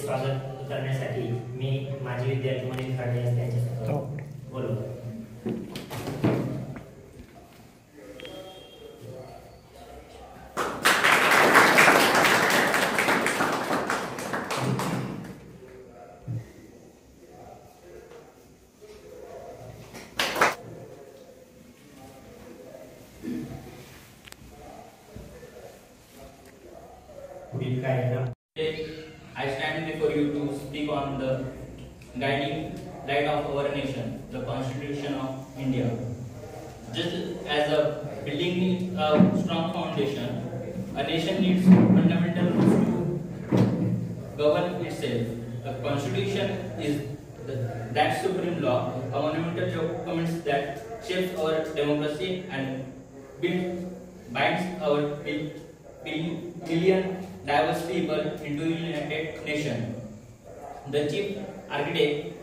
स्वागत करण्यासाठी मी माझे विद्यार्थी मनीष खाडे यांच्यासोबत बोलवतो. I stand before you to speak on the guiding light of our nation, the Constitution of India. Just as a building needs a strong foundation, a nation needs fundamental rules to govern itself. The Constitution is that supreme law, a monumental document that shapes our democracy and binds our billion diverse people into a united nation. The chief architect,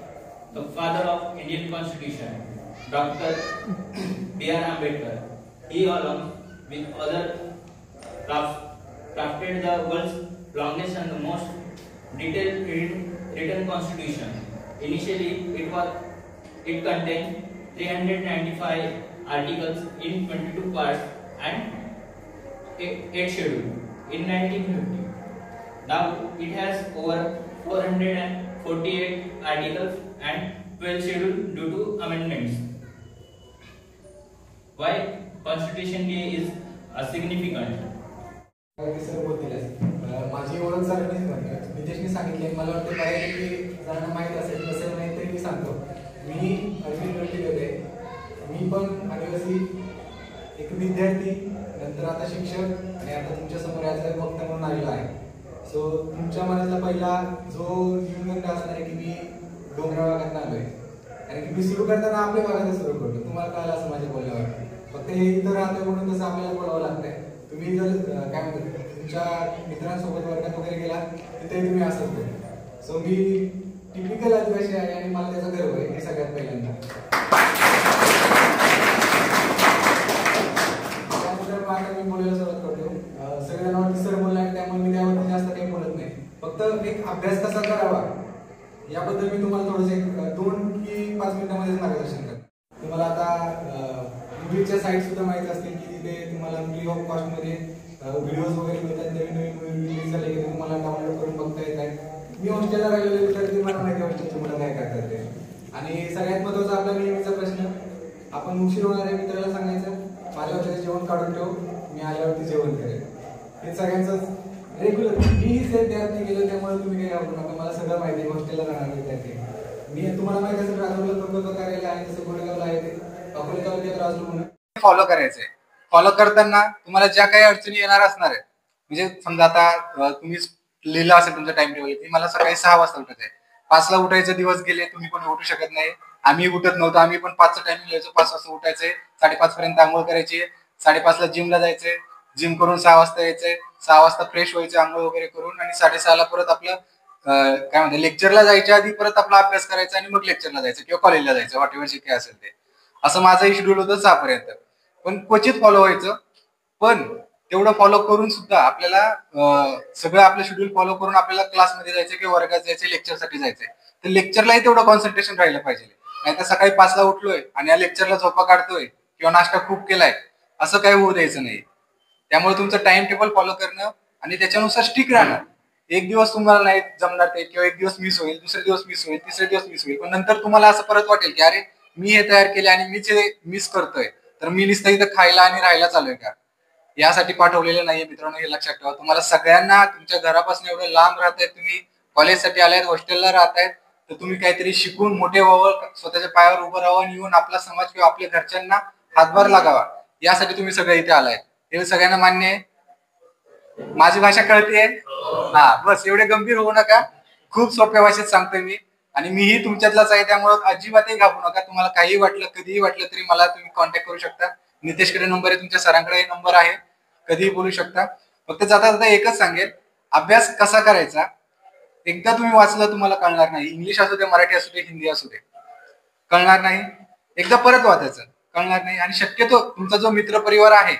the father of Indian Constitution, Dr. B.R. Ambedkar, he along with other crafted the world's longest and the most detailed written constitution. Initially, it contained 395 articles in 22 parts and 8 schedules. In 1950, now it has over 448 articles and 12 schedules due to amendments. Why Constitution Day is significant? माझी ओळख सरांनीच नितेशने सांगितले. मला वाटतं बऱ्यापैकी जणांना माहीत असेल, नसेल नाही तरी मी सांगतो. मी अरविंद रेड्डी, मी पण आदिवासी एक विद्यार्थी, नंतर आता शिक्षक आणि आता तुमच्या समोर याचं वक्ता म्हणून आलेला आहे. सो तुमच्या मनातला पहिला जो न्यूनगंड असणार आहे की मी डोंगराळ भागात आलोय, आणि की मी सुरू करताना आपल्या भागात सुरू करतो. तुम्हाला कळलं असं माझ्या बोलण्यावर, फक्त हे इथं राहतोय म्हणून तसं आपल्याला बोलावं लागतंय. तुम्ही जर काय म्हणतात तुमच्या मित्रांसोबत वर्गात वगैरे गेला तिथे तुम्ही असंच बोलतो. सो मी टिपिकल आदिवासी आहे आणि मला त्याचा गर्व आहे, हे सगळ्यात पहिल्यांदा. मी बोलायला सुरुवात करतो. सगळ्यांना सर बोलणार, त्यामुळे मी त्यावरती जास्त काही बोलत नाही. फक्त एक अभ्यास कसा करावा याबद्दल मी तुम्हाला थोडंसं एक 2 की 5 मिनिटांमध्ये मार्गदर्शन करतो. तुम्हाला आता मूवीच्या साईट सुद्धा माहिती असतील की तिथे तुम्हाला फ्री ऑफ कॉस्टमध्ये व्हिडिओज वगैरे मिळतात. नवीन मूवी रिलीज झाले की तुम्हाला डाउनलोड करून बघता येत आहे. मी हॉस्टेलला राहिलेले विद्यार्थी, मला माहिती आहे हॉस्टेलचे मुलं काय करतात ते. आणि सगळ्यात महत्त्वाचा आपला नेहमीचा प्रश्न, आपण उशीर होणाऱ्या मित्राला सांगायचं माझ्यावरती जेवण काढून ठेव, मी आल्यावरती जेवण करेन. हे सगळ्यांचं रेग्युलर. मीही सेफ द्यायला नाही गेलो, त्यामुळे तुम्ही काही घाबरू नका. मला सगळं माहिती आहे हॉस्टेलला राहणार विद्यार्थी. मी तुम्हाला माहिती असेल राजूला प्रकल्प कार्यालय आहे, तसं गोडेगावला आहे ते अकोले तालुक्यात राजू म्हणून. फॉलो करायचंय. फॉलो करताना तुम्हाला ज्या काही अडचणी येणार असणार आहेत, म्हणजे समजा आता तुम्ही लिहिलं असेल तुमच्या टाइम टेबल की मला सकाळी 6 वाजता उठायचं आहे, 5ला उठायचे दिवस गेले, तुम्ही कोणी उठू शकत नाही. आम्ही उठत नव्हतो, आम्ही पण 5चं टायमिंग लिहायचो. 5 वाजता उठायचंय, 5:30 पर्यंत आंघोळ करायची, 5:30ला जिमला जायचंय, जिम करून 6 वाजता यायचंय, 6 वाजता फ्रेश व्हायचं आंघोळ वगैरे करून, आणि 6:30ला परत आपलं काय म्हणते लेक्चरला जायच्या आधी परत आपला अभ्यास करायचा आणि मग लेक्चरला जायचं किंवा कॉलेजला जायचं, व्हॉटएव्हर जे काय असेल ते. असं माझंही शेड्यूल होतं 6 पर्यंत. पण क्वचित फॉलो व्हायचं. पण तेवढं फॉलो करून सुद्धा आपल्याला सगळं आपलं शेड्यूल फॉलो करून आपल्याला क्लासमध्ये जायचं किंवा वर्गात जायचं, लेक्चरसाठी जायचंय, तर लेक्चरलाही तेवढं कॉन्सन्ट्रेशन राहिलं पाहिजे. नाही तर सकाळी 5ला उठलोय आणि या लेक्चरला झोपा काढतोय किंवा नाश्ता खूप केलाय, असं काही होऊ द्यायचं नाही. त्यामुळे तुमचं टाइम टेबल फॉलो करणं आणि त्याच्यानुसार स्टिक राहणं. एक दिवस तुम्हाला नाही जमणार ते, किंवा एक दिवस मिस होईल, दुसरे दिवस मिस होईल, तिसरे दिवस मिस होईल, पण नंतर तुम्हाला असं परत वाटेल की अरे मी हे तयार केले आणि मीच हे मिस करतोय, तर मी नुसतं इथं खायला आणि राहायला चालूय का? यासाठी पाठवलेलं नाहीये मित्रांनो, हे लक्षात ठेवा. तुम्हाला सगळ्यांना तुमच्या घरापासून एवढं लांब राहतायत, तुम्ही कॉलेजसाठी आलायत, हॉस्टेलला राहतायत, तर तुम्ही काहीतरी शिकून मोठे व्हावं, स्वतःच्या पायावर उभं राहावं आणि येऊन आपला समाज किंवा आपल्या घरच्यांना हातभार लागावा, यासाठी तुम्ही सगळे इथे आलाय. हे सगळ्यांना मान्य आहे? माझी भाषा कळते? हा, बस एवढे गंभीर होऊ नका. खूप सोप्या भाषेत सांगतोय मी, आणि मीही तुमच्यातलाच आहे, त्यामुळे अजिबातही घाबरू नका. तुम्हाला काही वाटलं, कधीही वाटलं तरी मला तुम्ही कॉन्टॅक्ट करू शकता. नितेशकडे नंबर आहे, तुमच्या सरांकडे नंबर आहे, कधीही बोलू शकता. फक्त जाता जाता एकच सांगेल, अभ्यास कसा करायचा एकदा तुम्ही वाचलं तुम्हाला कळणार नाही. इंग्लिश असू दे, मराठी असू दे, हिंदी असू दे, कळणार नाही. एकदा परत वाचायचं, कळणार नाही. आणि शक्यतो तुमचा जो मित्र परिवार आहे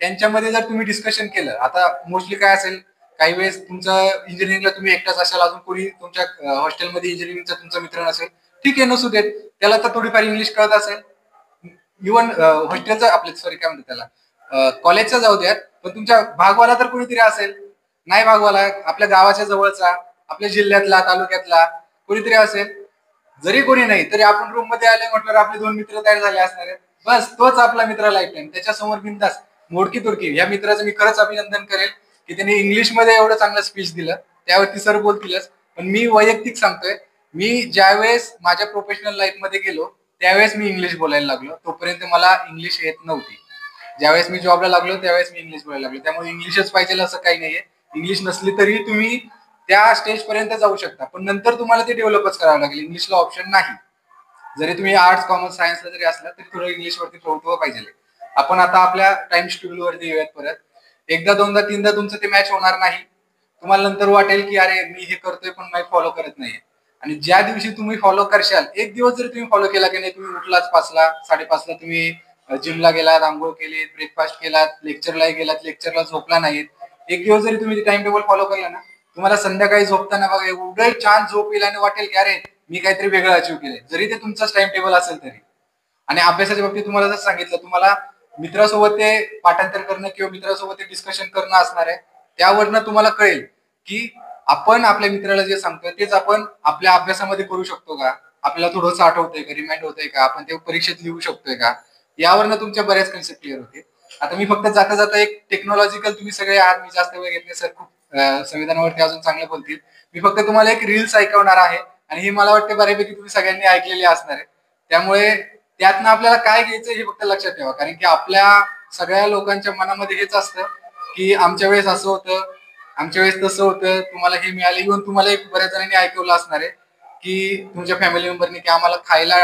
त्यांच्यामध्ये जर तुम्ही डिस्कशन केलं, आता मोस्टली काय असेल, काही वेळेस तुमचं इंजिनिअरिंगला तुम्ही एकटाच असाल, अजून कोणी तुमच्या हॉस्टेलमध्ये इंजिनिअरिंगचा तुमचा मित्र नसेल, ठीक आहे, नसू देत, त्याला तर थोडीफार इंग्लिश कळत असेल. इव्हन हॉस्टेलचा आपल्या सॉरी काय म्हणतात त्याला कॉलेजचा जाऊ द्यात, पण तुमच्या भागवाला तर कोणीतरी असेल, नाही भागवाला आपल्या गावाच्या जवळचा, आपल्या जिल्ह्यातला, तालुक्यातला कोणीतरी असेल. जरी कोणी नाही तरी आपण रूम मध्ये आले म्हटल्यावर आपले 2 मित्र तयार झाले असणार आहेत. बस तोच आपला मित्र लाईफ टाइम. त्याच्यासमोर बिंदास मोडकी तोडकी. या मित्राचं मी खरंच अभिनंदन करेल की त्यांनी इंग्लिशमध्ये एवढं चांगलं स्पीच दिलं. त्यावरती सर बोलतीलच, पण मी वैयक्तिक सांगतोय, मी ज्यावेळेस माझ्या प्रोफेशनल लाईफ मध्ये गेलो त्यावेळेस मी इंग्लिश बोलायला लागलो. तोपर्यंत मला इंग्लिश येत नव्हती. ज्यावेळेस मी जॉबला लागलो त्यावेळेस मी इंग्लिश बोलायला लागलो. त्यामुळे इंग्लिशच पाहिजे असं काही नाहीये. इंग्लिश नसली तरी तुम्ही त्या स्टेज पर्यंत जाऊ शकता, पण नंतर तुम्हाला ते डेव्हलपच करावं लागेल. इंग्लिशला ऑप्शन नाही. जरी तुम्ही आर्ट्स, कॉमर्स, सायन्सला जरी असला तरी थोडं इंग्लिशवरती प्रभुत्व पाहिजे. आपण आता आपल्या टाइम शेड्यूल वरती येऊयात परत. एकदा दोनदा तीनदा तुमचं ते मॅच होणार नाही. तुम्हाला नंतर वाटेल की अरे मी हे करतोय पण मी फॉलो करत नाहीये. आणि ज्या दिवशी तुम्ही फॉलो करशाल, एक दिवस जरी तुम्ही फॉलो केला की नाही, तुम्ही उठलाच 5ला 5:30ला, तुम्ही जिमला गेलात, आंघोळ केली, ब्रेकफास्ट केलात, लेक्चरला गेलात, लेक्चरला झोपला नाहीत, एक दिवस जरी तुम्ही टाइम टेबल फॉलो केला ना, तुम्हाला संध्याकाळी झोपताना बघा एवढं छान झोप येईल आणि वाटेल की अरे मी काहीतरी वेगळं अचीव्ह केलंय, जरी ते तुमचाच टाइम टेबल असेल तरी. आणि अभ्यासाच्या बाबतीत तुम्हाला जर सांगितलं, तुम्हाला मित्रासोबत ते पाठांतर करणं किंवा मित्रासोबत ते डिस्कशन करणं असणार आहे. त्यावरनं तुम्हाला कळेल की आपण आपल्या मित्राला जे सांगतोय तेच आपण आपल्या अभ्यासामध्ये करू शकतो का, आपल्याला थोडंसं आठवतंय का, रिमाइंड होतंय का, आपण ते परीक्षेत लिहू शकतोय का, यावरनं तुमच्या बऱ्याच कन्सेप्ट क्लिअर होते. आता मी फक्त जाता जाता एक टेक्नॉलॉजिकल, तुम्ही सगळे आहात, मी जास्त वेळ घेतले, सर खूप संविधानावरती अजून चांगलं बोलतील. मी फक्त तुम्हाला एक रील्स ऐकवणार आहे आणि ही मला वाटते बऱ्यापैकी तुम्ही सगळ्यांनी ऐकलेली असणार आहे. त्यामुळे त्यातनं आपल्याला काय घ्यायचं हे फक्त लक्षात ठेवा, कारण की आपल्या सगळ्या लोकांच्या मनामध्ये हेच असतं की आमच्या वेळेस असं होतं, आमच्या वेळेस तसं होतं, तुम्हाला हे मिळालं. इव्हन तुम्हाला एक बऱ्याच जणांनी ऐकवलं असणार आहे की तुमच्या फॅमिली मेंबरनी की आम्हाला खायला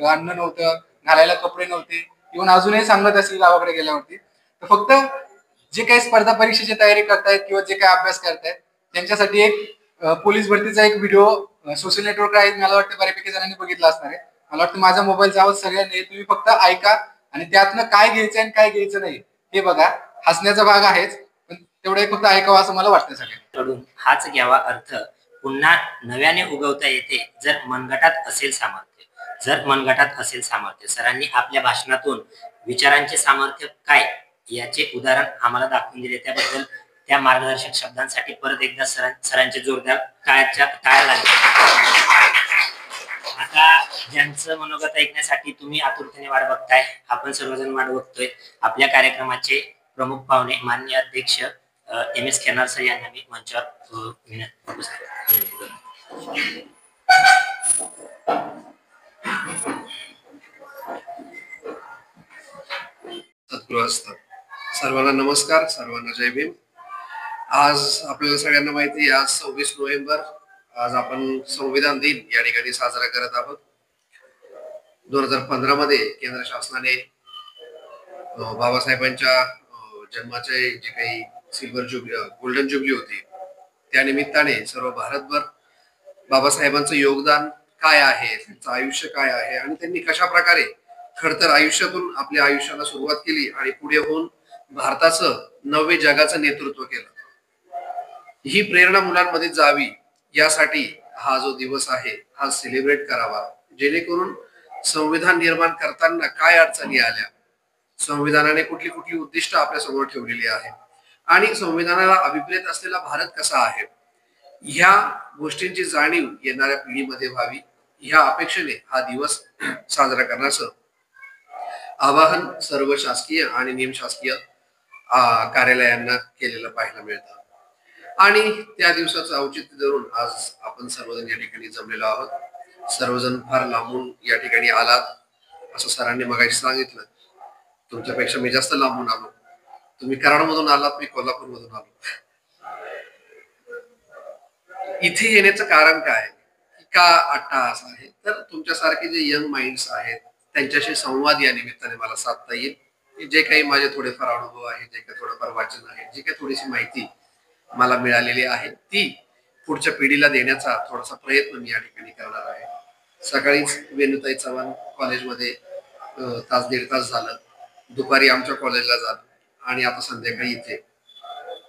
अन्न नव्हतं, घालायला कपडे नव्हते. इव्हन अजूनही सांगत असेल गावाकडे गेल्यावरती. तर फक्त जे काही स्पर्धा परीक्षेची तयारी करतायत किंवा जे काही अभ्यास करतायत त्यांच्यासाठी एक पोलीस भरतीचा एक व्हिडिओ सोशल नेटवर्क आहे, मला वाटतं बऱ्यापैकी जणांनी बघितला असणार आहे. मला वाटतं माझा मोबाईल जावं सगळ्यांनी, तुम्ही फक्त ऐका आणि त्यातनं काय घ्यायचं आणि काय घ्यायचं नाही हे बघा. हसण्याचा भाग आहेच, पण तेवढं एक फक्त ऐकावं असं मला वाटतं सगळ्यांनी. हाच घ्यावा अर्थ. पुन्हा नव्याने उगवता येते जर मनगटात असेल सामर्थ्य. जर मनगटात असेल सामर्थ्य. सरांनी आपल्या भाषणातून विचारांचे सामर्थ्य काय याचे उदाहरण आम्हाला दाखवून दिले. त्याबद्दल त्या मार्गदर्शक शब्दांसाठी परत एकदा सरांचे जोरदार टाळ्या लागले. आता ज्यांचं मनोगत ऐकण्यासाठी तुम्ही आतुरतेने वाट बघताय, आपण सर्वजण वाट बघतोय. आपल्या कार्यक्रमाचे प्रमुख पाहुणे माननीय अध्यक्ष MS खेरनार सर यांना मी मंचावर सद्गृहस्थ. सर्वांना नमस्कार, सर्वांना जय भीम. आज आपल्याला सगळ्यांना माहिती आहे, आज 26 नोव्हेंबर, आज आपण संविधान दिन या ठिकाणी साजरा करत आहोत. 2015 मध्ये केंद्र शासनाने बाबासाहेबांच्या जन्माचे जे काही सिल्वर जुबली, गोल्डन जुबली होती, त्या निमित्ताने सर्व भारतभर बाबासाहेबांचं योगदान काय आहे, त्यांचं आयुष्य काय आहे आणि त्यांनी कशा प्रकारे खडतर आयुष्यातून आपल्या आयुष्याला सुरुवात केली आणि पुढे होऊन भारताचं नवे जगाचं नेतृत्व केलं, ही प्रेरणा मुलांमध्ये जावी यासाठी हा जो दिवस आहे हा सेलिब्रेट करावा, जेणेकरून संविधान निर्माण करताना काय अडचणी आल्या, संविधानाने कुठली कुठली उद्दिष्ट आपल्या समोर ठेवलेली आहे आणि संविधानाला अभिप्रेत असलेला भारत कसा आहे, ह्या गोष्टींची जाणीव येणाऱ्या पिढीमध्ये व्हावी, ह्या अपेक्षेने हा दिवस साजरा करण्याचं आवाहन सर्व शासकीय आणि निमशासकीय कार्यालयांना केलेलं पाहायला मिळतं. आणि त्या दिवसाचं औचित्य धरून आज आपण सर्वजण या ठिकाणी जमलेलो आहोत. सर्वजण फार लांबून या ठिकाणी आलात असं सरांनी मगाशी सांगितलं. तुमच्यापेक्षा मी जास्त लांबून आलो. तुम्ही कराडमधून आलात, मी कोल्हापूरमधून आलो. इथे येण्याचं कारण काय, का अट्टाहास आहे, तर तुमच्यासारखे जे यंग माइंड्स आहेत त्यांच्याशी संवाद या निमित्ताने मला साधता येईल. जे काही माझे थोडेफार अनुभव आहे, जे काही थोडंफार वाचन आहे, जी काही थोडीशी माहिती मला मिळालेली आहे ती पुढच्या पिढीला देण्याचा थोडासा प्रयत्न मी या ठिकाणी करणार आहे. सकाळीच वेणुताई चव्हाण कॉलेजमध्ये तास दीड तास झालं, दुपारी आमच्या कॉलेजला झालं आणि आता संध्याकाळी इथे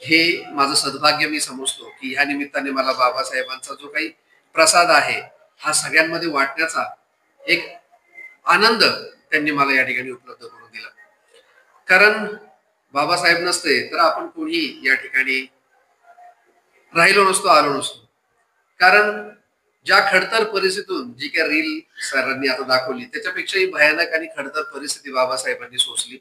हे माझं सद्भाग्य मी समजतो की ह्या निमित्ताने मला बाबासाहेबांचा जो काही प्रसाद आहे हा सगळ्यांमध्ये वाटण्याचा एक आनंद त्यांनी मला या ठिकाणी उपलब्ध करून दिला. कारण बाबासाहेब नसते तर आपण कोणी या ठिकाणी राहिलो नसतो, आलो नसतो. कारण ज्या खडतर परिस्थितीतून जी काही रील सरांनी आता दाखवली त्याच्यापेक्षाही भयानक आणि खडतर परिस्थिती बाबासाहेबांनी सोसली.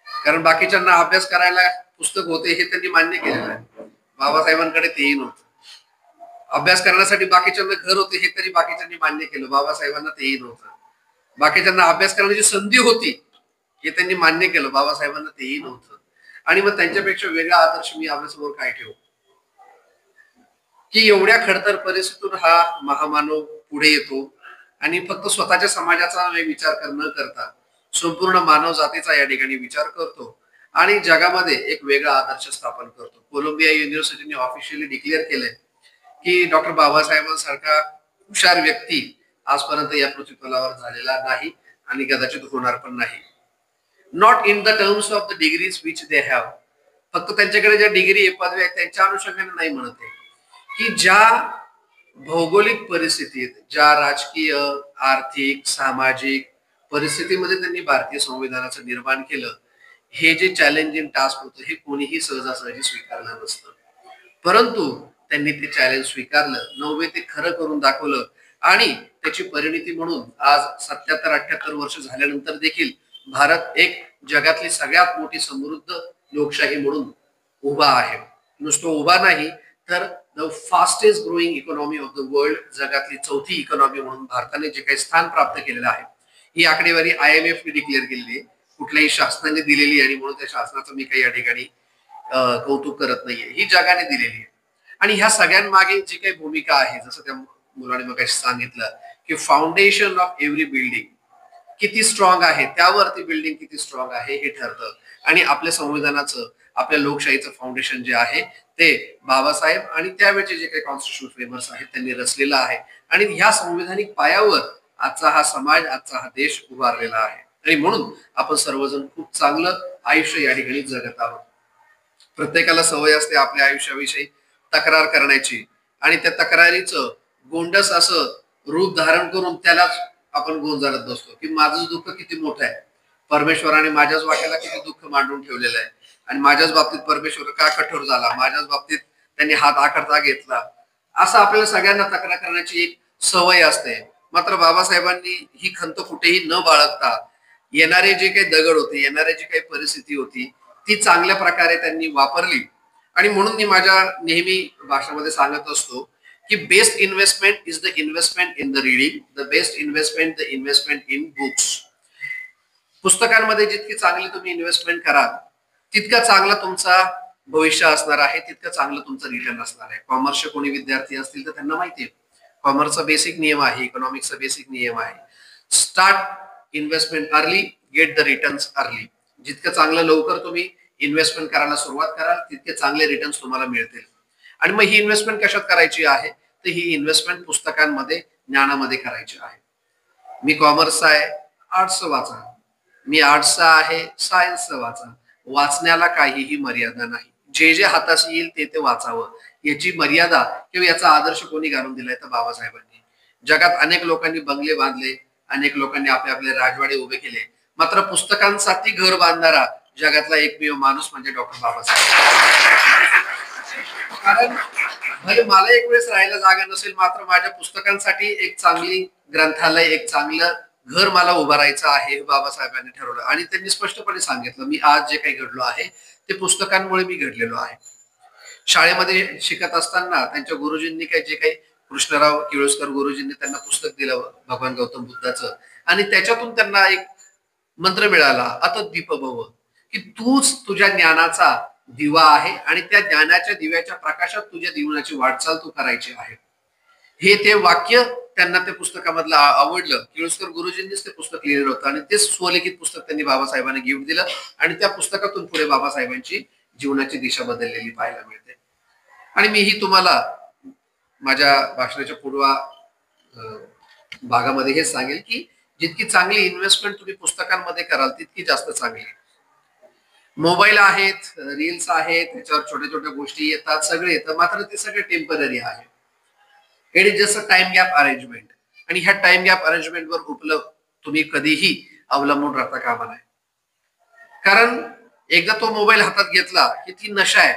कारण बाकीच्यांना अभ्यास करायला पुस्तक होते हे त्यांनी मान्य केलेलं आहे, बाबासाहेबांकडे तेही नव्हतं. अभ्यास करण्यासाठी बाकीच्यांना घर होते हे तरी बाकीच्यांनी मान्य केलं, बाबासाहेबांना तेही नव्हतं. बाकीच्यांना अभ्यास करण्याची संधी होती हे त्यांनी मान्य केलं, बाबासाहेबांना तेही नव्हतं. आणि मग त्यांच्यापेक्षा वेगळा आदर्श मी आपल्यासमोर काय ठेवू की एवढ्या खडतर परिस्थितीतून हा महामानव पुढे येतो आणि फक्त स्वतःच्या समाजाचा विचार न करता संपूर्ण मानव जातीचा या ठिकाणी विचार करतो आणि जगामध्ये एक वेगळा आदर्श स्थापन करतो. कोलंबिया युनिव्हर्सिटीने ऑफिशियली डिक्लेअर केलंय की डॉक्टर बाबासाहेबांसारखा हुशार व्यक्ती आजपर्यंत या पृथ्वीतलावर झालेला नाही आणि कदाचित होणार पण नाही. Not in the terms of the degrees which they have, फक्त त्यांच्याकडे ज्या डिग्री पदव्या आहेत त्यांच्या अनुषंगाने नाही म्हणत आहे की ज्या भौगोलिक परिस्थितीत, ज्या राजकीय, आर्थिक, सामाजिक परिस्थितीमध्ये त्यांनी भारतीय संविधानाचं निर्माण केलं, हे जे चॅलेंजिंग टास्क होतं हे कोणीही सहजासहजी स्वीकारलं नसतं. परंतु त्यांनी ते चॅलेंज स्वीकारलं, नव्हे ते खरं करून दाखवलं आणि त्याची परिणिती म्हणून आज 77-78 वर्ष झाल्यानंतर देखील भारत एक जगातली सगळ्यात मोठी समृद्ध लोकशाही म्हणून उभा आहे. नुसतं उभा नाही तर the fastest growing economy of the world, जगातली चौथी इकॉनॉमी म्हणून भारताने जे काही स्थान प्राप्त केलेलं आहे ही आकडेवारी IMF ने डिक्लेअर केलेली आहे, कुठल्याही शासनाने दिलेली आणि म्हणून त्या शासनाचं मी काही या ठिकाणी कौतुक करत नाहीये, ही जगाने दिलेली आहे. आणि ह्या सगळ्यांमागे जी काही भूमिका आहे, जसं त्या मुलाने मग सांगितलं की फाउंडेशन ऑफ एव्हरी बिल्डिंग किती स्ट्रॉंग आहे, त्यावरती बिल्डिंग किती स्ट्रॉंग आहे हे ठरतं. आणि आपल्या संविधानाचं, आपल्या लोकशाहीचं फाउंडेशन जे आहे ते बाबासाहेब आणि त्यावेळेचे जे काही कॉन्स्टिट्यूशन फ्रेमर्स आहेत त्यांनी रचलेलं आहे. आणि ह्या संविधानिक पायावर आजचा हा समाज, आजचा हा देश उभारलेला आहे. आणि म्हणून आपण सर्वजण खूप चांगलं आयुष्य या ठिकाणी जगत आहोत. प्रत्येकाला सवय असते आपल्या आयुष्याविषयी तक्रार करण्याची आणि त्या तक्रारीचं गोंडस असं रूप धारण करून त्यालाच आपण गोंजारत बसतो की माझं दुःख किती मोठं आहे, परमेश्वराने माझ्याच वाट्याला किती दुःख मांडून ठेवलेलं आहे आणि माझ्याच बाबतीत परमेश्वर का कठोर झाला, माझ्याच बाबतीत त्यांनी हात आखडता घेतला, असं आपल्याला सगळ्यांना तक्रार करण्याची एक सवय असते. मात्र बाबासाहेबांनी ही खंत कुठेही न बाळगता येणारे जे काही दगड होते, येणारे जी काही परिस्थिती होती ती चांगल्या प्रकारे त्यांनी वापरली. आणि म्हणून मी माझ्या नेहमी भाषणामध्ये सांगत असतो की best investment is the investment in the reading, the best investment the investment in books. पुस्तकांमध्ये जितकी चांगली तुम्ही इन्व्हेस्टमेंट कराल तितका चांगला तुमचा भविष्य असणार आहे, तितकं चांगलं तुमचं रिटर्न असणार आहे. कॉमर्सचे कोणी विद्यार्थी असतील तर त्यांना माहिती आहे, कॉमर्सचा बेसिक नियम आहे, इकॉनॉमिक्सचा बेसिक नियम आहे, start investment early, get the returns early. जितकं चांगलं लवकर तुम्ही इन्व्हेस्टमेंट करायला सुरुवात कराल तितके चांगले रिटर्न्स तुम्हाला मिळतील. आणि मग ही इन्व्हेस्टमेंट कशात करायची आहे, तर ही इन्व्हेस्टमेंट पुस्तकांमध्ये, ज्ञानामध्ये करायची आहे. मी कॉमर्सचा आहे, आर्ट्सचं वाचा, मी आर्ट्सचा आहे, सायन्सचं वाचा. वाचण्याला काहीही मर्यादा नाही, जे जे हातास येईल ते ते वाचावं. याची मर्यादा किंवा याचा आदर्श कोणी घालून दिलाय तर बाबासाहेबांनी. जगात अनेक लोकांनी बंगले बांधले, अनेक लोकांनी आपले आपले राजवाडे उभे केले, मात्र पुस्तकांसाठी घर बांधणारा जगातला एकमेव माणूस म्हणजे डॉक्टर बाबासाहेब. कारण भले मला एक वेळेस राहायला जागा नसेल, मात्र माझ्या पुस्तकांसाठी एक चांगली ग्रंथालय, एक चांगलं घर मला उभारायचं आहे, बाबासाहेबांनी ठरवलं. आणि त्यांनी स्पष्टपणे सांगितलं मी आज जे काही घडलो आहे ते पुस्तकांमुळे मी घडलेलो आहे. शाळेमध्ये शिकत असताना त्यांच्या गुरुजींनी जे काही कृष्णराव किळोस्कर गुरुजींनी त्यांना पुस्तक दिलं भगवान गौतम बुद्धाचं, आणि त्याच्यातून त्यांना एक मंत्र मिळाला, अतत दीप भव, की तूच तुझ्या ज्ञानाचा दिवा आहे आणि त्या ज्ञानाच्या दिव्याच्या प्रकाशात तुझ्या जीवनाची वाटचाल तू करायची आहे. हे ते वाक्य त्यांना त्या पुस्तकामधलं आवडलं. किळोस्कर गुरुजींनीच ते पुस्तक लिहिलेलं होतं आणि ते स्वलिखित पुस्तक त्यांनी बाबासाहेबांना गिफ्ट दिलं आणि त्या पुस्तकातून पुढे बाबासाहेबांची जीवनाची दिशा बदललेली पाहायला मिळते. आणि मीही तुम्हाला माझ्या भाषणाच्या पूर्व भागामध्ये हेच सांगेल की जितकी चांगली इन्व्हेस्टमेंट तुम्ही पुस्तकांमध्ये कराल तितकी जास्त चांगली. मोबाईल आहेत, रील्स आहेत, त्याच्यावर छोट्या छोट्या गोष्टी येतात, सगळे येतं, मात्र ते सगळे टेम्पररी आहे. It is just a time gap arrangement. आणि ह्या टाइम गॅप अरेंजमेंटवर उपलब्ध तुम्ही कधीही अवलंबून राहता कामा नये. कारण एकदा तो मोबाईल हातात घेतला की ती नशा आहे.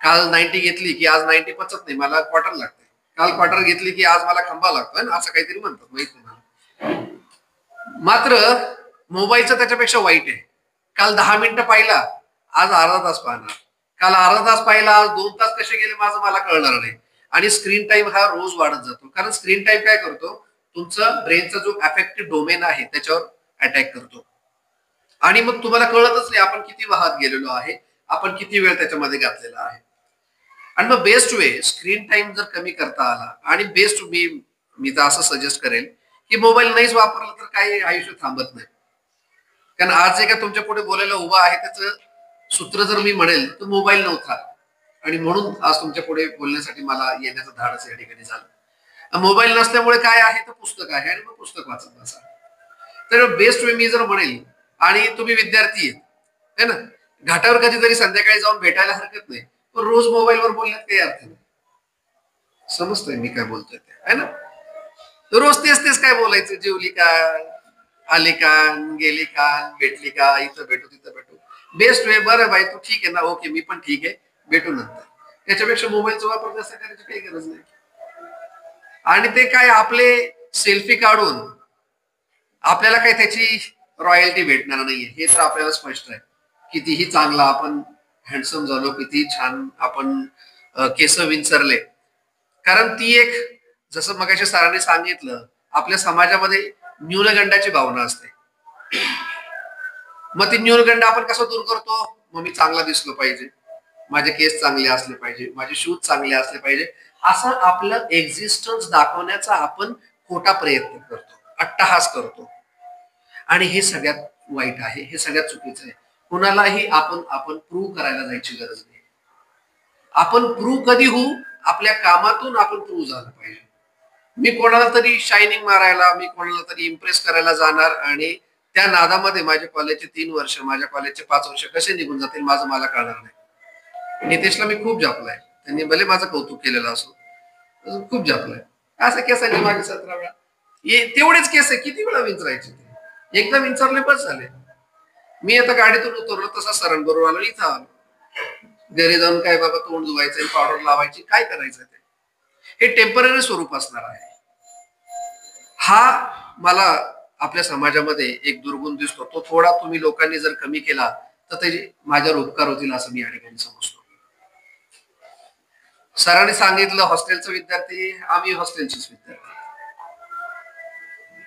काल 90 घेतली की आज 90 पचत नाही, मला क्वार्टर लागते. काल क्वार्टर घेतली की आज मला खंबा लागतोय ना, असं काहीतरी म्हणतात, माहित नाही मला. मात्र मोबाईलचं त्याच्यापेक्षा वाईट आहे. काल 10 मिनिटं पाहिला, आज अर्धा तास पाहणार. काल अर्धा तास पाहिला, आज 2 तास कसे गेले माझं मला कळणार नाही. आणि स्क्रीन टाइम हा रोज वाढत जातो. कारण स्क्रीन टाइम काय करतो, तुमचं ब्रेनचा जो अफेक्टिव्ह डोमेन आहे त्याच्यावर अटॅक करतो. आणि मग तुम्हाला कळतच नाही आपण किती वाहत गेलेलो आहे, आपण किती वेळ त्याच्यामध्ये घातलेला आहे. आणि मग बेस्ट वे स्क्रीन टाइम जर कमी करता आला, आणि बेस्ट मी तर असं सजेस्ट करेल की मोबाईल नाहीच वापरला तर काही आयुष्य थांबत नाही. कारण आज जे काय तुमच्या पुढे बोलायला उभं आहे त्याचं सूत्र जर मी म्हणेल तर मोबाईल नव्हता, आणि म्हणून आज तुमच्या पुढे बोलण्यासाठी मला येण्याचं धाडस या ठिकाणी झालं. मोबाईल नसल्यामुळे काय आहे तर पुस्तक आहे, आणि मग पुस्तक वाचत बसा. तर बेस्ट वे मी जर म्हणेल, आणि तुम्ही विद्यार्थी आहे ना, घाटावर कधीतरी संध्याकाळी जाऊन भेटायला हरकत नाही, पण रोज मोबाईलवर बोलण्यात काही अर्थ नाही. समजतंय मी काय बोलतोय ते, आहे ना. रोज तेच तेच काय बोलायचं, जेवली का, आली का, गेली का, भेटली का, इथं भेटू तिथं भेटू. बेस्ट वे, बरं बाई तू ठीक आहे ना, ओके मी पण ठीक आहे, भेटू नंतर. त्याच्यापेक्षा मोबाईलचा वापर जास्त करायची काही गरज नाही. आणि ते काय आपले सेल्फी काढून आपल्याला काय त्याची रॉयल्टी भेटणार नाहीये, हे तर आपल्याला स्पष्ट आहे. कितीही चांगला आपण हँडसम झालो, किती छान आपण केस विंचरले, कारण ती एक, जसं मगाशी सरांनी सांगितलं, आपल्या समाजामध्ये न्यूनगंडाची भावना असते. मग ती न्यूनगंड आपण कसं दूर करतो, मग मी चांगला दिसलो पाहिजे, माझे केस चांगले असले पाहिजे, माझे शूज चांगले असले पाहिजे, असं आपलं एक्झिस्टन्स दाखवण्याचा आपण खोटा प्रयत्न करतो, अट्टहास करतो. आणि हे सगळ्यात वाईट आहे, हे सगळ्यात चुकीचं आहे. कुणालाही आपण प्रूव्ह करायला जायची गरज नाही. आपण प्रूव्ह कधी होऊ, आपल्या कामातून आपण प्रूव्ह झालं पाहिजे. मी कोणाला तरी शायनिंग मारायला, मी कोणाला तरी इम्प्रेस करायला जाणार, आणि त्या नादामध्ये माझे कॉलेजचे 3 वर्ष, माझ्या कॉलेजचे 5 वर्ष कसे निघून जातील माझं मला कळणार नाही. नितेशला मी खूप जपलाय, त्यांनी भले माझं कौतुक केलेलं असो, खूप जपलाय. असं केसांनी मागे 17 वेळा, तेवढेच केस आहे, किती वेळा विंचरायचे ते, एकदा विंचरले बस झाले. मी आता गाडीतून उतरलो तसा सरांबरोबर आलो, इथं आलो. घरी जाऊन काय बाबा तोंड धुवायचं, पावडर लावायची, काय करायचं ते, हे टेम्पररी स्वरूप असणार आहे. हा मला आपल्या समाजामध्ये एक दुर्गुण दिसतो. तो थोडा तुम्ही लोकांनी जर कमी केला तर त्याचे माझ्यावर उपकार होतील असं मी या ठिकाणी समजतो. सरांनी सांगितलं हॉस्टेलचा विद्यार्थी, आम्ही हॉस्टेलचेच विद्यार्थी,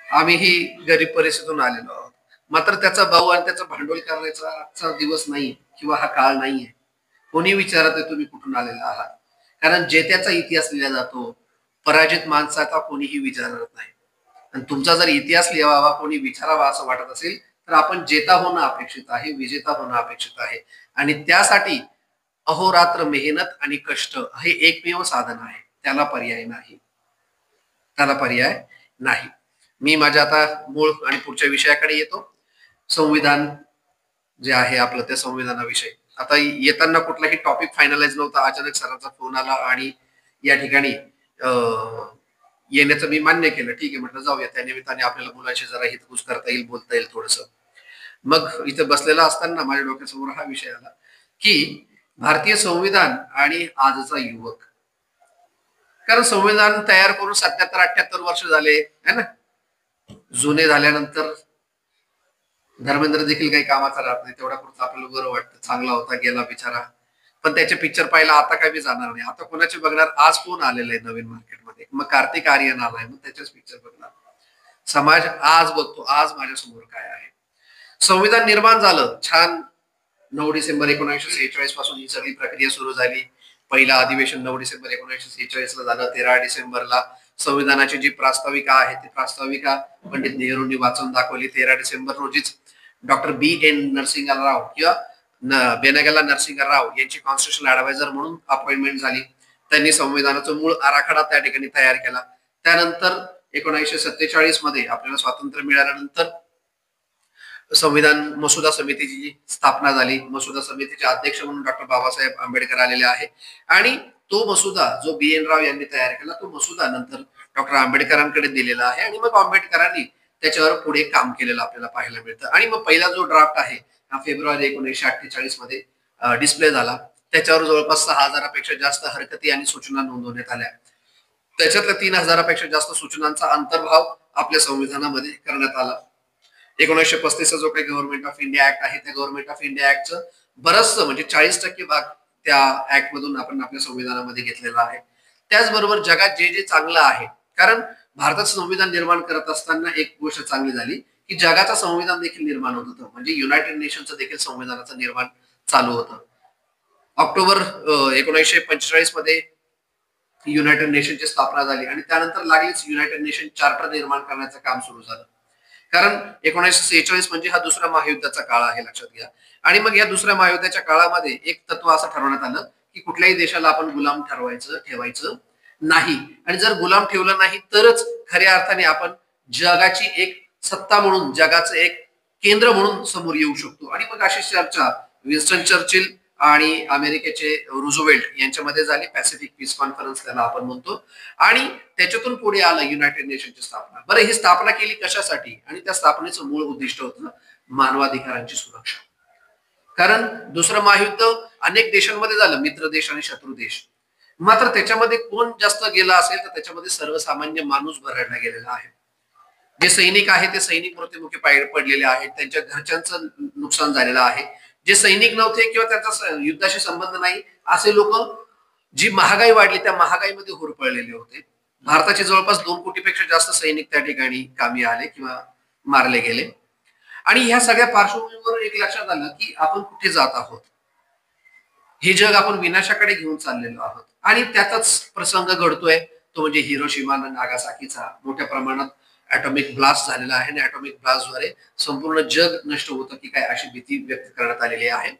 आम्हीही गरीब परिस्थितीतून आलेलो आहोत. मात्र त्याचा भाऊ आणि त्याचा भांडवल करण्याचा आजचा दिवस नाही, किंवा हा काळ नाहीये. कोणी विचारत आहे तुम्ही कुठून आलेला आहात, कारण जे त्याचा इतिहास लिहिला जातो, पराजित माणसाचा कोणीही विचारत नाही. आणि तुमचा जर इतिहास लिहावा, कोणी विचारावा असं वाटत असेल तर आपण जेता होणं अपेक्षित आहे, विजेता होणं अपेक्षित आहे. आणि त्यासाठी अहोरात्र मेहनत आणि कष्ट हे एकमेव साधन आहे, त्याला पर्याय नाही, त्याला पर्याय नाही. मी माझ्या आता मूळ आणि पुढच्या विषयाकडे येतो. संविधान जे आहे आपलं, त्या संविधानाविषयी आता येताना कुठलाही टॉपिक फायनलाइज नव्हता, अचानक सरांचा फोन आला आणि या ठिकाणी येण्याचं मी मान्य केलं. ठीक आहे म्हटलं जाऊया, त्या निमित्ताने आपल्याला मुलांशी जरा हितगुज करता येईल, बोलता येईल थोडस. मग इथं बसलेला असताना माझ्या डोक्यासमोर हा विषय आला की भारतीय संविधान आणि आजचा युवक. कारण संविधान तयार करून 77-78 वर्ष झाले है ना. जुने झाल्यानंतर धर्मेंद्र देखील काही कामाचा राहत नाही, तेवढा पुरतं आपल्याला बरं वाटतं, चांगला होता गेला बिचारा. पण त्याचे पिक्चर पाहिला आता काय मी जाणार नाही. आता कोणाचे बघणार, आज कोण आलेलं आहे नवीन मार्केटमध्ये, मग कार्तिक आर्यन आलाय, मग त्याचेच पिक्चर बघणार. समाज आज बघतो, आज माझ्या समोर काय आहे. संविधान निर्माण झालं छान 9 डिसेंबर 1946 पासून ही सगळी प्रक्रिया सुरू झाली. पहिलं अधिवेशन 9 डिसेंबर 1946 ला झालं. 13 डिसेंबरला संविधानाची जी प्रास्ताविका आहे ती प्रास्ताविका पंडित नेहरूंनी वाचून दाखवली. 13 डिसेंबर रोजीच डॉक्टर B.N. नरसिंह राव किंवा बेनगल्ला नरसिंह राव यांची कॉन्स्टिट्यूशनल ऍडवायझर म्हणून अपॉइंटमेंट झाली. त्यांनी संविधानाचा मूळ आराखडा त्या ठिकाणी तयार केला. त्यानंतर 1947 मध्ये आपल्याला स्वातंत्र्य मिळाल्यानंतर संविधान मसुदा समितीची स्थापना झाली. मसुदा समितीचे अध्यक्ष म्हणून डॉक्टर बाबासाहेब आंबेडकर आलेले आहे आणि तो मसुदा जो BN राव यांनी तयार केला तो मसुदा नंतर डॉक्टर आंबेडकरांकडे दिलेला आहे आणि मग आंबेडकरांनी त्याच्यावर पुढे काम केलेलं आपल्याला पाहायला मिळतं. आणि मग पहिला जो ड्राफ्ट आहे हा फेब्रुवारी 1948 मध्ये डिस्प्ले झाला. त्याच्यावर जवळपास 6,000पेक्षा जास्त हरकती आणि सूचना नोंदवण्यात आल्या. त्याच्यातल्या 3,000पेक्षा जास्त सूचनांचा अंतर्भाव आपल्या संविधानामध्ये करण्यात आला. 1935चा जो काही गव्हर्नमेंट ऑफ इंडिया ऍक्ट आहे त्या गव्हर्नमेंट ऑफ इंडिया ऍक्टचं बरंचसं म्हणजे 40% भाग त्या ऍक्ट मधून आपण आपल्या संविधानामध्ये घेतलेला आहे. त्याचबरोबर जगात जे जे चांगलं आहे, कारण भारताचं संविधान निर्माण करत असताना एक गोष्ट चांगली झाली की जगाचं संविधान देखील निर्माण होत होतं. म्हणजे युनायटेड नेशनचं देखील संविधानाचं निर्माण चालू होतं. ऑक्टोबर 1945 मध्ये युनायटेड नेशनची स्थापना झाली आणि त्यानंतर लागलीच युनायटेड नेशन चार्टर निर्माण करण्याचं काम सुरू झालं. कारण 1946 म्हणजे हा दुसऱ्या महायुद्धाचा काळ आहे, लक्षात घ्या. आणि मग या दुसऱ्या महायुद्धाच्या काळामध्ये एक तत्व असं ठरवण्यात आलं की कुठल्याही देशाला आपण गुलाम ठेवायचं नाही. आणि जर गुलाम ठेवलं नाही तरच खऱ्या अर्थाने आपण जगाची एक सत्ता म्हणून, जगाचं एक केंद्र म्हणून समोर येऊ शकतो. आणि मग अशी चर्चा विन्स्टन चर्चिल आणि अमेरिकेचे रुझवेल्ट यांच्यामध्ये झाली. पॅसिफिक पीस कॉन्फरन्स त्याला आपण म्हणतो. आणि त्याच्यातून पुढे आलं युनायटेड नेशनची स्थापना. बरं, ही स्थापना केली कशासाठी? आणि त्या स्थापनेचं मूळ उद्दिष्ट होतं मानवाधिकारांची सुरक्षा. कारण दुसरं महायुद्ध अनेक देशांमध्ये झालं, मित्र देश आणि शत्रू देश. मात्र त्याच्यामध्ये कोण जास्त गेला असेल तर त्याच्यामध्ये सर्वसामान्य माणूस भरडला गेलेला आहे. जे सैनिक आहेत ते सैनिक मृत्युमुखी पडलेले आहेत, त्यांच्या घरच्यांचं नुकसान झालेलं आहे. जे सैनिक नव्हते किंवा त्यांचा युद्धाशी संबंध नाही असे लोक, जी महागाई वाढली त्या महागाईमध्ये होरपळलेले होते. भारताचे जवळपास 2 कोटीपेक्षा जास्त सैनिक त्या ठिकाणी कामी आले किंवा मारले गेले. आणि ह्या सगळ्या पार्श्वभूमीवर एक लक्षात आलं की आपण कुठे जात आहोत. हे जग आपण विनाशाकडे घेऊन चाललेलो आहोत. आणि त्यातच प्रसंग घडतोय तो म्हणजे हिरोशिमा आणि नागासाकीचा. मोठ्या प्रमाणात ऍटॉमिक ब्लास्ट झालेला आहे आणि ऍटॉमिक ब्लास्टद्वारे संपूर्ण जग नष्ट होतं की काय अशी भीती व्यक्त करण्यात आलेली आहे.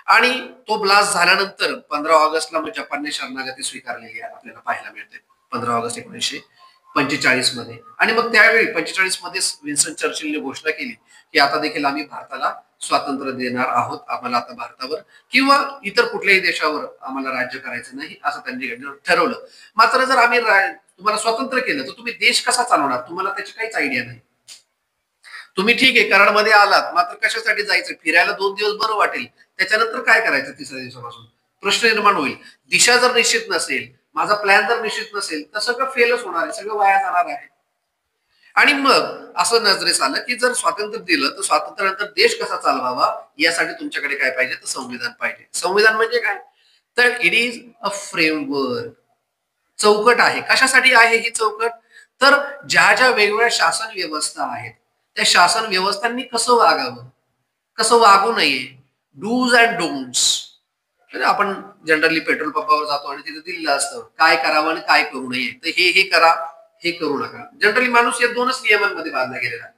आणि तो ब्लास्ट झाल्यानंतर 15 ऑगस्टला मग जपानने शरणागती स्वीकारलेली आहे आपल्याला पाहायला मिळते, 15 ऑगस्ट 1945 मध्ये. आणि मग त्यावेळी 45 मध्ये विन्स्टन चर्चिलने घोषणा केली की आता देखील आम्ही भारताला स्वातंत्र्य देणार आहोत. आम्हाला आता भारतावर किंवा इतर कुठल्याही देशावर आम्हाला राज्य करायचं नाही असं त्यांनी ठरवलं. मात्र जर आम्ही तुम्हाला स्वतंत्र केलं तर तुम्ही देश कसा चालवणार? तुम्हाला त्याची काहीच आयडिया नाही. तुम्ही ठीक आहे कराडमध्ये आलात, मात्र कशासाठी जायचं? फिरायला 2 दिवस बरं वाटेल, त्याच्यानंतर काय करायचं? 3ऱ्या दिवसापासून प्रश्न निर्माण होईल. दिशा जर निश्चित नसेल, माझा प्लॅन जर निश्चित नसेल तर सगळं फेलच होणार आहे, सगळं वाया जाणार आहे. आणि मग असं नजरेस आलं की जर स्वातंत्र्य दिलं तर स्वातंत्र्यानंतर देश कसा चालवावा यासाठी तुमच्याकडे काय पाहिजे? तर संविधान पाहिजे. संविधान म्हणजे काय? तर इट इज अ फ्रेमवर्क, चौकट आहे. कशासाठी आहे ही चौकट? तर ज्या ज्या वेगवेगळ्या शासन व्यवस्था आहेत त्या शासन व्यवस्थांनी कसं वागावं, कसं वागू नये, डूज अँड डोंट्स. आपण जनरली पेट्रोल पंपावर जातो आणि तिथे दिलेलं असतं काय करावं आणि काय करू नये. तर हे करा, हे करू नका. जनरली माणूस या 2च नियमांमध्ये बांधला गेलेला आहे,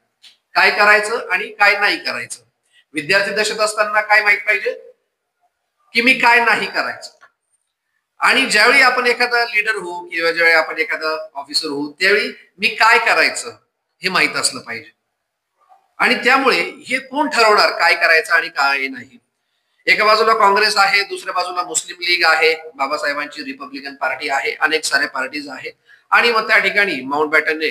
काय करायचं आणि काय नाही करायचं. विद्यार्थी दशेत असताना काय माहित पाहिजे की मी काय नाही करायचं. आणि ज्यावेळी आपण एखादा लीडर होऊ किंवा ज्यावेळी आपण एखादा ऑफिसर होऊ त्यावेळी मी काय करायचं हे माहित असलं पाहिजे. आणि त्यामुळे हे कोण ठरवणार काय करायचं आणि काय नाही? एका बाजूला काँग्रेस आहे, दुसऱ्या बाजूला मुस्लिम लीग आहे, बाबासाहेबांची रिपब्लिकन पार्टी आहे, अनेक साऱ्या पार्टीज आहेत. आणि मग त्या ठिकाणी माउंट बॅटनने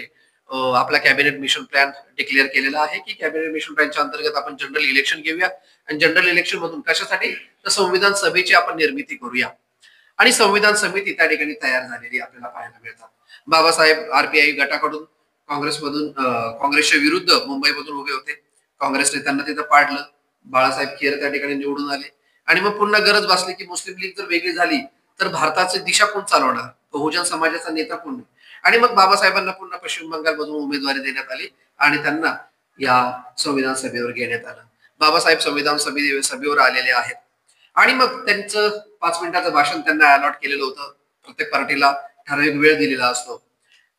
आपला कॅबिनेट मिशन प्लॅन डिक्लेअर केलेला आहे की कॅबिनेट मिशन प्लॅनच्या अंतर्गत आपण जनरल इलेक्शन घेऊया. आणि जनरल इलेक्शन मधून कशासाठी? तर संविधान सभेची आपण निर्मिती करूया. आणि संविधान समिती त्या ठिकाणी तयार झालेली आपल्याला पाहायला मिळतात. बाबासाहेब RPI गटाकडून काँग्रेसच्या विरुद्ध मुंबईमधून उभे होते. काँग्रेसने त्यांना तिथं पाडलं. बाळासाहेब खेर त्या ठिकाणी निवडून आले. आणि मग पुन्हा गरज भासली की मुस्लिम लीग जर वेगळी झाली तर भारताची दिशा कोण चालवणार? बहुजन समाजाचा नेता कोण? आणि मग बाबासाहेबांना पुन्हा पश्चिम बंगालमधून उमेदवारी देण्यात आली आणि त्यांना या संविधान सभेवर घेण्यात आलं. बाबासाहेब संविधान सभेवर आलेले आहेत. आणि मग त्यांचं 5 मिनिटाचं भाषण त्यांना अलॉट केलेलं होतं. प्रत्येक पार्टीला ठराविक वेळ दिलेला असतो.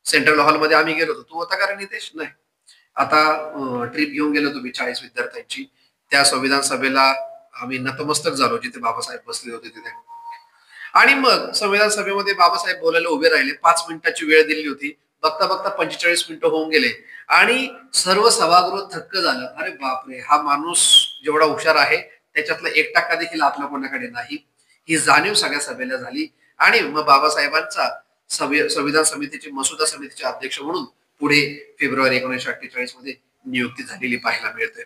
सेंट्रल हॉलमध्ये आम्ही गेलो होतो. तू होता का रे नितेश? नाही. आता ट्रिप घेऊन गेलो तुम्ही 40 विद्यार्थ्यांची. त्या संविधान सभेला आम्ही नतमस्तक झालो जिथे बाबासाहेब बसले होते तिथे. आणि मग संविधान सभेमध्ये बाबासाहेब बोलायला उभे राहिले. 5 मिनिटाची वेळ दिली होती. बघता बघता 45 मिनिटं होऊन गेले आणि सर्व सभागृह थक्क झालं. अरे बापरे, हा माणूस जेवढा हुशार आहे त्याच्यातला 1% देखील आपल्या कोणाकडे नाही, ही जाणीव सगळ्या सभेला झाली. आणि मग बाबासाहेबांचा संविधान समितीचे मसुदा समितीचे अध्यक्ष म्हणून पुढे फेब्रुवारी 1948 मध्ये नियुक्ती झालेली पाहायला मिळते.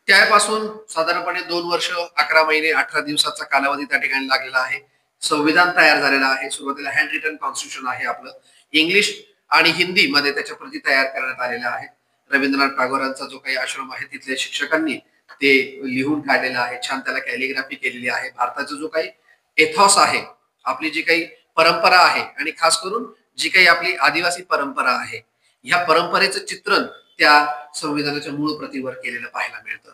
त्यापासून साधारणपणे 2 वर्ष 11 महिने 18 दिवसाचा कालावधी त्या ठिकाणी लागलेला आहे. संविधान तयार झालेलं आहे. सुरुवातीला हँड रिटन कॉन्स्टिट्यूशन आहे आपलं. इंग्लिश आणि हिंदी मध्ये त्याच्या प्रती तयार करण्यात आलेल्या आहेत. रवींद्रनाथ टागोरांचा जो काही आश्रम आहे तिथल्या शिक्षकांनी ते लिहून काढलेलं आहे. छान त्याला कॅलिग्राफी केलेली आहे. भारताचा जो काही एथॉस आहे, आपली जी काही परंपरा आहे आणि खास करून जी काही आपली आदिवासी परंपरा आहे, ह्या परंपरेचं चित्रण त्या संविधानाच्या मूळ प्रतीवर केलेलं पाहायला मिळतं.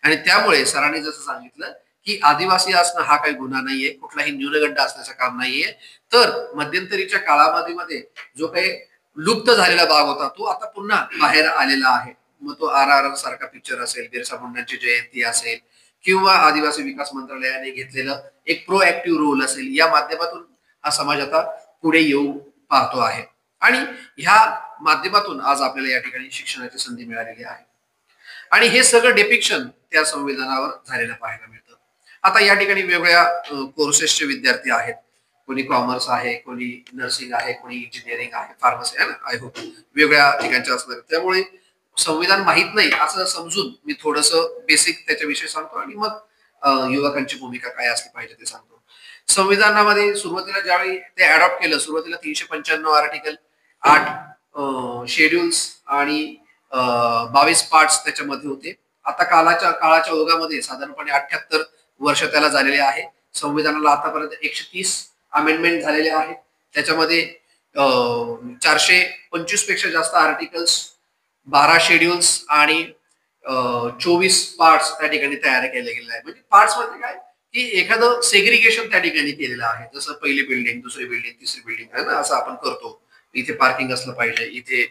आणि त्यामुळे सरांनी जसं सांगितलं की आदिवासी असणं हा काही गुन्हा नाहीये, कुठलाही न्यूनगंड असण्याचं काम नाहीये. तर मध्यंतरीच्या काळामध्ये जो काही लुप्त झालेला भाग होता तो आता पुन्हा बाहेर आलेला आहे. मग तो RRR सारखा पिक्चर असेल, बिरसा मुंडांची जयंती असेल किंवा आदिवासी विकास मंत्रालयाने घेतलेलं एक प्रोएक्टिव्ह रोल असेल, या माध्यमातून हा समाज आता पुढे येऊ पाहतो आहे. आणि ह्या माध्यमातून आज आपल्याला या ठिकाणी शिक्षणाची संधी मिळालेली आहे. आणि हे सगळं डिपिक्शन त्या संविधानावर झालेलं पाहायला मिळतं. आता या ठिकाणी वेगवेगळ्या कोर्सेसचे विद्यार्थी आहेत. कोणी कॉमर्स आहे, कोणी नर्सिंग आहे, कोणी इंजिनिअरिंग आहे, फार्मसी आहे ना, आय होप वेगळ्या ठिकाणचे असणार. त्यामुळे संविधान माहित नाही असं समजून मी थोडस बेसिक त्याच्याविषयी सांगतो आणि मग युवकांची भूमिका काय असली पाहिजे ते सांगतो. संविधानामध्ये सुरुवातीला ज्यावेळी ते अडॉप्ट केलं, सुरुवातीला 395 आर्टिकल, 8 शेड्युल्स आणि 22 पार्ट्स त्याच्यामध्ये होते. आता काळाच्या ओघामध्ये साधारणपणे 78 वर्ष त्याला झालेले आहे. संविधानाला आतापर्यंत 130 अमेंडमेंट झालेले आहेत. त्याच्यामध्ये 425 पेक्षा जास्त आर्टिकल्स, 12 शेड्युल्स आणि 24 पार्ट्स त्या ठिकाणी तयार केले गेले आहे. म्हणजे पार्ट्स म्हणजे काय की एखादं सेग्रिगेशन त्या ठिकाणी केलेलं आहे. जसं पहिली बिल्डिंग, दुसरी बिल्डिंग, तिसरी बिल्डिंग आहे ना, असं आपण करतो. इथे पार्किंग असलं पाहिजे, इथे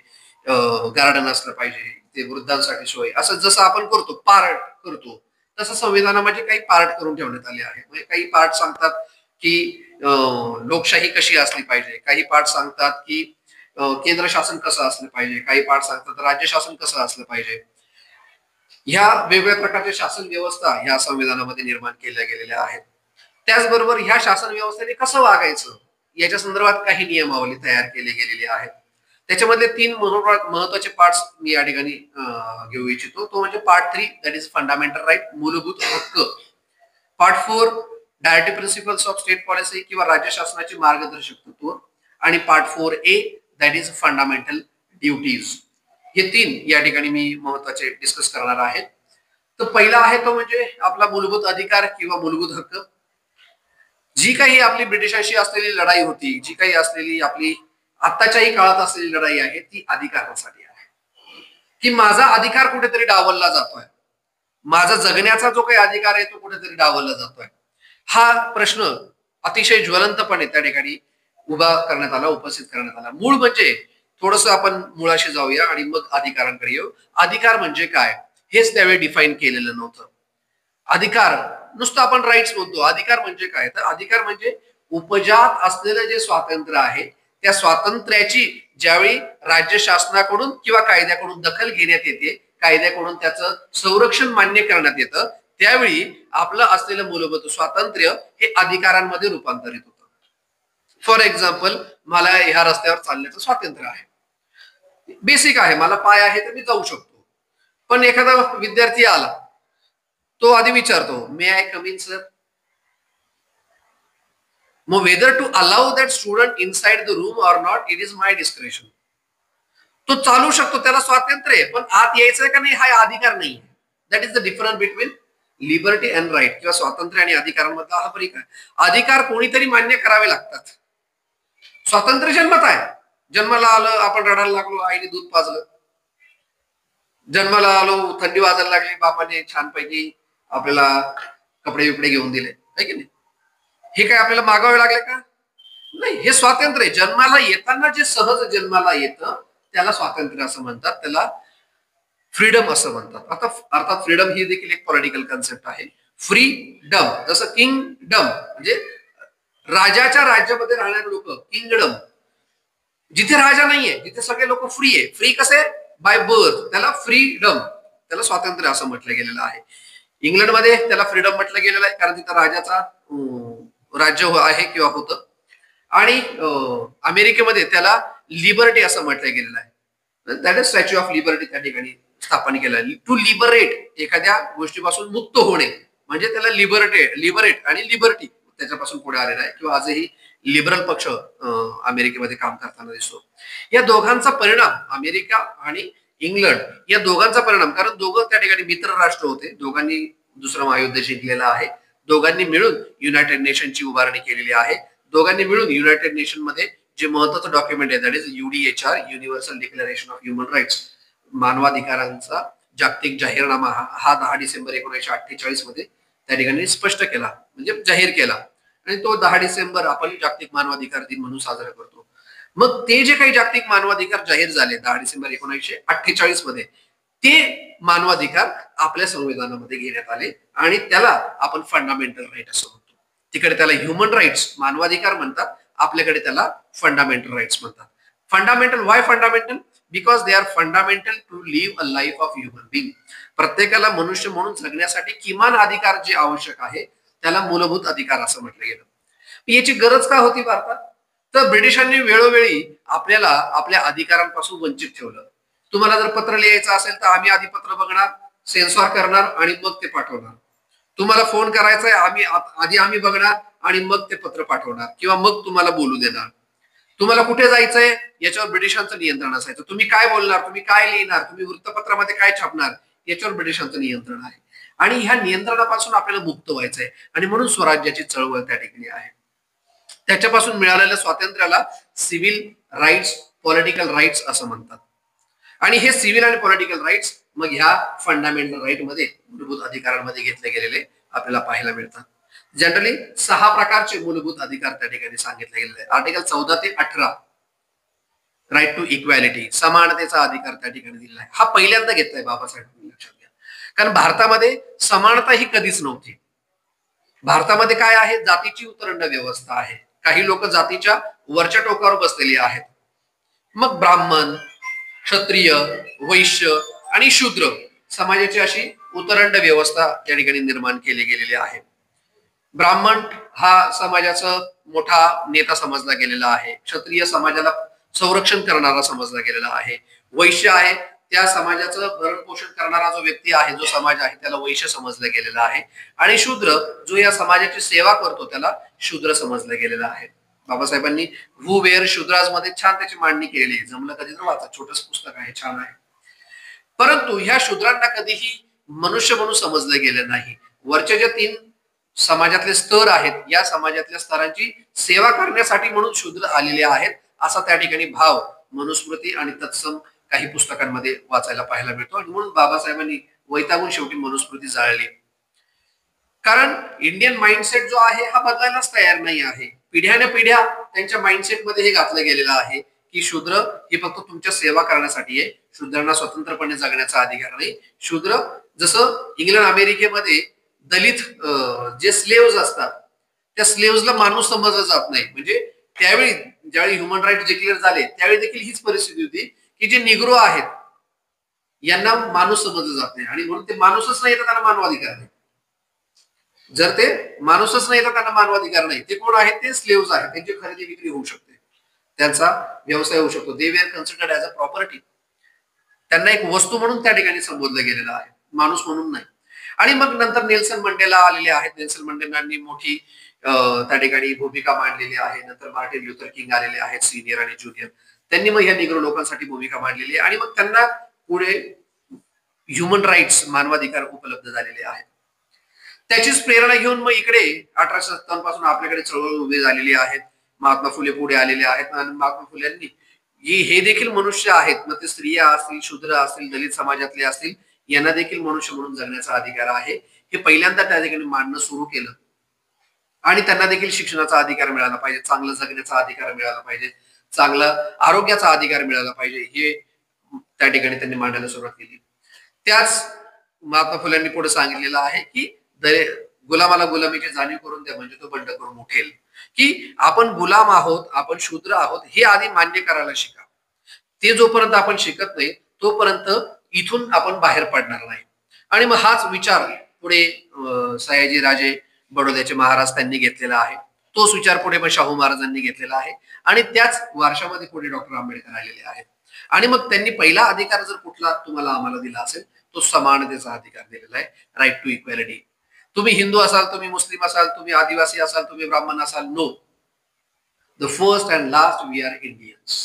गार्डन असलं पाहिजे, इथे वृद्धांसाठी सोय, असं जसं आपण करतो पार्ट करतो तसं संविधानामध्ये काही पार्ट करून ठेवण्यात आले आहे. म्हणजे काही पार्ट सांगतात की लोकशाही कशी असली पाहिजे, काही पार्ट सांगतात की केंद्र शासन कसं असलं पाहिजे, काही पार्ट सांगतात राज्य शासन कसं असलं पाहिजे. ह्या वेगवेगळ्या प्रकारच्या शासन व्यवस्था ह्या संविधानामध्ये निर्माण केल्या गेलेल्या आहेत. त्याचबरोबर ह्या शासन व्यवस्थेने कसं वागायचं याच्या संदर्भात काही नियमावली तयार केली गेलेली आहेत. त्याच्यामधले 3 महत्वाचे पार्ट्स मी या ठिकाणी घेऊ इच्छितो. तो म्हणजे part 3 that is fundamental right, मूलभूत हक्क. Part 4 directive principles of state policy किंवा राज्य शासनाचे मार्गदर्शक तत्व. आणि part 4A that is fundamental duties. हे 3 या ठिकाणी मी महत्वाचे डिस्कस करणार आहे. तर पहिला आहे तो म्हणजे आपला मूलभूत अधिकार किंवा मूलभूत हक्क. जी काही आपली ब्रिटिशांशी असलेली लढाई होती, जी काही असलेली आपली आत्ताच्याही काळात असलेली लढाई आहे, ती अधिकारासाठी आहे. की माझा अधिकार कुठेतरी डावलला जातोय, माझा जगण्याचा जो काही अधिकार आहे तो कुठेतरी डावलला जातोय. हा प्रश्न अतिशय ज्वलंतपणे त्या ठिकाणी उभा करण्यात आला, उपस्थित करण्यात आला. मूळ म्हणजे थोडस आपण मुळाशी जाऊया आणि मग अधिकारांकडे येऊ. अधिकार म्हणजे काय हेच त्यावेळी डिफाईन केलेलं नव्हतं. अधिकार नुसतं आपण राईट्स म्हणतो. अधिकार म्हणजे काय, तर अधिकार म्हणजे उपजात असलेलं जे स्वातंत्र्य आहे त्या स्वातंत्र्याची ज्यावेळी राज्य शासनाकडून किंवा कायद्याकडून दखल घेण्यात येते, कायद्याकडून त्याचं संरक्षण मान्य करण्यात येतं, त्यावेळी आपलं असलेलं मूलभूत स्वातंत्र्य हे अधिकारांमध्ये रूपांतरित होतं. फॉर एक्झाम्पल, मला ह्या रस्त्यावर चालण्याचं स्वातंत्र्य आहे, बेसिक आहे, मला पाय आहे तर मी जाऊ शकतो. पण एखादा विद्यार्थी आला, तो आधी विचारतो may I come in sir. मग whether to allow that student inside the room or not it is my description. तो चालू शकतो, त्याला स्वातंत्र्य आहे, पण आत यायचं का नाही हा अधिकार नाही. That is the difference between liberty and right, किंवा स्वातंत्र्य आणि अधिकारांमधला हा फरक आहे. अधिकार कोणीतरी मान्य करावे लागतात. स्वातंत्र्य जन्मत आहे. जन्माला आलं, आपण रडायला लागलो, आईने दूध पाजलं. जन्माला आलो, थंडी वाजायला लागली, बापाने छानपैकी आपल्याला कपडे बिपडे घेऊन दिले, आहे की नाही. हे काय आपल्याला मागावे लागले का, नाही. हे स्वातंत्र्य. जन्माला येताना जे सहज जन्माला येतं त्याला स्वातंत्र्य असं म्हणतात, त्याला फ्रीडम असं म्हणतात. आता अर्थात फ्रीडम ही देखील एक पॉलिटिकल कन्सेप्ट आहे. फ्रीडम, जसं किंगडम म्हणजे राजाच्या राज्यामध्ये राहणारे लोक, किंगडम. जिथे राजा नाहीये, जिथे सगळे लोक फ्री आहे. फ्री कसे? बाय बर्थ, त्याला फ्रीडम, त्याला स्वातंत्र्य असं म्हटलं गेलेलं आहे. इंग्लंडमध्ये त्याला फ्रीडम म्हटलं गेलेलं आहे कारण तिथं राजाचा राज्य आहे किंवा होतं. आणि अमेरिकेमध्ये त्याला लिबर्टी असं म्हटलं गेलेलं आहे. That is statue of liberty त्या ठिकाणी स्थापन केलं. टू लिबरेट, एखाद्या गोष्टीपासून मुक्त होणे म्हणजे त्याला लिबरेट आणि लिबर्टी त्याच्यापासून पुढे आलेला आहे. किंवा आजही लिबरल पक्ष अमेरिकेमध्ये काम करताना दिसतो. या दोघांचा परिणाम, अमेरिका आणि इंग्लंड या दोघांचा परिणाम, कारण दोघं त्या ठिकाणी मित्र राष्ट्र होते, दोघांनी दुसरं महायुद्ध जिंकलेलं आहे, दोघांनी मिळून युनायटेड नेशनची उभारणी केलेली आहे, दोघांनी मिळून युनायटेड नेशन मध्ये जे महत्वाचं डॉक्युमेंट आहे that is UDHR, universal declaration of human rights, मानवाधिकारांचा जागतिक जाहीरनामा, हा 10 डिसेंबर 1948 मध्ये त्या ठिकाणी स्पष्ट केला, म्हणजे जाहीर केला. आणि तो 10 डिसेंबर आपण जागतिक मानवाधिकार दिन म्हणून साजरा करतो. मग ते जे काही जागतिक मानवाधिकार जाहीर झाले 10 डिसेंबर 1948 मध्ये, ते मानवाधिकार आपल्या संविधानामध्ये घेण्यात आले आणि त्याला आपण फंडामेंटल राईट असं म्हणतो. तिकडे त्याला ह्युमन राईट्स, मानवाधिकार म्हणतात, आपल्याकडे त्याला फंडामेंटल राईट्स म्हणतात. Fundamental, why fundamental? Because they are fundamental to live a life of human being. प्रत्येकाला मनुष्य म्हणून जगण्यासाठी किमान अधिकार जे आवश्यक आहे त्याला मूलभूत अधिकार असं म्हटलं गेलं. याची गरज का होती भारतात? तर ब्रिटिशांनी वेळोवेळी आपल्याला आपल्या अधिकारांपासून वंचित ठेवलं. तुम्हाला जर पत्र लिहायचं असेल तर आम्ही आधी पत्र बघणार, सेन्सॉर करणार आणि मग ते पाठवणार. तुम्हाला फोन करायचा आहे, आम्ही बघणार आणि मग ते पत्र पाठवणार किंवा मग तुम्हाला बोलू देणार. तुम्हाला कुठे जायचंय याच्यावर ब्रिटिशांचं नियंत्रण असायचं. तुम्ही काय बोलणार, तुम्ही काय लिहिणार, तुम्ही वृत्तपत्रामध्ये काय छापणार, याच्यावर ब्रिटिशांचं नियंत्रण आहे. आणि ह्या नियंत्रणापासून आपल्याला मुक्त व्हायचंय आणि म्हणून स्वराज्याची चळवळ त्या ठिकाणी आहे. त्याच्यापासून मिळालेल्या स्वातंत्र्याला सिव्हिल राईट्स, पॉलिटिकल राईट्स असं म्हणतात. आणि हे सिव्हिल आणि पॉलिटिकल राईट्स मग ह्या फंडामेंटल राईट मध्ये, मूलभूत अधिकारांमध्ये घेतले गेलेले आपल्याला पाहायला मिळतात. जनरली 6 प्रकारचे मूलभूत अधिकार त्या ठिकाणी सांगितले गेलेले आहेत. आर्टिकल 14 ते 18 राईट टू इक्वॅलिटी, समानतेचा अधिकार त्या ठिकाणी दिलेला आहे. हा पहिल्यांदा घेतलाय बाबासाहेबांनी, लक्षात घ्या. कारण भारतामध्ये समानता ही कधीच नव्हती. भारतामध्ये काय आहे? जातीची उतरंड व्यवस्था आहे. काही लोक जातीच्या वरच्या टोकावर बसलेली आहेत. मग ब्राह्मण, क्षत्रिय, वैश्य आणि शूद्र समाजाची अशी उतरंड व्यवस्था त्या ठिकाणी निर्माण केली गेलेली आहे. ब्राह्मण हा समाजाचा मोठा नेता समजला गेलेला आहे. क्षत्रिय समाजाला संरक्षण करणारा समजला गेलेला आहे. वैश्य आहे त्या समाजाचं भरण पोषण करणारा जो व्यक्ती आहे, जो समाज आहे, त्याला वैश्य समजलं गेलेला आहे. आणि शूद्र जो या समाजाची सेवा करतो त्याला शूद्र समजलं गेलेलं आहे. बाबासाहेबांनी हू वेअर शूद्राज मध्ये छान त्याची मांडणी केलेली आहे. जमलं कधी तर वाचा, छोटस पुस्तक आहे, छान आहे. परंतु ह्या शूद्रांना कधीही मनुष्य म्हणून समजलं गेलं नाही. वरच्या ज्या 3 समाजातले स्तर आहेत, या समाजातल्या स्तरांची सेवा करण्यासाठी म्हणून शूद्र आलेले आहेत, असा त्या ठिकाणी भाव मनुस्मृती आणि तत्सम काही पुस्तकांमध्ये वाचायला पाहायला मिळतो. आणि म्हणून बाबासाहेबांनी वैतागून शेवटी मनुस्मृती जाळली. कारण इंडियन माइंडसेट जो आहे हा बदलायलाच तयार नाही आहे. पिढ्याने पिढ्या त्यांच्या माइंडसेट मध्ये हे घातलं गेलेलं आहे की शूद्र हे फक्त तुमच्या सेवा करण्यासाठी आहे, शूद्रांना स्वतंत्रपणे जगण्याचा अधिकार नाही. शूद्र जसं इंग्लंड अमेरिकेमध्ये दलित जे स्लेव्स असतात त्या स्लेव्सला माणूस समजला जात नाही. म्हणजे त्यावेळी ज्यावेळी ह्युमन राईट डिक्लेअर झाले त्यावेळी देखील हीच परिस्थिती होती की जे निग्रो आहेत यांना माणूस समजलं जात नाही आणि म्हणून ते माणूसच नाही तर त्यांना मानवाधिकार नाही. जर ते माणूसच नाही तर त्यांना मानवाधिकार नाही. ते कोण आहेत? ते स्लेव्स आहेत. त्यांची खरेदी विक्री होऊ शकते, त्यांचा व्यवसाय होऊ शकतो. They were considered as a property. त्यांना एक वस्तू म्हणून त्या ठिकाणी संबोधलं गेलेलं आहे, माणूस म्हणून नाही. आणि मग नंतर नेल्सन मंडेला आलेले आहेत. नेल्सन मंडेलांनी मोठी त्या ठिकाणी भूमिका मांडलेली आहे. नंतर मार्टिन ल्युथर किंग आलेले आहेत, सिनियर आणि ज्युनियर. त्यांनी मग ह्या निग्रो लोकांसाठी भूमिका मांडलेली आहे आणि मग त्यांना पुढे ह्युमन राईट्स, मानवाधिकार उपलब्ध झालेले आहेत. त्याचीच प्रेरणा घेऊन मग इकडे 1857 पासून आपल्याकडे चळवळ उभी झालेली आहेत. महात्मा फुले पुढे आलेले आहेत आणि महात्मा फुल्यांनी हे देखील मनुष्य आहेत, मग ते स्त्रिया असतील, शूद्र असतील, दलित समाजातले असतील, यांना देखील मनुष्य म्हणून जगण्याचा अधिकार आहे हे पहिल्यांदा त्या ठिकाणी मांडणं सुरू केलं. आणि त्यांना देखील शिक्षणाचा अधिकार मिळाला पाहिजे, चांगलं जगण्याचा अधिकार मिळाला पाहिजे, चांगला आरोग्याचा अधिकार मिळाला पाहिजे, हे त्या ठिकाणी त्यांनी मांडायला सुरुवात केली. त्याच महात्मा फुल्यांनी पुढे सांगितलेलं आहे की गुलामाला गुलामीची जाणीव करून द्या म्हणजे तो बंड करून उठेल. की आपण गुलाम आहोत, आपण शूद्र आहोत हे आधी मान्य करायला शिका. ते जोपर्यंत आपण शिकत नाही तोपर्यंत इथून आपण बाहेर पडणार नाही. आणि मग हाच विचार पुढे सयाजी राजे बडोद्याचे महाराज त्यांनी घेतलेला आहे. तोच विचार पुढे मग शाहू महाराजांनी घेतलेला आहे आणि त्याच वारशामध्ये पुढे डॉक्टर आंबेडकर आलेले आहेत. आणि मग त्यांनी पहिला अधिकार जर कुठला तुम्हाला आम्हाला दिला असेल तो समानतेचा अधिकार दिलेला आहे, राईट टू इक्वॅलिटी. तुम्ही हिंदू असाल, तुम्ही मुस्लिम असाल, तुम्ही आदिवासी असाल, तुम्ही ब्राह्मण असाल, no. The first and last we are Indians.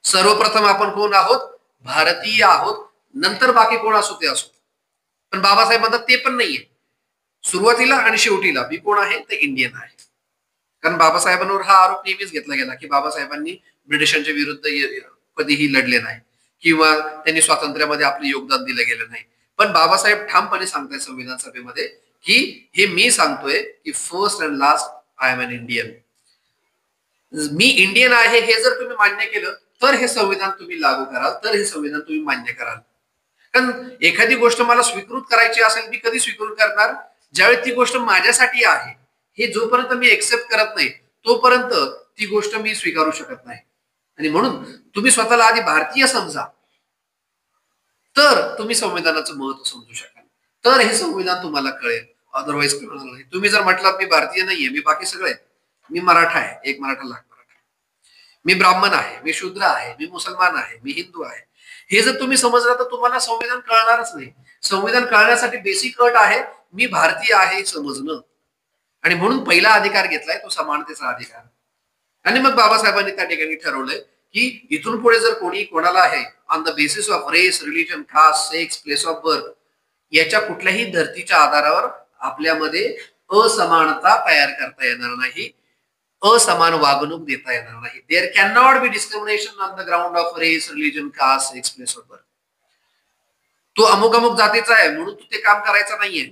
सर्वप्रथम आपण कोण आहोत? भारतीय आहोत. नंतर बाकी कोण असो ते असो. पण बाबासाहेब म्हणतात ते पण नाहीये. सुरुवातीला आणि शेवटीला मी कोण आहे? ते इंडियन आहे. कारण बाबासाहेबांवर हा आरोप नेहमीच घेतला गेला की बाबासाहेबांनी ब्रिटिशांच्या विरुद्ध कधीही लढले नाही किंवा त्यांनी स्वातंत्र्यामध्ये आपले योगदान दिलं गेलं नाही. पण बाबासाहेब ठामपणे सांगतायत संविधान सभेमध्ये की हे मी सांगतोय की first and last I am an Indian. मी इंडियन आहे हे जर तुम्ही मान्य केलं तर हे संविधान तुम्ही लागू कराल, तर हे संविधान तुम्ही मान्य कराल. कारण एखादी गोष्ट मला स्वीकृत करायची असेल मी कधी स्वीकृत करणार? ज्यावेळी ती गोष्ट माझ्यासाठी आहे हे जोपर्यंत मी एक्सेप्ट करत नाही तोपर्यंत ती गोष्ट मी स्वीकारू शकत नाही. आणि म्हणून तुम्ही स्वतःला आधी भारतीय समजा, तर तुम्ही संविधानाचं महत्व समजू शकाल, तर हे संविधान तुम्हाला कळेल. अदरवाईज कळणार नाही. तुम्ही जर म्हटलात मी भारतीय नाहीये, मी बाकी सगळे, मी मराठा आहे, एक मराठा लाख मराठा, मी ब्राह्मण आहे, मी शूद्र आहे, मी मुसलमान आहे, मी हिंदू आहे, हे जर तुम्ही समजलं तर तुम्हाला संविधान कळणारच नाही. संविधान कळण्यासाठी बेसिक अट आहे मी भारतीय आहे समजणं. आणि म्हणून पहिला अधिकार घेतलाय तो समानतेचा अधिकार. आणि मग बाबासाहेबांनी त्या ठिकाणी ठरवलंय की इथून पुढे जर कोणी कोणाला आहे on the basis of race, religion, caste, sex, place of birth याच्या कुठल्याही धर्तीच्या आधारावर आपल्यामध्ये असमानता तयार करता येणार नाही, असमान वागणूक देता येणार नाही. There can not be discrimination on the ground of race, religion, caste, sex, place of birth. तू अमुक अमुक जातीचा आहे म्हणून तू ते काम करायचं नाहीये.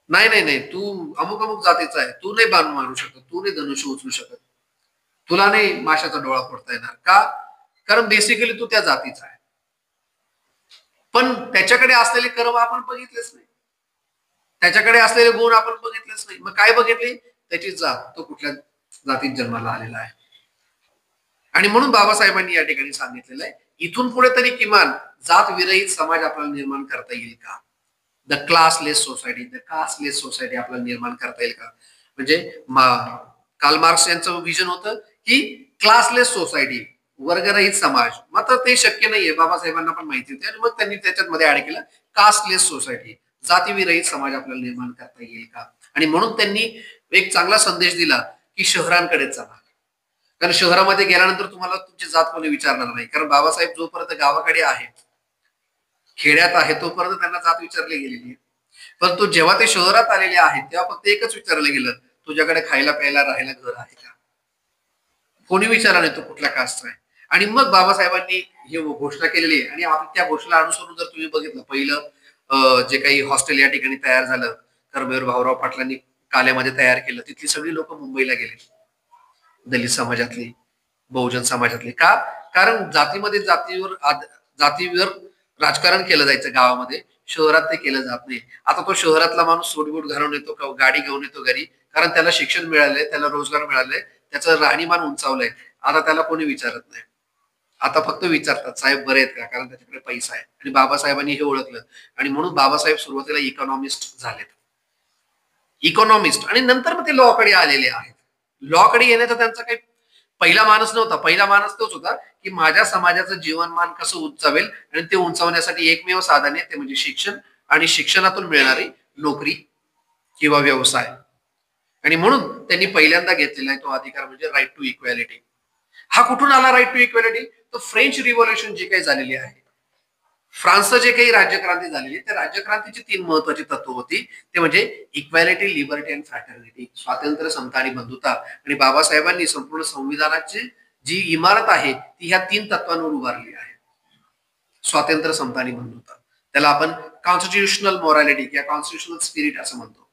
नाही नाही नाही, तू अमुक अमुक जातीचा आहे, तू नाही बाण मारू शकत, तू नाही धनुष्य उचलू शकत, तुला नाही माशाचा डोळा फोडता येणार. का? कारण बेसिकली तू त्या जातीचा आहे. पण त्याच्याकडे असलेले कर्म आपण बघितलेच नाही, त्याच्याकडे असलेले गुण आपण बघितलेच नाही. मग काय बघितले? त्याची जात, तो कुठल्या जातीत जन्माला आलेला आहे. आणि म्हणून बाबासाहेबांनी या ठिकाणी सांगितलेलं आहे इथून पुढे तरी किमान जात विरहित समाज आपल्याला निर्माण करता येईल का? The classless society, the casteless society आपल्याला निर्माण करता येईल का? म्हणजे कार्ल मार्क्स यांचं विजन होतं की क्लासलेस सोसायटी, वर्गरहित समाज. मात्र ते शक्य नाहीये, बाबासाहेबांना पण माहिती होते. आणि मग त्यांनी त्याच्यामध्ये ऍड केलं कास्टलेस सोसायटी, जातीविरहित समाज आपल्याला निर्माण करता येईल का? आणि म्हणून त्यांनी एक चांगला संदेश दिला की शहरांकडे चला. कारण शहरामध्ये गेल्यानंतर तुम्हाला तुमची जात कोणी विचारणार नाही. कारण बाबासाहेब जोपर्यंत गावाकडे आहे, खेड्यात आहे, तोपर्यंत त्यांना जात विचारली गेलेली आहे. परंतु जेव्हा ते शहरात आलेले आहेत तेव्हा फक्त एकच विचारलं गेलं, तुझ्याकडे खायला प्यायला राहायला घर आहे का? कोणी विचारलं नाही तो कुठल्या कास्टचा आहे. आणि मग बाबासाहेबांनी ही घोषणा केलेली आहे. आणि आपण त्या घोषणा अनुसरून जर तुम्ही बघितलं, पहिलं जे काही हॉस्टेल या ठिकाणी तयार झालं कर्मवीर भाऊराव पाटलांनी काल्यामध्ये तयार केलं, तिथली सगळी लोक मुंबईला गेले, दलित समाजातली, बहुजन समाजातली. का? कारण जातीमध्ये जातीवर राजकारण केलं जायचं गावामध्ये, शहरात ते केलं जात नाही. आता तो शहरातला माणूस सूटबूट घालून येतो, गाडी घेऊन येतो घरी, कारण त्याला शिक्षण मिळालंय, त्याला रोजगार मिळालाय, त्याचं राहणीमान उंचावलंय. आता त्याला कोणी विचारत नाही. आता फक्त विचारतात साहेब बरे आहेत का? कारण त्याच्याकडे पैसा आहे. आणि बाबासाहेबांनी हे ओळखलं आणि म्हणून बाबासाहेब सुरुवातीला इकॉनॉमिस्ट झालेत, इकॉनॉमिस्ट. आणि नंतर मग ते लॉ कडे आलेले आहेत. लॉ कडे येण्याचा त्यांचा काही पहिला माणूस नव्हता. पहिला माणूस तोच होता की माझ्या समाजाचं जीवनमान कसं उंचावेल, आणि ते उंचावण्यासाठी एकमेव साधन आहे ते म्हणजे शिक्षण, आणि शिक्षणातून मिळणारी नोकरी किंवा व्यवसाय. आणि म्हणून त्यांनी पहिल्यांदा घेतलेला आहे तो अधिकार म्हणजे राईट टू इक्वॅलिटी. हा कुठून आला राईट टू इक्वॅलिटी? तर फ्रेंच रिव्होल्युशन जी काही झालेली आहे, फ्रान्सचं जे काही राज्यक्रांती झालेली, त्या राज्यक्रांतीची 3 महत्वाची तत्व होती. ते म्हणजे इक्वॅलिटी, लिबर्टी अँड फ्रॅटर्निटी, स्वातंत्र्य, समता आणि बंधुता. आणि बाबासाहेबांनी संपूर्ण संविधानाची जी इमारत आहे ती ह्या 3 तत्वांवर उभारली आहे, स्वातंत्र्य, समता आणि बंधुता. त्याला आपण कॉन्स्टिट्यूशनल मॉरॅलिटी किंवा कॉन्स्टिट्यूशनल स्पिरिट असं म्हणतो.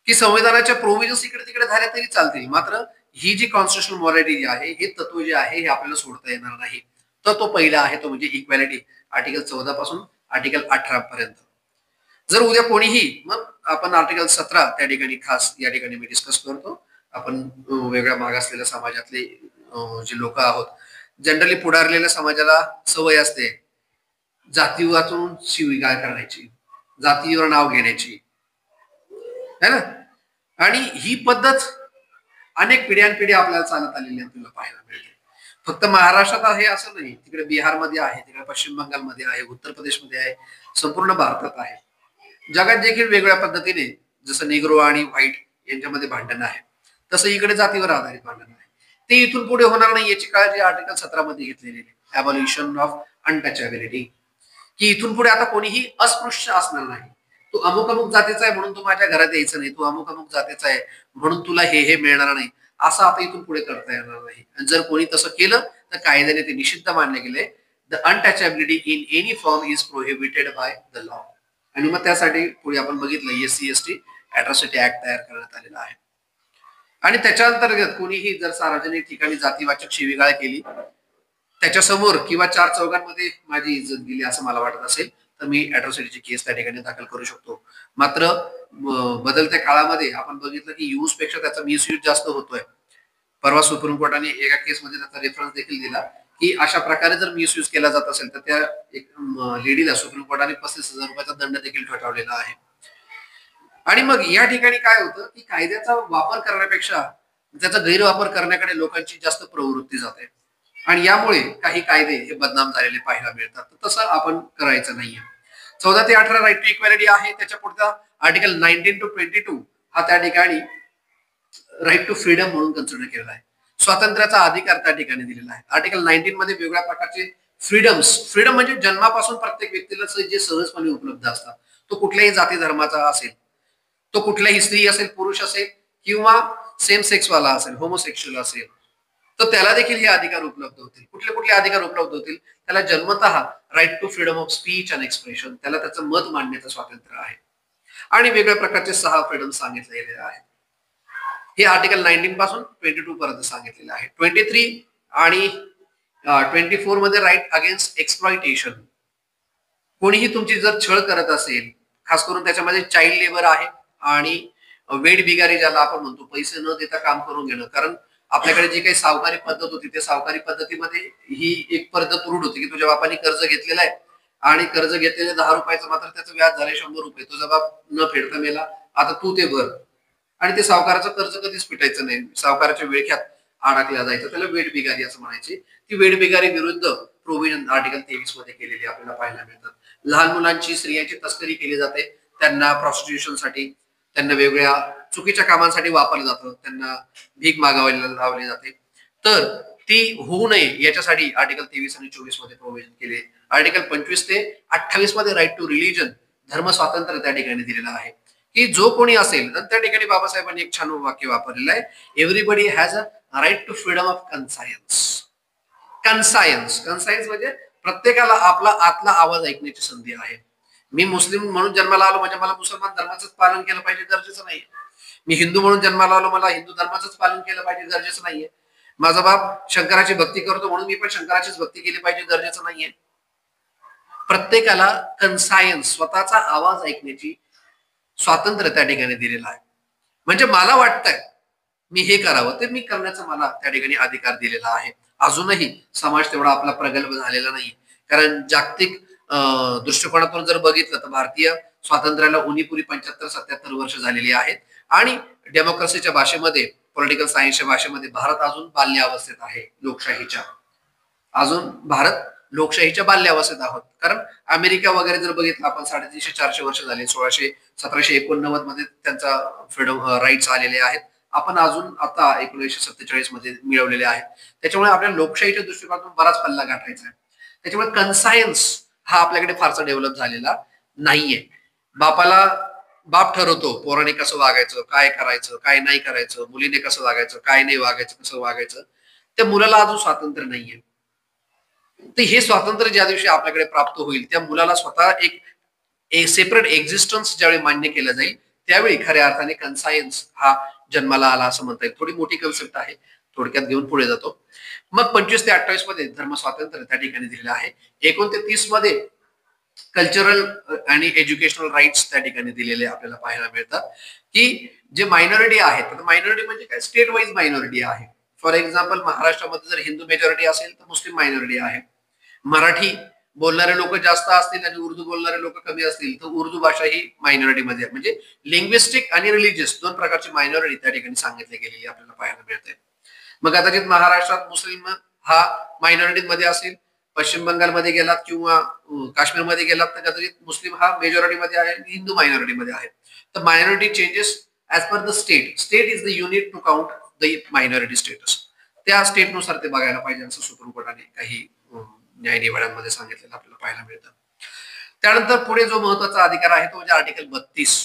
की संविधानाच्या प्रोव्हिजन्स इकडे तिकडे झाल्या तरी चालतील, मात्र ही जी कॉन्स्टिट्यूशनल मॉरॅलिटी जी आहे, हे तत्व जे आहे हे आपल्याला सोडता येणार नाही. तर तो पहिला आहे तो म्हणजे इक्वॅलिटी, आर्टिकल 14 पासून आर्टिकल 18 पर्यंत. जर उद्या कोणीही, मग आपण आर्टिकल 17 त्या ठिकाणी खास या ठिकाणी मी डिस्कस करतो. आपण वेगळ्या मागासलेल्या समाजातले जे लोक आहोत, जनरली पुढारलेल्या समाजाला सवय असते जातीवातून शिवीगाळ करण्याची, जातीवर नाव घेण्याची, है ना. आणि ही पद्धत अनेक पिढ्यानपिढ्या आपल्याला चालत आलेली आपल्याला पाहायला मिळते. फक्त महाराष्ट्रात आहे असं नाही, तिकडे बिहारमध्ये आहे, तिकडे पश्चिम बंगालमध्ये आहे, उत्तर प्रदेशमध्ये आहे, संपूर्ण भारतात आहे. जगात देखील वेगळ्या पद्धतीने, जसं निग्रो आणि व्हाईट यांच्यामध्ये भांडण आहे, तसं इकडे जातीवर आधारित भांडण आहे. ते इथून पुढे होणार नाही याची काळजी आर्टिकल 17 मध्ये घेतलेली आहे, ॲबॉल्युशन ऑफ अनटचॅबिलिटी, की इथून पुढे आता कोणीही अस्पृश्य असणार नाही. तू अमुक अमुक जातीचा आहे म्हणून तू माझ्या घरात यायचं नाही, तू अमुक अमुक जातीचा आहे म्हणून तुला हे मिळणार नाही, असं आता इथून पुढे करता येणार नाही. आणि जर कोणी तसं केलं तर कायद्याने ते निषिद्ध मानले गेले. The untouchability in any form is prohibited by the law. आणि मग त्यासाठी पुढे आपण बघितलं SC/ST अॅट्रॉसिटी ऍक्ट तयार करण्यात आलेला आहे. आणि त्याच्या अंतर्गत कोणीही जर सार्वजनिक ठिकाणी जातीवाचक शिवीगाळ केली, त्याच्या समोर किंवा चार चौघांमध्ये माझी इज्जत गेली असं मला वाटत असेल, तर मी अॅट्रॉसिटीची केस त्या ठिकाणी दाखल करू शकतो. मात्र बदलत्या काळामध्ये आपण बघितलं की यूज पेक्षा त्याचा मिसयूज जास्त होतोय. परवा सुप्रीम कोर्टाने एका केसमध्ये त्याचा रेफरन्स देखील दिला की अशा प्रकारे जर मिसयूज केला जात असेल तर त्या एक लेडीला सुप्रीम कोर्टाने 35,000 रुपयाचा दंड देखील ठोठावलेला आहे. आणि मग या ठिकाणी काय होतं की कायद्याचा वापर करण्यापेक्षा त्याचा गैरवापर करण्याकडे लोकांची जास्त प्रवृत्ती जाते. आणि यामुळे काही कायदे हे बदनाम झालेले पाहायला मिळतात. तर तसं आपण करायचं नाहीये. 14 ते 18 राईट टू इक्वॅलिटी आहे. त्याच्या पुढचा आर्टिकल 19 to 22 हा त्या ठिकाणी राईट टू फ्रीडम म्हणून कन्सिडर केलेला आहे. स्वातंत्र्याचा अधिकार त्या ठिकाणी दिलेला आहे. आर्टिकल 19 मध्ये वेगळ्या प्रकारचे फ्रीडम म्हणजे जन्मापासून प्रत्येक व्यक्तीला जे सहजपणे उपलब्ध असतात. तो कुठल्याही जाती धर्माचा असेल, तो कुठल्याही स्त्री असेल, पुरुष असेल किंवा सेम सेक्स वाला असेल, होमोसेक्शुअल असेल, तर त्याला देखील हे अधिकार उपलब्ध होतील. कुठले कुठले अधिकार उपलब्ध होतील? त्याला जन्मतः right to freedom of speech and expression, त्याला त्याचं मत मांडण्याचं स्वातंत्र्य आहे. आणि वेगळ्या प्रकारचे 6 फ्रीडम सांगितलेले आहेत. हे आर्टिकल 19 पासून 22 पर्यंत सांगितलेलं आहे. 23 आणि 24 मध्ये राईट अगेन्स्ट एक्सप्लॉइटेशन. कोणीही तुमची जर छळ करत असेल, खास करून त्याच्यामध्ये चाइल्ड लेबर आहे आणि वेड बिगारी ज्याला आपण म्हणतो, पैसे न देता काम करून घेणं. कारण आपल्याकडे जी काही सावकारी पद्धत होती, त्या सावकारी पद्धतीमध्ये ही एक पद्धत रूढ होती की तुझ्या बापाने कर्ज घेतलेलं आहे आणि कर्ज घेतलेले 10 रुपयाचं, मात्र त्याचं व्याज झाले 100 रुपये. तुझा बाप न फेडता मेला, आता तू ते भर. आणि ते सावकाराचं कर्ज कधीच फिटायचं नाही, सावकाराच्या विळख्यात अडकल्या जायचं. त्याला वेड बिगारी असं म्हणायचे. ती वेड बिगारी विरुद्ध प्रोव्हिजन आर्टिकल 23 मध्ये केलेली आपल्याला पाहायला मिळतात. लहान मुलांची, स्त्रियांची तस्करी केली जाते, त्यांना प्रॉस्टिट्यूशनसाठी, त्यांना वेगवेगळ्या चुकीच्या कामांसाठी वापरलं जातं, त्यांना भीक मागावायला लावली जाते. तर ती होऊ नये याच्यासाठी आर्टिकल 23 आणि 24 मध्ये प्रोव्हिजन केले. आर्टिकल 25 ते 28 मध्ये राईट टू रिलीजन, धर्म स्वातंत्र्य त्या ठिकाणी दिलेलं आहे की जो कोणी असेल. त्या ठिकाणी बाबासाहेबांनी एक छान वाक्य वापरलेलं आहे, everybody has a right to freedom of conscience. Conscience म्हणजे प्रत्येकाला आपला आतला आवाज ऐकण्याची संधी आहे. मी मुस्लिम म्हणून जन्माला आलो म्हणजे मला मुसलमान धर्माचंच पालन केलं पाहिजे गरजेचं नाहीये. मी हिंदू म्हणून जन्माला आलो, मला हिंदू धर्माचंच पालन केलं पाहिजे गरजेचं नाहीये. माझा बाप शंकराची भक्ती करतो म्हणून मी पण शंकराचीच भक्ती केली पाहिजे गरजेचं नाहीये. प्रत्येकाला कन्सायन्स, स्वतःचा आवाज ऐकण्याची स्वातंत्र्य त्या ठिकाणी दिलेलं आहे. म्हणजे मला वाटतंय मी हे करावं, ते मी करण्याचा मला त्या ठिकाणी अधिकार दिलेला आहे. अजूनही समाज तेवढा आपला प्रगल्भ झालेला नाही. कारण जागतिक दृष्टिकोनातून जर बघितलं तर भारतीय स्वातंत्र्याला उणीपुरी 75-77 वर्ष झालेली आहेत. आणि डेमोक्रेसीच्या भाषेमध्ये, पॉलिटिकल सायन्सच्या भाषेमध्ये भारत अजून बाल्यावस्थेत आहे. लोकशाहीच्या अजून भारत लोकशाहीच्या बाल्यावस्थेत आहोत. कारण अमेरिका वगैरे जर बघितलं आपण 350-400 वर्ष झाले. 1789 मध्ये त्यांचा फ्रीडम राईट्स आलेले आहेत. आपण अजून आता 1947 मध्ये मिळवलेले आहेत. त्याच्यामुळे आपल्या लोकशाहीच्या दृष्टिकोनातून बराच पल्ला गाठायचा आहे. त्याच्यामुळे कन्सायन्स हा आपल्याकडे फारसा डेव्हलप झालेला नाहीये. बाप ठरवतो पोराने कसं वागायचं, काय करायचं, काय नाही करायचं, मुलीने कसं वागायचं, काय नाही वागायचं, कसं वागायचं. त्या मुलाला अजून स्वातंत्र्य नाहीये. तर हे स्वातंत्र्य ज्या दिवशी आपल्याकडे प्राप्त होईल, त्या मुलाला स्वतः एक सेपरेट एक्झिस्टन्स ज्यावेळी मान्य केलं जाईल, त्यावेळी खऱ्या अर्थाने कन्सायन्स हा जन्माला आला असं म्हणता येईल. थोडी मोठी कन्सेप्ट आहे, थोडक्यात घेऊन पुढे जातो. मग 25 ते 28 मध्ये धर्म स्वातंत्र्य त्या ठिकाणी दिलेलं आहे. 29 मध्ये कल्चरल आणि एज्युकेशनल राईट्स त्या ठिकाणी दिलेले आपल्याला पाहायला मिळतात की जे मायनॉरिटी आहेत, तर मायनॉरिटी म्हणजे काय, स्टेट वाईज मायनॉरिटी आहे. फॉर एक्झाम्पल महाराष्ट्रामध्ये जर हिंदू मेजॉरिटी असेल तर मुस्लिम मायनॉरिटी आहे. मराठी बोलणारे लोक जास्त असतील आणि उर्दू बोलणारे लोक कमी असतील तर उर्दू भाषा ही मायनॉरिटीमध्ये आहे. म्हणजे लिंग्विस्टिक आणि रिलिजियस दोन प्रकारची मायनॉरिटी त्या ठिकाणी सांगितली गेलेली आपल्याला पाहायला मिळते. मग कदाचित महाराष्ट्रात मुस्लिम हा मायनॉरिटीमध्ये असेल, पश्चिम बंगालमध्ये गेलात किंवा काश्मीरमध्ये गेलात तर कदाचित मुस्लिम हा मेजॉरिटीमध्ये आहे आणि हिंदू मायनॉरिटीमध्ये आहे. तर minority changes as per the state. State is the unit to count the minority status. त्या स्टेटनुसार ते बघायला पाहिजे असं सुप्रीम कोर्टाने काही न्यायनिवाड्यांमध्ये सांगितलेलं आपल्याला पाहायला मिळतं. त्यानंतर पुढे जो महत्वाचा अधिकार आहे तो म्हणजे आर्टिकल 32.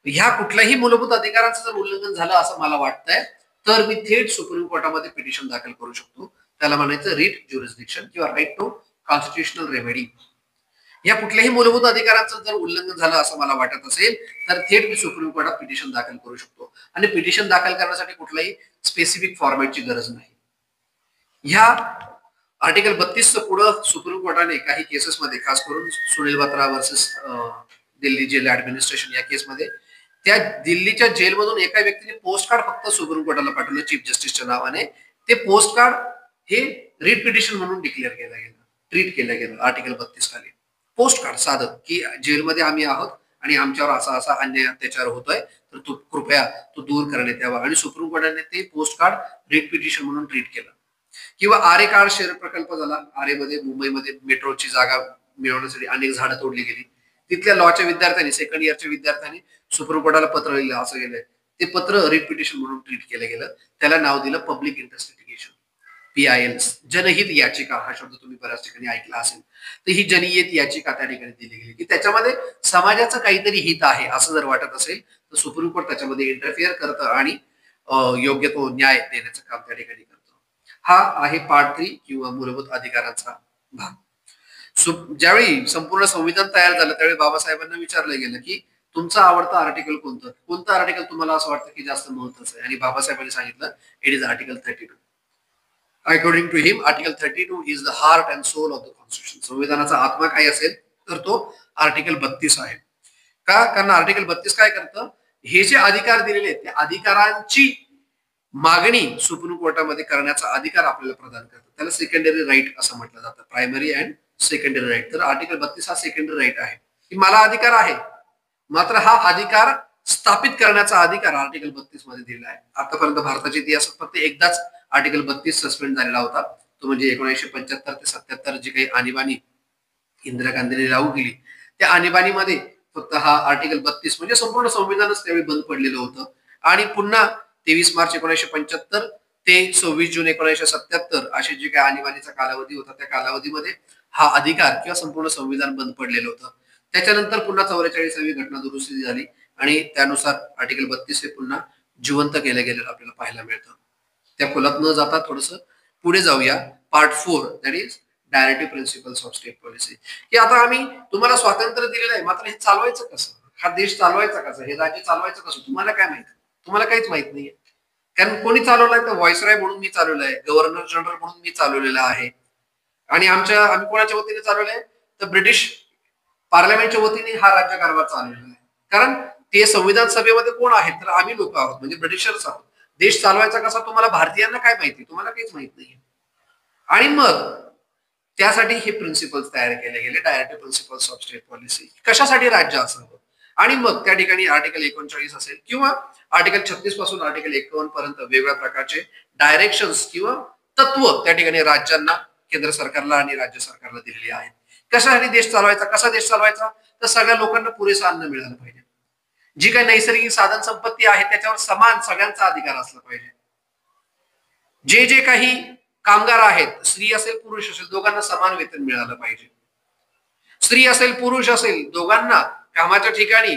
ह्या कुठल्याही मूलभूत अधिकारांचं जर उल्लंघन झालं असं मला वाटतंय तर मी थेट सुप्रीम कोर्टामध्ये पिटिशन दाखल करू शकतो. त्याला म्हणायचं रिट ज्युरिस्डिक्शन किंवा राईट टू कॉन्स्टिट्युशनल रेमेडी. या कुठल्याही मूलभूत अधिकारांचं जर उल्लंघन झालं असं मला वाटत असेल तर थेट मी सुप्रीम कोर्टात पिटिशन दाखल करू शकतो. आणि पिटिशन दाखल करण्यासाठी कुठलाही स्पेसिफिक फॉर्मॅटची गरज नाही. ह्या आर्टिकल 32 पुढं सुप्रीम कोर्टाने काही केसेसमध्ये, खास करून Sunil Batra versus Delhi jail administration या केसमध्ये, त्या दिल्लीच्या जेलमधून एका व्यक्तीने पोस्ट कार्ड फक्त सुप्रीम कोर्टाला पाठवलं चीफ जस्टिसच्या नावाने. ते पोस्ट कार्ड हे रिट पिटिशन म्हणून डिक्लेअर केलं गेलं, ट्रीट केलं गेलं आर्टिकल 32 खाली. पोस्ट कार्ड साधं की जेलमध्ये आम्ही आहोत आणि आमच्यावर असा असा अन्याय अत्याचार होतोय तर तू कृपया तो दूर करण्यात यावा. आणि सुप्रीम कोर्टाने ते पोस्ट कार्ड रिट पिटिशन म्हणून ट्रीट केलं. किंवा आरे कार्ड शेअर प्रकल्प झाला. आरेमध्ये मुंबईमध्ये मेट्रोची जागा मिळवण्यासाठी अनेक झाडं तोडली गेली. तिथल्या लॉच्या विद्यार्थ्यांनी, सेकंड इयरच्या विद्यार्थ्यांनी सुप्रीम कोर्टाला पत्र लिहिलं असं गेलंय. ते पत्र रिट पिटिशन म्हणून ट्रीट केलं गेलं. त्याला नाव दिलं पब्लिक इंटरेस्ट लिटिगेशन, PIL, जनहित याचिका. हा शब्द तुम्ही बऱ्याच ठिकाणी ऐकला असेल. तर ही जनहित याचिका त्या ठिकाणी दिली गेली की त्याच्यामध्ये समाजाचं काहीतरी हित आहे असं जर वाटत असेल तर सुप्रीम कोर्ट त्याच्यामध्ये इंटरफिअर करतं आणि योग्य तो न्याय देण्याचं काम त्या ठिकाणी करतं. हा आहे पार्ट 3 किंवा मूलभूत अधिकारांचा भाग. ज्यावेळी संपूर्ण संविधान तयार झालं त्यावेळी बाबासाहेबांना विचारलं गेलं की तुमचं आवडतं आर्टिकल कोणतं आर्टिकल तुम्हाला असं वाटतं की जास्त महत्वाचं आहे. आणि बाबासाहेबांनी सांगितलं it is article 32. According to him article 32 is the heart and soul of the constitution. संविधानाचा आत्मा काय असेल तर तो आर्टिकल 32 आहे. का? कारण आर्टिकल 32 काय करतं, हे जे अधिकार दिलेले आहेत त्या अधिकारांची मागणी सुप्रीम कोर्टामध्ये करण्याचा अधिकार आपल्याला प्रदान करतात. त्याला सेकंडरी राईट असं म्हटलं जातं, प्रायमरी अँड सेकंडरी राईट. तर आर्टिकल 32 हा सेकंडरी राईट आहे की मला अधिकार आहे, मात्र हा अधिकार स्थापित करण्याचा अधिकार आर्टिकल 32 मध्ये दिलेला आहे. आतापर्यंत भारताच्या इतिहासात फक्त एकदाच आर्टिकल 32 सस्पेंड झालेला होता. तो म्हणजे 1975 ते 77 जी काही आणीबाणी इंदिरा गांधींनी लागू केली त्या आणीबाणीमध्ये फक्त हा आर्टिकल 32 म्हणजे संपूर्ण संविधानच त्यावेळी बंद पडलेलं होतं. आणि पुन्हा 23 मार्च 1975 ते 26 जून 1977 असे जे काही आणीबाणीचा कालावधी होता त्या कालावधीमध्ये हा अधिकार किंवा संपूर्ण संविधान बंद पडलेलं होतं. त्याच्यानंतर पुन्हा 44वी घटना दुरुस्ती झाली आणि त्यानुसार आर्टिकल 32 हे पुन्हा जिवंत केलं गेलेलं आपल्याला पाहायला मिळतं. त्या खोलात न जाता थोडस पुढे जाऊया. Part 4 that is directive principles of state policy. की आता आम्ही तुम्हाला स्वातंत्र्य दिलेलं आहे, मात्र हे चालवायचं कसं, हा देश चालवायचा कसा, हे राज्य चालवायचं कसं, तुम्हाला काय माहिती? तुम्हाला काहीच माहित नाहीये. कारण कोणी चालवलाय तर व्हाईसरॉय म्हणून मी चालवलंय, गव्हर्नर जनरल म्हणून मी चालवलेलं आहे. आणि आम्ही कोणाच्या वतीने चालवलंय तर ब्रिटिश पार्लमेंटच्या वतीने हा राज्यकारभार चालवलेला आहे. कारण ते संविधान सभेमध्ये कोण आहेत तर आम्ही लोक आहोत, म्हणजे ब्रिटिशर्स आहोत. देश चालवायचा कसा तुम्हाला भारतीयांना काय माहिती, तुम्हाला काहीच माहित नाही. आणि मग त्यासाठी हे प्रिन्सिपल्स तयार केले गेले, directive principles of state policy. कशासाठी राज्य असावं. आणि मग त्या ठिकाणी आर्टिकल 39 असेल किंवा आर्टिकल 36 पासून आर्टिकल 51 पर्यंत वेगवेगळ्या प्रकारचे डायरेक्शन्स किंवा तत्व त्या ठिकाणी राज्यांना, केंद्र सरकारला आणि राज्य सरकारला दिलेली आहेत. कशासाठी देश चालवायचा, कसा देश चालवायचा, तर सगळ्या लोकांना पुरेसं अन्न मिळालं पाहिजे. जी काही नैसर्गिक साधन संपत्ती आहे त्याच्यावर समान सगळ्यांचा अधिकार असला पाहिजे. जे जे काही कामगार आहेत, स्त्री असेल पुरुष असेल, दोघांना समान वेतन मिळालं पाहिजे. स्त्री असेल पुरुष असेल दोघांना कामाच्या ठिकाणी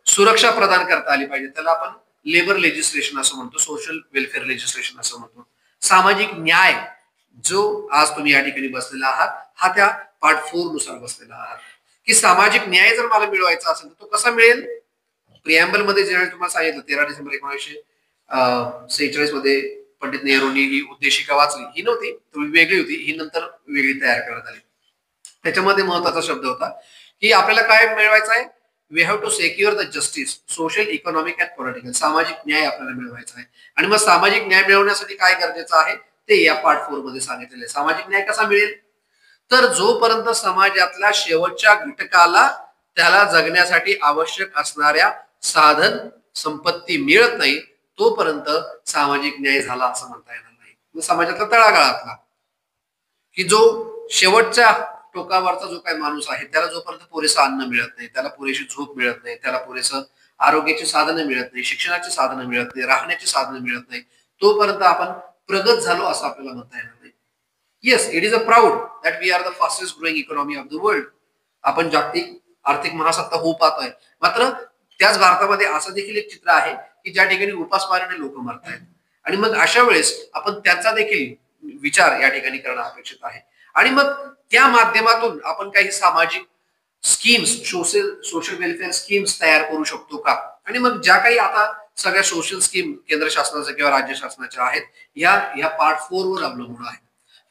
सुरक्षा प्रदान करता आली पाहिजे. त्याला आपण लेबर लेजिस्लेशन असं म्हणतो, सोशल वेलफेअर लेजिस्लेशन असं म्हणतो. सामाजिक न्याय जो आज तुम्ही या ठिकाणी बसलेला आहात हा त्या पार्ट 4 नुसार बसलेला आहात. की सामाजिक न्याय जर मला मिळवायचा असेल तर तो कसा मिळेल. प्रिॲम्बल मध्ये ज्यावेळी तुम्हाला सांगितलं 13 डिसेंबर 1946 मध्ये पंडित नेहरूंनी ही उद्देशिका वाचली, ही नव्हती, वेगळी होती, ही नंतर वेगळी तयार करण्यात आली. त्याच्यामध्ये महत्वाचा शब्द होता की आपल्याला काय मिळवायचं आहे, we have to secure the justice social, economic and political. सामाजिक न्याय आपल्याला मिळवायचा आहे. आणि मग सामाजिक न्याय मिळवण्यासाठी काय गरजेचं आहे ते या पार्ट 4 मध्ये सांगितलेलं आहे. सामाजिक न्याय कसा मिळेल, तर जोपर्यंत समाजातल्या शेवटच्या घटकाला त्याला जगण्यासाठी आवश्यक असणाऱ्या साधन संपत्ती मिळत नाही तोपर्यंत सामाजिक न्याय झाला असं म्हणता येणार नाही. समाजातला तळागाळातला की जो शेवटच्या टोकावरचा जो काही माणूस आहे त्याला जोपर्यंत पुरेसं अन्न मिळत नाही, त्याला पुरेशी झोप मिळत नाही, त्याला पुरेसं आरोग्याची साधनं मिळत नाही, शिक्षणाची साधनं मिळत नाही, राहण्याची साधनं मिळत नाही, तोपर्यंत आपण प्रगत झालो असं आपल्याला म्हणता येणार नाही. Yes, it is a proud that we are the fastest growing economy of the world. आपण जागतिक आर्थिक महासत्ता होऊ पाहतोय. मात्र त्याच भारतामध्ये असं देखील एक चित्र आहे की ज्या ठिकाणी उपासमारीने लोक मरत आहेत. आणि मग अशा वेळेस आपण त्यांचा देखील विचार या ठिकाणी करणं अपेक्षित आहे. आणि मग त्या माध्यमातून आपण काही सामाजिक स्कीम्स, सोशल वेलफेअर स्कीम्स तयार करू शकतो का. आणि मग ज्या काही आता सगळ्या सोशल स्कीम केंद्र शासनाच्या किंवा राज्य शासनाच्या आहेत ह्या पार्ट 4 वर अवलंबून आहेत.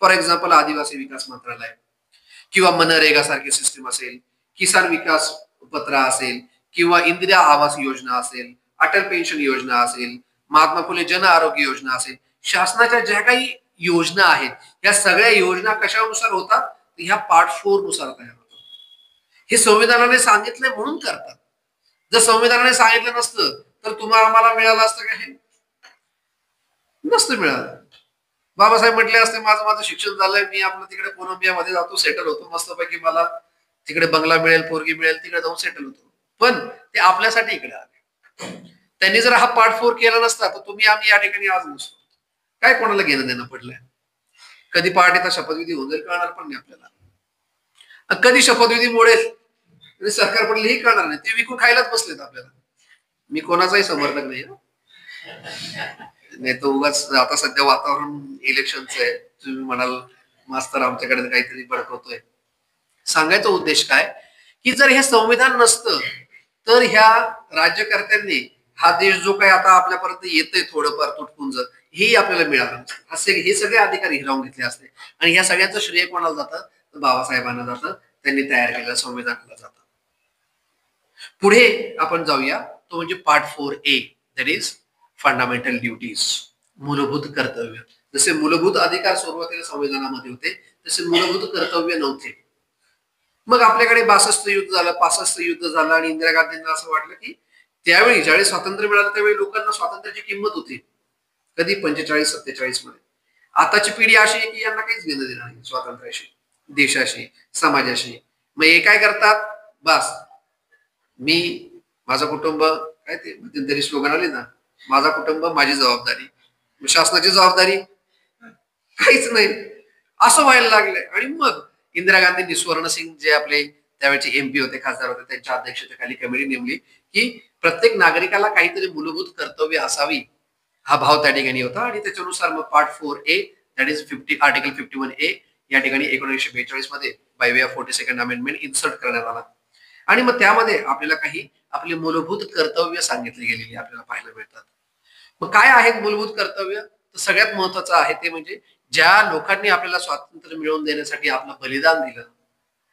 फॉर एक्झाम्पल आदिवासी विकास मंत्रालय किंवा मनरेगा सारखी सिस्टीम असेल, किसान विकास पत्र असेल किंवा इंदिरा आवास योजना असेल, अटल पेन्शन योजना असेल, महात्मा फुले जन आरोग्य योजना असेल, शासनाच्या ज्या काही योजना आहेत या सगळ्या योजना कशानुसार होतात, ह्या पार्ट 4 नुसार तयार होतात. हे संविधानाने सांगितले म्हणून करतात. जर संविधानाने सांगितलं नसतं तर तुम्हाला आम्हाला मिळालं असतं का, हे नसतं मिळालं. बाबासाहेब म्हटले असते माझं शिक्षण झालंय, मी आपलं तिकडे कोलंबियामध्ये जातो, सेटल होतो, मस्तपैकी मला तिकडे बंगला मिळेल, पोरगी मिळेल, तिकडे जाऊन सेटल होतो. पण ते आपल्यासाठी इकडे आले. त्यांनी जर हा पार्ट 4 केला नसता तर तुम्ही आम्ही या ठिकाणी आज नसतो. काय कोणाला घेणं देणं पडलंय. कधी पहाटेचा शपथविधी होऊन जाईल कळणार पण नाही आपल्याला. कधी शपथविधी मोडेल आणि सरकार पडले हे कळणार नाही. ते विकून खायलाच बसलेत आपल्याला. मी कोणाचाही समर्थक नाही नाही तो उगाच आता सध्या वातावरण इलेक्शनचं आहे. तुम्ही म्हणाल मास्तर आमच्याकडे काहीतरी भडकवतोय. सांगायचा उद्देश काय की जर हे संविधान नसतं तर ह्या राज्यकर्त्यांनी हा देश जो काही आता आपल्यापर्यंत येतोय थोडंफार तुटपुंज हेही आपल्याला मिळालं नसतं. हे सगळे अधिकार हिरावून घेतले असते. आणि ह्या सगळ्यांचं श्रेय कोणाला जातं, तर बाबासाहेबांना जातं. त्यांनी तयार केलेल्या संविधानाला जातं. पुढे आपण जाऊया तो म्हणजे part 4A, that is fundamental duties, मूलभूत कर्तव्य. जसे मूलभूत अधिकार सुरुवातीला संविधानामध्ये होते तसे मूलभूत कर्तव्य नव्हते. मग आपल्याकडे 62 युद्ध झालं, 65 युद्ध झालं आणि इंदिरा गांधींना असं वाटलं की त्यावेळी ज्यावेळी स्वातंत्र्य मिळालं त्यावेळी लोकांना स्वातंत्र्याची किंमत होती. कधी 45-47 मध्ये. आताची पिढी अशी आहे की यांना काहीच घेणं देणं नाही स्वातंत्र्याशी, देशाशी, समाजाशी. मग हे काय करतात, बस मी माझं कुटुंब, काय ते मध्यंतरी स्लोगन आले ना, माझा कुटुंब माझी जबाबदारी, शासनाची जबाबदारी काहीच नाही असं व्हायला लागलंय. आणि मग इंदिरा गांधींनी स्वर्णसिंग जे आपले त्यावेळेचे MP होते, खासदार होते, त्यांच्या अध्यक्षतेखाली कमिटी नेमली की प्रत्येक नागरिकाला काहीतरी मूलभूत कर्तव्य असावी, हा भाव त्या ठिकाणी होता. आणि त्याच्यानुसार मग part 4A that is article 51A या ठिकाणी 1942 मध्ये by way of 42nd amendment insert करण्यात आला. आणि मग त्यामध्ये आपल्याला काही आपली मूलभूत कर्तव्य सांगितली गेलेली आपल्याला पाहायला मिळतात. मग काय आहेत मूलभूत कर्तव्य, तर सगळ्यात महत्वाचं आहे ते म्हणजे ज्या लोकांनी आपल्याला स्वातंत्र्य मिळवून देण्यासाठी आपलं बलिदान दिलं,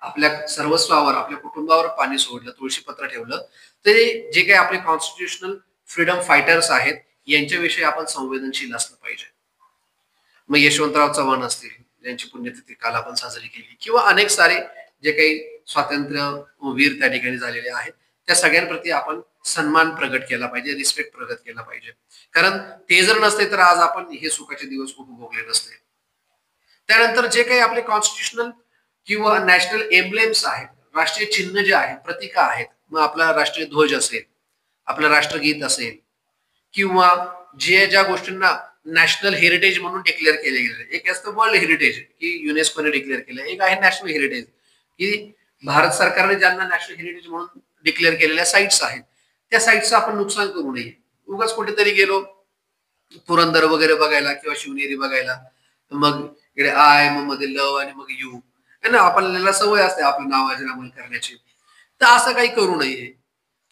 आपल्या सर्वस्वावर, आपल्या कुटुंबावर पाणी सोडलं, तुळशीपत्र ठेवलं, ते जे काही आपले कॉन्स्टिट्युशनल फ्रीडम फायटर्स आहेत यांच्याविषयी आपण संवेदनशील असलं पाहिजे. मग यशवंतराव चव्हाण असतील, ज्यांची पुण्यतिथी काल आपण साजरी केली, किंवा अनेक सारे जे काही स्वातंत्र्य वीर त्या ठिकाणी झालेले आहेत, त्या सगळ्यांप्रती आपण सन्मान प्रगट केला पाहिजे, रिस्पेक्ट प्रगट केला पाहिजे. कारण ते जर नसते तर आज आपण हे सुखाचे दिवस उपभोगले नसते. त्यानंतर जे काही आपले कॉन्स्टिट्युशनल किंवा नॅशनल एम्ब्लेम्स आहेत, राष्ट्रीय चिन्ह जे आहेत, प्रतीका आहेत, मग आपला राष्ट्रीय ध्वज असेल, आपलं राष्ट्रगीत असेल, किंवा ज्या गोष्टींना नॅशनल हेरिटेज म्हणून डिक्लेअर केले गेले. एक असतं वर्ल्ड हेरिटेज की युनेस्कोने डिक्लेअर केलं, एक आहे नॅशनल हेरिटेज की भारत सरकारने ज्यांना नॅशनल हेरिटेज म्हणून डिक्लेअर केलेल्या साईट्स आहेत त्या साईट्सचं आपण नुकसान करू नये. उगाच कुठेतरी गेलो पुरंदर वगैरे बघायला किंवा शिवनेरी बघायला, मग इकडे आय, मग मध्ये लव आणि मग यू, ना आपल्याला सवय असते आपलं नाव अजरामर करण्याची, तर असं काही करू नये.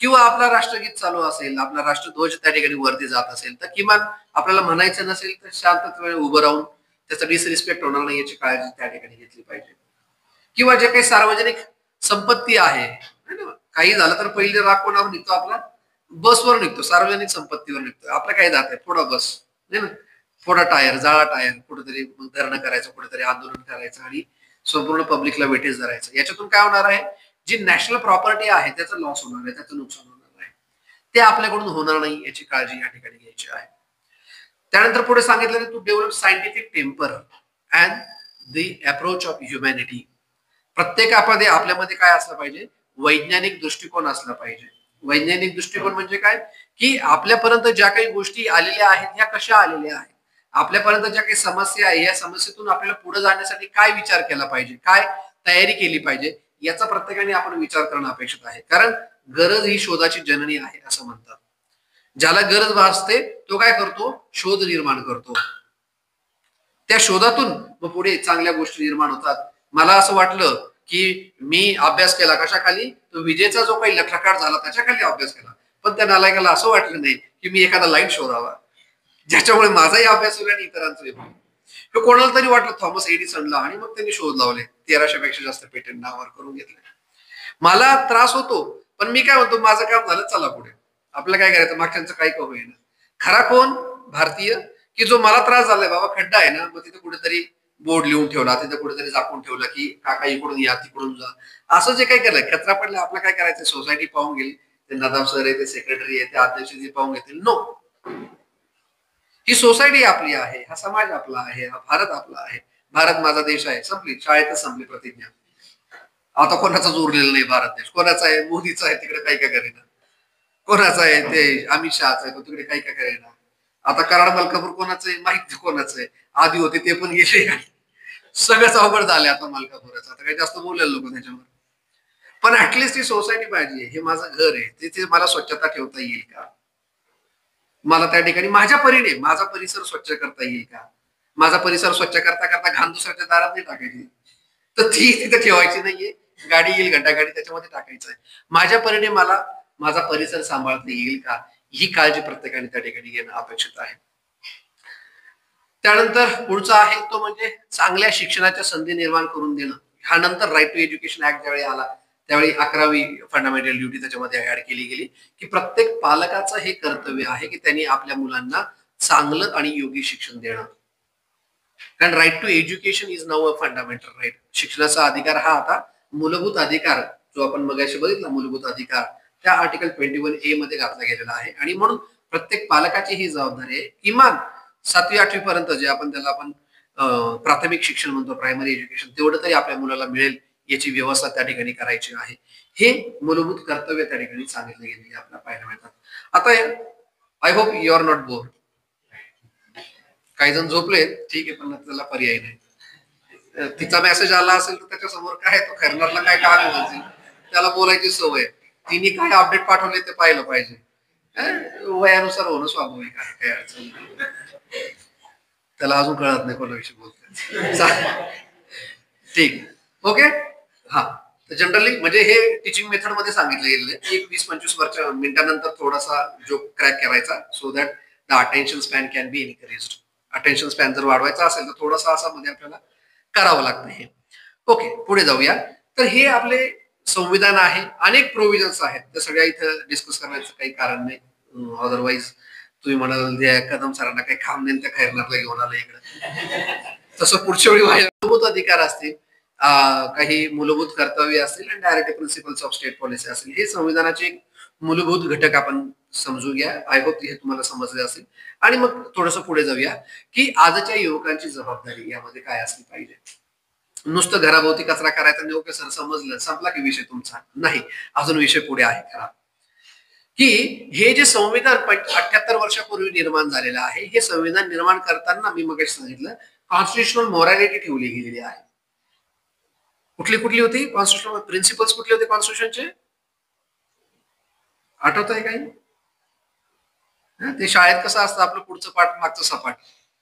किंवा आपला राष्ट्रगीत चालू असेल, आपला राष्ट्रध्वज त्या ठिकाणी वरती जात असेल तर किमान आपल्याला म्हणायचं नसेल तर शांततेने उभं राहून त्याचा डिसरिस्पेक्ट होणार नाही याची काळजी त्या ठिकाणी घेतली पाहिजे. किंवा जे काही सार्वजनिक संपत्ती आहे है ना, काही झालं तर पहिले राग कोणावर निघतो आपला, बसवर निघतो, सार्वजनिक संपत्तीवर निघतो. आपलं काय जात आहे, फोडा बस है ना, फोडा टायर, जाळा टायर, कुठेतरी धरणं करायचं, कुठेतरी आंदोलन करायचं आणि संपूर्ण पब्लिकला वेटेज धरायचं. याच्यातून काय होणार आहे, जी नॅशनल प्रॉपर्टी आहे त्याचं लॉस होणार आहे, त्याचं नुकसान होणार आहे. ते आपल्याकडून होणार नाही याची काळजी या ठिकाणी घ्यायची आहे. त्यानंतर पुढे सांगितलं to develop scientific temper and the approach of humanity. प्रत्येकामध्ये आपल्यामध्ये काय असलं पाहिजे, वैज्ञानिक दृष्टिकोन असला पाहिजे. वैज्ञानिक दृष्टिकोन म्हणजे काय, की आपल्यापर्यंत ज्या काही गोष्टी आलेल्या आहेत ह्या कशा आलेल्या आहेत, आपल्यापर्यंत ज्या काही समस्या आहे या समस्येतून आपल्याला पुढे जाण्यासाठी काय विचार केला पाहिजे, काय तयारी केली पाहिजे, याचा प्रत्येकाने आपण विचार करणं अपेक्षित आहे. कारण गरज ही शोधाची जननी आहे असं म्हणतात. ज्याला गरज भासते तो काय करतो, शोध निर्माण करतो. त्या शोधातून मग पुढे चांगल्या गोष्टी निर्माण होतात. मला असं वाटलं की मी अभ्यास केला कशाखाली, तो विजेचा जो काही लखलखाट झाला त्याच्याखाली अभ्यास केला, पण त्या नालायकाला असं वाटलं नाही की मी एखादा लाईट शोधावा ज्याच्यामुळे माझाही अभ्यास होईल आणि इतरांचाही होईल. हे कोणाला तरी वाटलं थॉमस एडिसनला, आणि मग त्यांनी शोध लावले, 1300 पेक्षा जास्त पेटंट नावावर करून घेतले. मला त्रास होतो, पण मी काय म्हणतो, माझं काम झालं, चला पुढे, आपलं काय करायचं, मागच्यांचं काही का होईना. खरा कोण, भारतीय, की जो मला त्रास झालाय बाबा, खड्डा आहे ना, मग तिथे कुठेतरी बोर्ड लिहून ठेवला, तिथे कुठेतरी झाकून ठेवला की काका इकडून या तिकडून जा, असं जे काही केलंय, कचरा पडला, आपलं काय करायचं, सोसायटी पाहून गेली, ते नदाम सर आहे, ते सेक्रेटरी आहे, ते अध्यक्ष पाहून घेतील. नो, ही सोसायटी आपली आहे, हा समाज आपला आहे, हा भारत आपला आहे, भारत माझा देश आहे, संपली, शाळेतच संपली प्रतिज्ञा. आता कोणाचाच उरलेला नाही भारत देश. कोणाचा आहे, मोदीचा आहे, तिकडे काही का करेना. कोणाचा आहे, ते अमित शहाचा आहे, तो तिकडे काही का करेना. आता कराड मलकापूर कोणाचं आहे, माहिती कोणाचं आहे, आधी होते ते पण गेले, सगळंच अवघड झाले आता मलकापुराचं. आता काही जास्त बोलायला नको त्याच्यावर, पण ऍटलिस्ट ही सोसायटी पाहिजे, हे माझं घर आहे, तिथे मला स्वच्छता ठेवता येईल का, मला त्या ठिकाणी माझ्या परीने माझा परिसर स्वच्छ करता येईल का, माझा परिसर स्वच्छ करता करता घाण दुसऱ्याच्या दारात नाही टाकायची, तर ती तिथे ठेवायची नाहीये, गाडी येईल घंटा गाडी त्याच्यामध्ये टाकायचं आहे. माझ्या परीने मला माझा परिसर सांभाळता येईल का, ही काळजी प्रत्येकाने त्या ठिकाणी घेणं अपेक्षित आहे. त्यानंतर पुढचा आहे तो म्हणजे चांगल्या शिक्षणाच्या संधी निर्माण करून देणं. हा नंतर राईट टू एज्युकेशन ऍक्ट ज्यावेळी आला त्यावेळी 11वी फंडामेंटल ड्युटी त्याच्यामध्ये ऍड केली गेली, की प्रत्येक पालकाचं हे कर्तव्य आहे की त्यांनी आपल्या मुलांना चांगलं आणि योग्य शिक्षण देणं. कारण right to education is now a fundamental right. शिक्षणाचा अधिकार हा आता मूलभूत अधिकार, जो आपण मगाशी बघितला मूलभूत अधिकार, त्या आर्टिकल 21A मध्ये घातला गेलेला आहे. आणि म्हणून प्रत्येक पालकाची ही जबाबदारी आहे, किमान 7वी 8वी पर्यंत जे आपण त्याला आपण प्राथमिक शिक्षण म्हणतो, प्रायमरी एज्युकेशन, तेवढं तरी आपल्या मुलाला मिळेल याची व्यवस्था त्या ठिकाणी करायची आहे. हे मूलभूत कर्तव्य त्या ठिकाणी सांगितले गेलेले आपल्याला पाहायला मिळतात. आता I hope you are not bore. काही जण झोपले, ठीक आहे, पण त्याला पर्याय नाही. तिचा मेसेज आला असेल तर त्याच्या समोर काय, तो खरणारला काय काम असेल, त्याला बोलायची सवय, तिने काय अपडेट पाठवले ते पाहिलं पाहिजे. वयानुसार होणं स्वाभाविक आहे, काही अडचण नाही. त्याला अजून कळत नाही कोणाविषयी बोलतोय. ठीक, ओके. हा, तर जनरली म्हणजे हे टीचिंग मेथड मध्ये सांगितलं गेलेलं आहे. 20-25 मिनिटानंतर थोडासा जोक क्रॅक करायचा, so that the attention span can be increased. Attention span जर वाढवायचा असेल तर थोडासा असा मध्ये आपल्याला करावं लागतं हे. ओके, पुढे जाऊया. तर हे आपले संविधान आहे, अनेक प्रोव्हिजन्स आहेत, त्या सगळ्या इथं डिस्कस करण्याचं काही कारण नाही. अदरवाईज तुम्ही म्हणाल कदम सरांना काही काम नाही, त्या खैरनारला घेऊन आलं इकडे, तसं पुढच्या वेळी माझे मूलभूत अधिकार असतील, काही मूलभूत कर्तव्य असतील आणि direct principles of state policy असतील. हे संविधानाचे मूलभूत घटक आपण समजून घ्या. आय होप हे तुम्हाला समजले असेल. आणि मग थोडस पुढे जाऊया की आजच्या युवकांची जबाबदारी यामध्ये काय असली पाहिजे. नुसतं घराभोवती कचरा करायचा नाही, ओके सर समजलं, संपला की विषय तुमचा, नाही, अजून विषय पुढे आहे खरा. की हे जे संविधान 78 वर्षापूर्वी निर्माण झालेलं आहे, हे संविधान निर्माण करताना मी मगाशी सांगितलं कॉन्स्टिट्युशनल मॉरॅलिटी ठेवली गेलेली आहे. कुठली कुठली होती कॉन्स्टिट्युशनल प्रिन्सिपल्स, कुठले होते कॉन्स्टिट्यूशनचे, आठवत आहे काही? ते शाळेत कसं असतं आपलं पुढचं पाठ मागचं सपाट,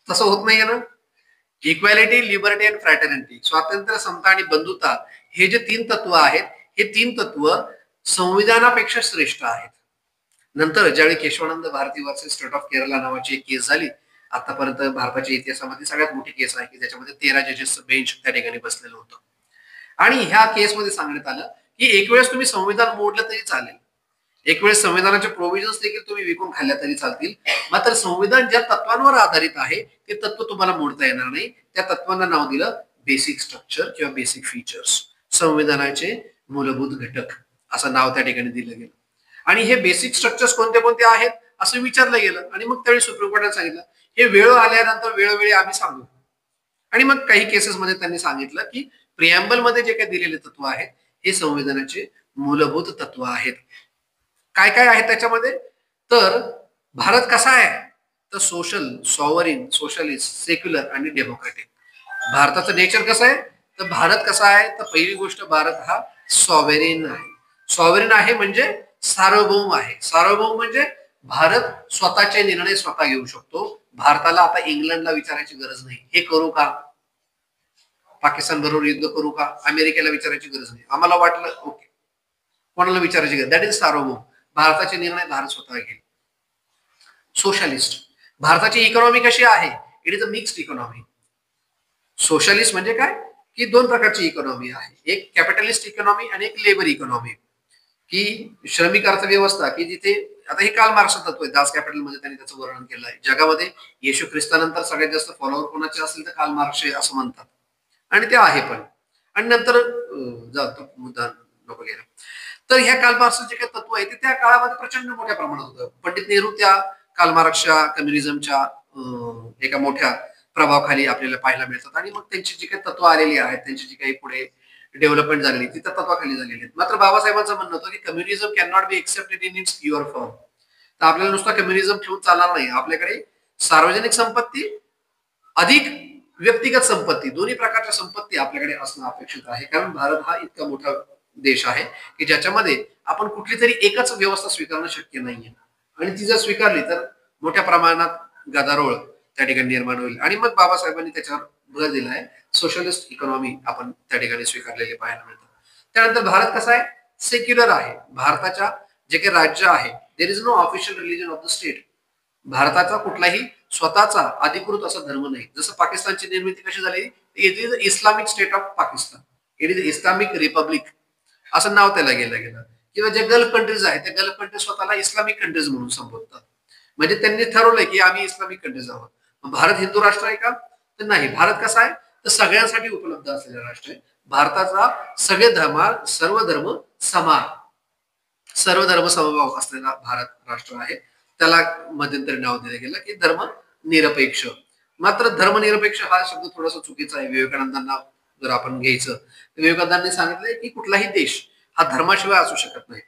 तसं होत नाहीये ना. इक्वॅलिटी, लिबर्टी अँड फ्रॅटर्निटी, स्वातंत्र्य, समता आणि बंधुता, हे जे 3 तत्व आहेत, हे 3 तत्व संविधानापेक्षा श्रेष्ठ आहेत. नंतर ज्यावेळी Keshavananda Bharati versus state of Kerala नावाची एक केस झाली, आतापर्यंत भारताच्या इतिहासामध्ये सगळ्यात मोठी केस आहे की त्याच्यामध्ये 13 जजेसचं बेंच त्या ठिकाणी बसलेलं होतं. आणि ह्या केसमध्ये सांगण्यात आलं की एक वेळेस तुम्ही संविधान मोडलं तरी चालेल, एक वेळेस संविधानाचे प्रोव्हिजन्स देखील तुम्ही विकून खाल्ल्या तरी चालतील, मात्र संविधान ज्या तत्वांवर आधारित आहे ते तत्व तुम्हाला मोडता येणार नाही. त्या तत्वांना नाव दिलं बेसिक स्ट्रक्चर किंवा बेसिक फीचर्स, संविधानाचे मूलभूत घटक असं नाव त्या ठिकाणी दिलं गेलं. आणि हे बेसिक स्ट्रक्चर्स कोणते कोणते आहेत असं विचारलं गेलं आणि मग त्यावेळी सुप्रीम कोर्टाने सांगितलं हे वेळ आल्यानंतर वेळोवेळी आम्ही सांगू. आणि मग काही केसेसमध्ये त्यांनी सांगितलं की प्रिअम्बल मध्ये जे काही दिलेले तत्व आहेत हे संविधानाचे मूलभूत तत्व आहेत. काय काय आहे त्याच्यामध्ये, तर भारत कसा आहे तर सोशल, सॉव्हरीन, सोशलिस्ट, सेक्युलर आणि डेमोक्रेटिक. भारताचं नेचर कसं आहे तर भारत कसा आहे तर पहिली गोष्ट भारत हा सॉव्हरेन आहे. सॉव्हरेन आहे म्हणजे सार्वभौम आहे. सार्वभौम म्हणजे भारत स्वतःचे निर्णय स्वतः घेऊ शकतो. भारताला आता इंग्लंडला विचारायची गरज नाही हे करू का, पाकिस्तान बरोबर युद्ध करू का, अमेरिकेला विचारायची गरज नाही. आम्हाला वाटलं ओके, कोणाला विचारायची गरज, दॅट इज सार्वभौम. भारताचे निर्णय भारत स्वतः घेईल. सोशलिस्ट, भारताची इकॉनॉमी कशी आहे, it is a mixed economy. Socialist म्हणजे काय की दोन प्रकारची इकॉनॉमी आहे, एक कॅपिटलिस्ट इकॉनॉमी आणि एक लेबर इकॉनॉमी, की श्रमिक अर्थव्यवस्था की जिथे आता हे कार्ल मार्क्सचं तत्व आहे. दास कॅपिटल मध्ये त्यांनी त्याचं वर्णन केलं आहे. जगामध्ये येशू ख्रिस्तानंतर सगळ्यात जास्त फॉलोअर कोणाचे असेल तर कार्ल मार्क्स असं म्हणतात आणि ते आहे पण. आणि नंतर जातो मुद्दा नको गेला तर ह्या कार्ल मार्क्सचं जे काही तत्व आहे ते त्या काळामध्ये प्रचंड मोठ्या प्रमाणात होतं. पंडित नेहरू त्या कार्ल मार्क्सच्या कम्युनिझमच्या एका मोठ्या प्रभावाखाली आपल्याला पाहायला मिळतात आणि मग त्यांची जी काही तत्व आलेली आहेत, त्यांची जी काही पुढे डेव्हलपमेंट झालेली ती त्या तत्वाखाली झालेली आहेत. मात्र बाबासाहेबांचं म्हणणं होतं की communism can not be accepted in its pure form. तर आपल्याला नुसता कम्युनिझम ठेवून चालणार नाही, आपल्याकडे सार्वजनिक संपत्ती अधिक व्यक्तिगत संपत्ती दोन्ही प्रकारच्या संपत्ती आपल्याकडे असणं अपेक्षित आहे. कारण भारत हा इतका मोठा देश आहे की ज्याच्यामध्ये आपण कुठली तरी एकच व्यवस्था स्वीकारणं शक्य नाहीये आणि ती जर स्वीकारली तर मोठ्या प्रमाणात गदारोळ त्या ठिकाणी निर्माण होईल. आणि मग बाबासाहेबांनी त्याच्यावर भर दिला आहे. सोशलिस्ट इकॉनॉमी आपण त्या ठिकाणी स्वीकारलेले पाहायला मिळतं. त्यानंतर भारत कसा आहे, सेक्युलर आहे. भारताच्या जे काही राज्य आहे there is no official religion of the state. भारताचा कुठलाही स्वतःचा अधिकृत असा धर्म नाही. जसं पाकिस्तानची निर्मिती कशी झाली, it is Islamic state of Pakistan, it is Islamic Republic असं नाव त्याला गेलं. किंवा जे गल्फ कंट्रीज आहेत त्या गल्फ कंट्रीज स्वतःला इस्लामिक कंट्रीज म्हणून संबोधतात. म्हणजे त्यांनी ठरवलंय की आम्ही इस्लामिक कंट्रीज आहोत. भारत हिंदू राष्ट्र आहे का तर नाही. भारत कसा आहे तर सगळ्यांसाठी उपलब्ध असलेला राष्ट्र आहे. भारताचा सर्व धर्म समान, सर्व धर्म समभाव असलेला भारत राष्ट्र आहे. त्याला मध्यंतरी नाव दिलं गेलं की धर्म निरपेक्ष. मात्र धर्मनिरपेक्ष हा शब्द थोडासा चुकीचा आहे. विवेकानंदांना जर आपण घ्यायचं तर विवेकानंदांनी सांगितलंय की कुठलाही देश हा धर्माशिवाय असू शकत नाही.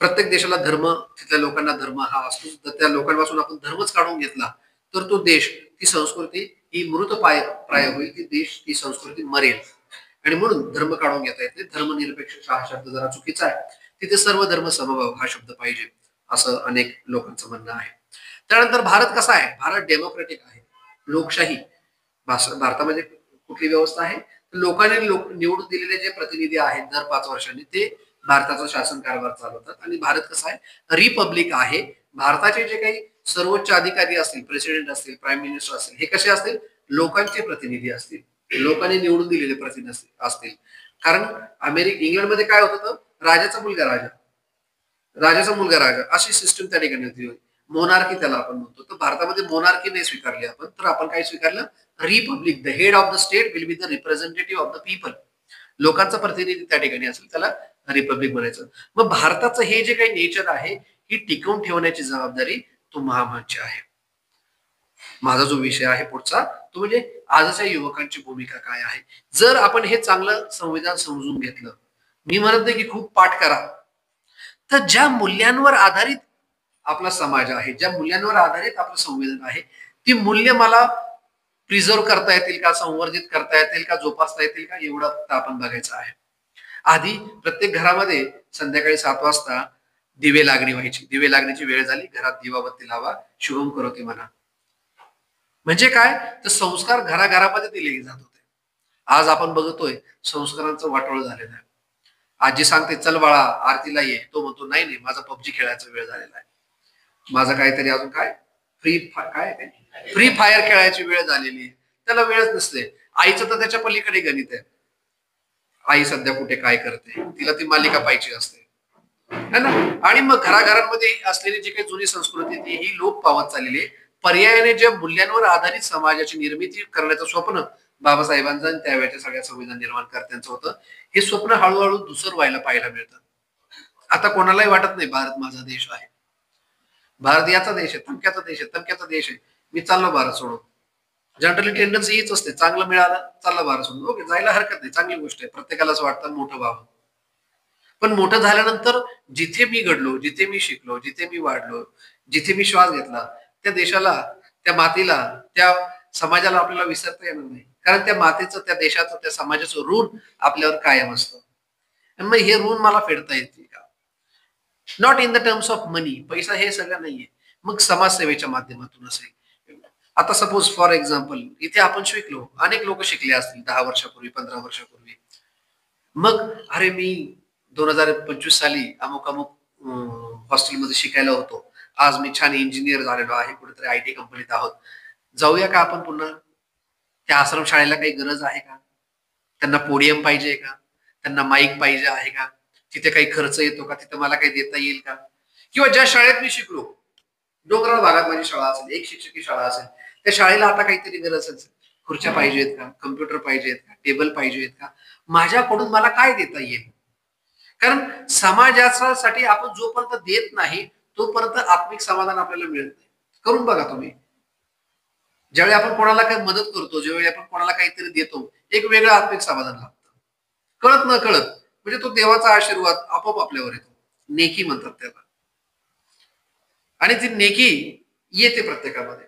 प्रत्येक देशाला धर्म, तिथल्या लोकांना धर्म हा असतो. तर त्या लोकांपासून आपण धर्मच काढून घेतला तर तो देश, ती संस्कृती ही मृत प्राय होईल, ती देश, ती संस्कृती मरेल. आणि म्हणून धर्म काढून घेता येते. धर्मनिरपेक्ष हा शब्द जरा चुकीचा आहे. तिथे सर्व धर्म समभाव हा शब्द पाहिजे असं अनेक लोकांचं म्हणणं आहे. त्यानंतर भारत कसा आहे, भारत डेमोक्रेटिक आहे, लोकशाही. भारतामध्ये कुठली व्यवस्था आहे, लोकांनी निवडून दिलेले जे प्रतिनिधी आहेत दर 5 वर्षांनी ते भारताचा शासन कारभार चालवतात. आणि भारत कसा आहे रिपब्लिक आहे. भारताचे जे काही सर्वोच्च अधिकारी असतील, प्रेसिडेंट असतील, प्राईम मिनिस्टर असतील, हे कसे असतील, लोकांचे प्रतिनिधी असतील, लोकांनी निवडून दिलेले प्रतिनिधी असतील. कारण इंग्लंडमध्ये काय होत होतं, राजाचा मुलगा राजा, राजाचा मुलगा राजा अशी सिस्टम त्या ठिकाणी होती. मोनार्की त्याला आपण म्हणतो. तर भारतामध्ये मोनार्की नाही स्वीकारली आपण, तर आपण काय स्वीकारलं, Republic. The head of the state will be the representative of the people. लोकांचा प्रतिनिधी त्या ठिकाणी असेल त्याला रिपब्लिक म्हणायचं. मग भारताचं हे जे काही नेचर आहे ही टिकवून ठेवण्याची जबाबदारी तुम्हाची आहे. माझा जो विषय आहे पुढचा तो म्हणजे आजच्या युवकांची भूमिका काय आहे. जर आपण हे चांगलं संविधान समजून घेतलं, मी म्हणत नाही की खूप पाठ करा, तर ज्या मूल्यांवर आधारित आपला समाज आहे, ज्या मूल्यांवर आधारित आपलं संविधान आहे, ती मूल्य मला प्रिझर्व करता येतील का, संवर्धित करता येतील का, जोपासता येतील का, एवढं फक्त आपण बघायचं आहे. आधी प्रत्येक घरामध्ये संध्याकाळी 7 वाजता दिवे लागणी व्हायची. दिवे लागण्याची वेळ झाली, घरात दिवाबत्ती लावा, शुभम करोती म्हणा. म्हणजे काय तर संस्कार घराघरामध्ये दिले जात होते. आज आपण बघतोय संस्कारांचं वाटोळ झालेलं आहे. आजी सांगते चल बाळा आरतीला ये, तो म्हणतो नाही नाही माझा पबजी खेळायचा वेळ झालेला आहे, माझा काहीतरी अजून काय फ्री फायर खेळायची वेळ झालेली आहे. त्याला वेळच नसते. आईचं तर त्याच्या पलीकडे गणित आहे. आई सध्या कुठे काय करते, तिला ती मालिका पाहिजे असते है ना. आणि मग घराघरांमध्ये असलेली जी काही जुनी संस्कृती ती ही लोप पावत चाललेली आहे. पर्यायाने ज्या मूल्यांवर आधारित समाजाची निर्मिती करण्याचं स्वप्न बाबासाहेबांचं आणि त्यावेळेच्या सगळ्या संविधान निर्माणकर्त्यांचं होतं, हे स्वप्न हळूहळू धुसर व्हायला पाहायला मिळतं. आता कोणालाही वाटत नाही भारत माझा देश आहे, भारत याचा देश आहे, तमक्याचा देश आहे, तमक्याचा देश आहे, मी चाललो भारत सोडून. जनरली टेंडन्सी हीच असते, चांगलं मिळालं चाललं भारत सोडून. ओके, जायला हरकत नाही, चांगली गोष्ट आहे, प्रत्येकाला असं वाटतं मोठं व्हावं. पण मोठं झाल्यानंतर जिथे मी घडलो, जिथे मी शिकलो, जिथे मी वाढलो, जिथे मी श्वास घेतला, त्या देशाला, त्या मातीला, त्या समाजाला आपल्याला विसरता येणार नाही. कारण त्या मातेचं, त्या देशाचं, त्या समाजाचं ऋण आपल्यावर कायम असतं. आणि मग हे ऋण मला फेडता येते का? Not in the terms of money, पैसा हे सगळं नाहीये. मग समाजसेवेच्या माध्यमातून असेल. आता सपोज फॉर एक्झाम्पल इथे आपण शिकलो, अनेक लोक शिकले असतील 10 वर्षापूर्वी, 15 वर्षापूर्वी. मग अरे मी 2025 साली अमुक अमुक हॉस्टेलमध्ये शिकायला होतो, आज मी छान इंजिनियर झालेलो आहे, कुठेतरी IT कंपनीत आहोत, जाऊया का आपण पुन्हा? त्या आश्रमशाळेला काही गरज आहे का? त्यांना पोडियम पाहिजे का? त्यांना माईक पाहिजे आहे का? तिथे काही खर्च येतो का? तिथे मला काही देता येईल का? किंवा ज्या शाळेत मी शिकलो, डोंगराळ भागात माझी शाळा असेल, एक शिक्षकी शाळा असेल, त्या शाळेला आता काहीतरी गरज असेल, खुर्च्या पाहिजेत का? कम्प्युटर पाहिजेत का? टेबल पाहिजेत का? माझ्याकडून मला काय देता येईल? कारण समाजासाठी आपण जोपर्यंत देत नाही तोपर्यंत आत्मिक समाधान आपल्याला मिळत नाही. करून बघा तुम्ही, ज्यावेळी आपण कोणाला काही मदत करतो, ज्यावेळी आपण कोणाला काहीतरी देतो, एक वेगळं आत्मिक समाधान लागतं, कळत न कळत. म्हणजे तो देवाचा आशीर्वाद आपोआप आपल्यावर येतो, नेकी म्हणतात त्याला. आणि ती नेकी येते प्रत्येकामध्ये.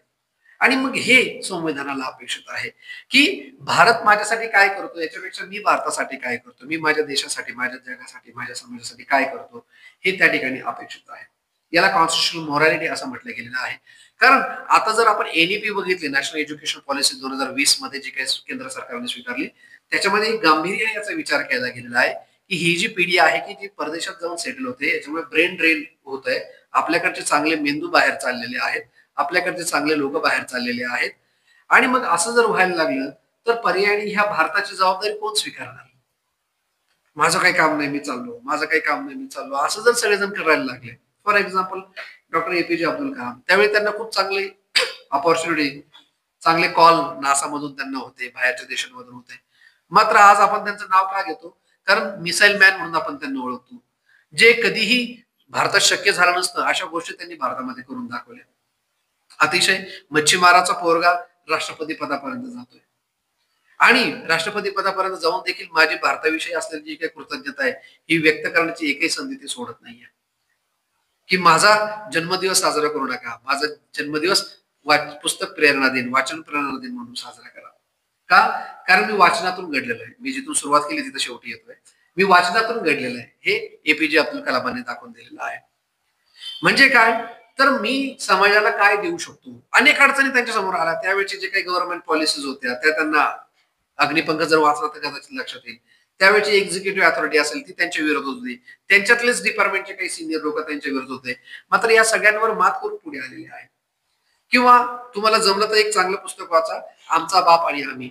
आणि मग हे संविधानाला अपेक्षित आहे की भारत माझ्यासाठी काय करतो याच्यापेक्षा मी भारतासाठी काय करतो, मी माझ्या देशासाठी, माझ्या जगासाठी, माझ्या समाजासाठी काय करतो, हे त्या ठिकाणी अपेक्षित आहे. याला कॉन्स्टिट्युशनल मॉरॅलिटी असं म्हटलं गेलेलं आहे. कारण आता जर आपण NEP बघितली, नॅशनल एज्युकेशन पॉलिसी 2020 मध्ये जी काही केंद्र सरकारने स्वीकारली, त्याच्यामध्ये गांभीर्याने याचा विचार केला गेलेला आहे की ही जी पिढी आहे की जी परदेशात जाऊन सेटल होते, याच्यामुळे ब्रेन ड्रेन होत आहे, आपल्याकडचे चांगले मेंदू बाहेर चाललेले आहेत, आपल्याकडचे चांगले लोक बाहेर चाललेले आहेत. आणि मग असं जर व्हायला लागलं तर पर्यायाने ह्या भारताची जबाबदारी कोण स्वीकारणार? माझं काही काम नाही मी चाललो, माझं काही काम नाही मी चाललो, असं जर सगळेजण करायला लागले. For example doctor APJ Abdul Kalam, त्यावेळी त्यांना खूप चांगले ऑपॉर्च्युनिटी, चांगले कॉल नासा मधून त्यांना होते, बाहेरच्या देशांमधून होते. मात्र आज आपण त्यांचं नाव का घेतो? कारण मिसाईल मॅन म्हणून आपण त्यांना ओळखतो. जे कधीही भारतात शक्य झालं नसतं अशा गोष्टी त्यांनी भारतामध्ये करून दाखवल्या. अतिशय मच्छीमाराचा पोरगा राष्ट्रपती पदापर्यंत जातोय, आणि राष्ट्रपती पदापर्यंत जाऊन देखील माझी भारताविषयी असलेली जी काही कृतज्ञता आहे ही व्यक्त करण्याची एकही संधी ते सोडत नाहीये. की माझा जन्मदिवस साजरा करू नका, माझा जन्मदिवस पुस्तक प्रेरणा दिन, वाचन प्रेरणा दिन म्हणून साजरा करा. का? कारण मी वाचनातून घडलेलो आहे. मी जिथून सुरुवात केली तिथे शेवटी येतोय. मी वाचनातून घडलेलं आहे, हे APJ अब्दुल कलामांनी दाखवून दिलेलं आहे. म्हणजे काय? तर मी समाजाला काय देऊ शकतो. अनेक अडचणी त्यांच्या समोर आल्या, त्यावेळेचे जे काही गव्हर्नमेंट पॉलिसीज होत्या त्या त्यांना, अग्निपंख जर वाचला तर कदाचित लक्षात येईल, त्यावेळेची एक्झिक्युटिव्ह अथॉरिटी असेल ती त्यांच्या विरोधात होती, त्यांच्यातलेच डिपार्टमेंटचे काही सिनियर लोक त्यांच्या विरोधात होते. मात्र या सगळ्यांवर मात करून पुढे आलेले आहे. किंवा तुम्हाला जमलं तर एक चांगलं पुस्तक वाचा, आमचा बाप आणि आम्ही,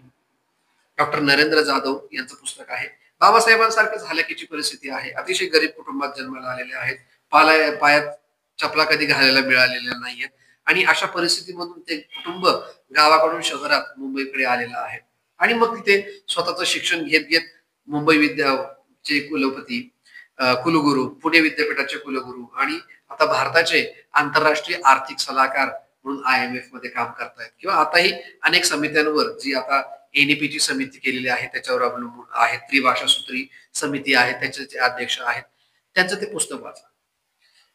डॉक्टर नरेंद्र जाधव यांचं पुस्तक आहे. बाबासाहेबांसारखं हलाखीची परिस्थिती आहे, अतिशय गरीब कुटुंबात जन्माला आलेले आहेत, पायात चपला कधी घालायला मिळालेल्या नाहीयेत, आणि अशा परिस्थितीमधून ते कुटुंब गावाकडून शहरात मुंबईकडे आलेलं आहे. आणि मग तिथे स्वतःचं शिक्षण घेत घेत मुंबई विद्याचे कुलपती, कुलगुरू, पुणे विद्यापीठाचे कुलगुरू, आणि आता भारताचे आंतरराष्ट्रीय आर्थिक सल्लागार म्हणून IMF मध्ये काम करतायत. किंवा आताही अनेक समित्यांवर, जी आता NEP ची समिती केलेली आहे त्याच्यावर अवलंबून आहे, त्रिभाषा सूत्री समिती आहे त्याचे जे अध्यक्ष आहेत, त्यांचं ते पुस्तक वाचा.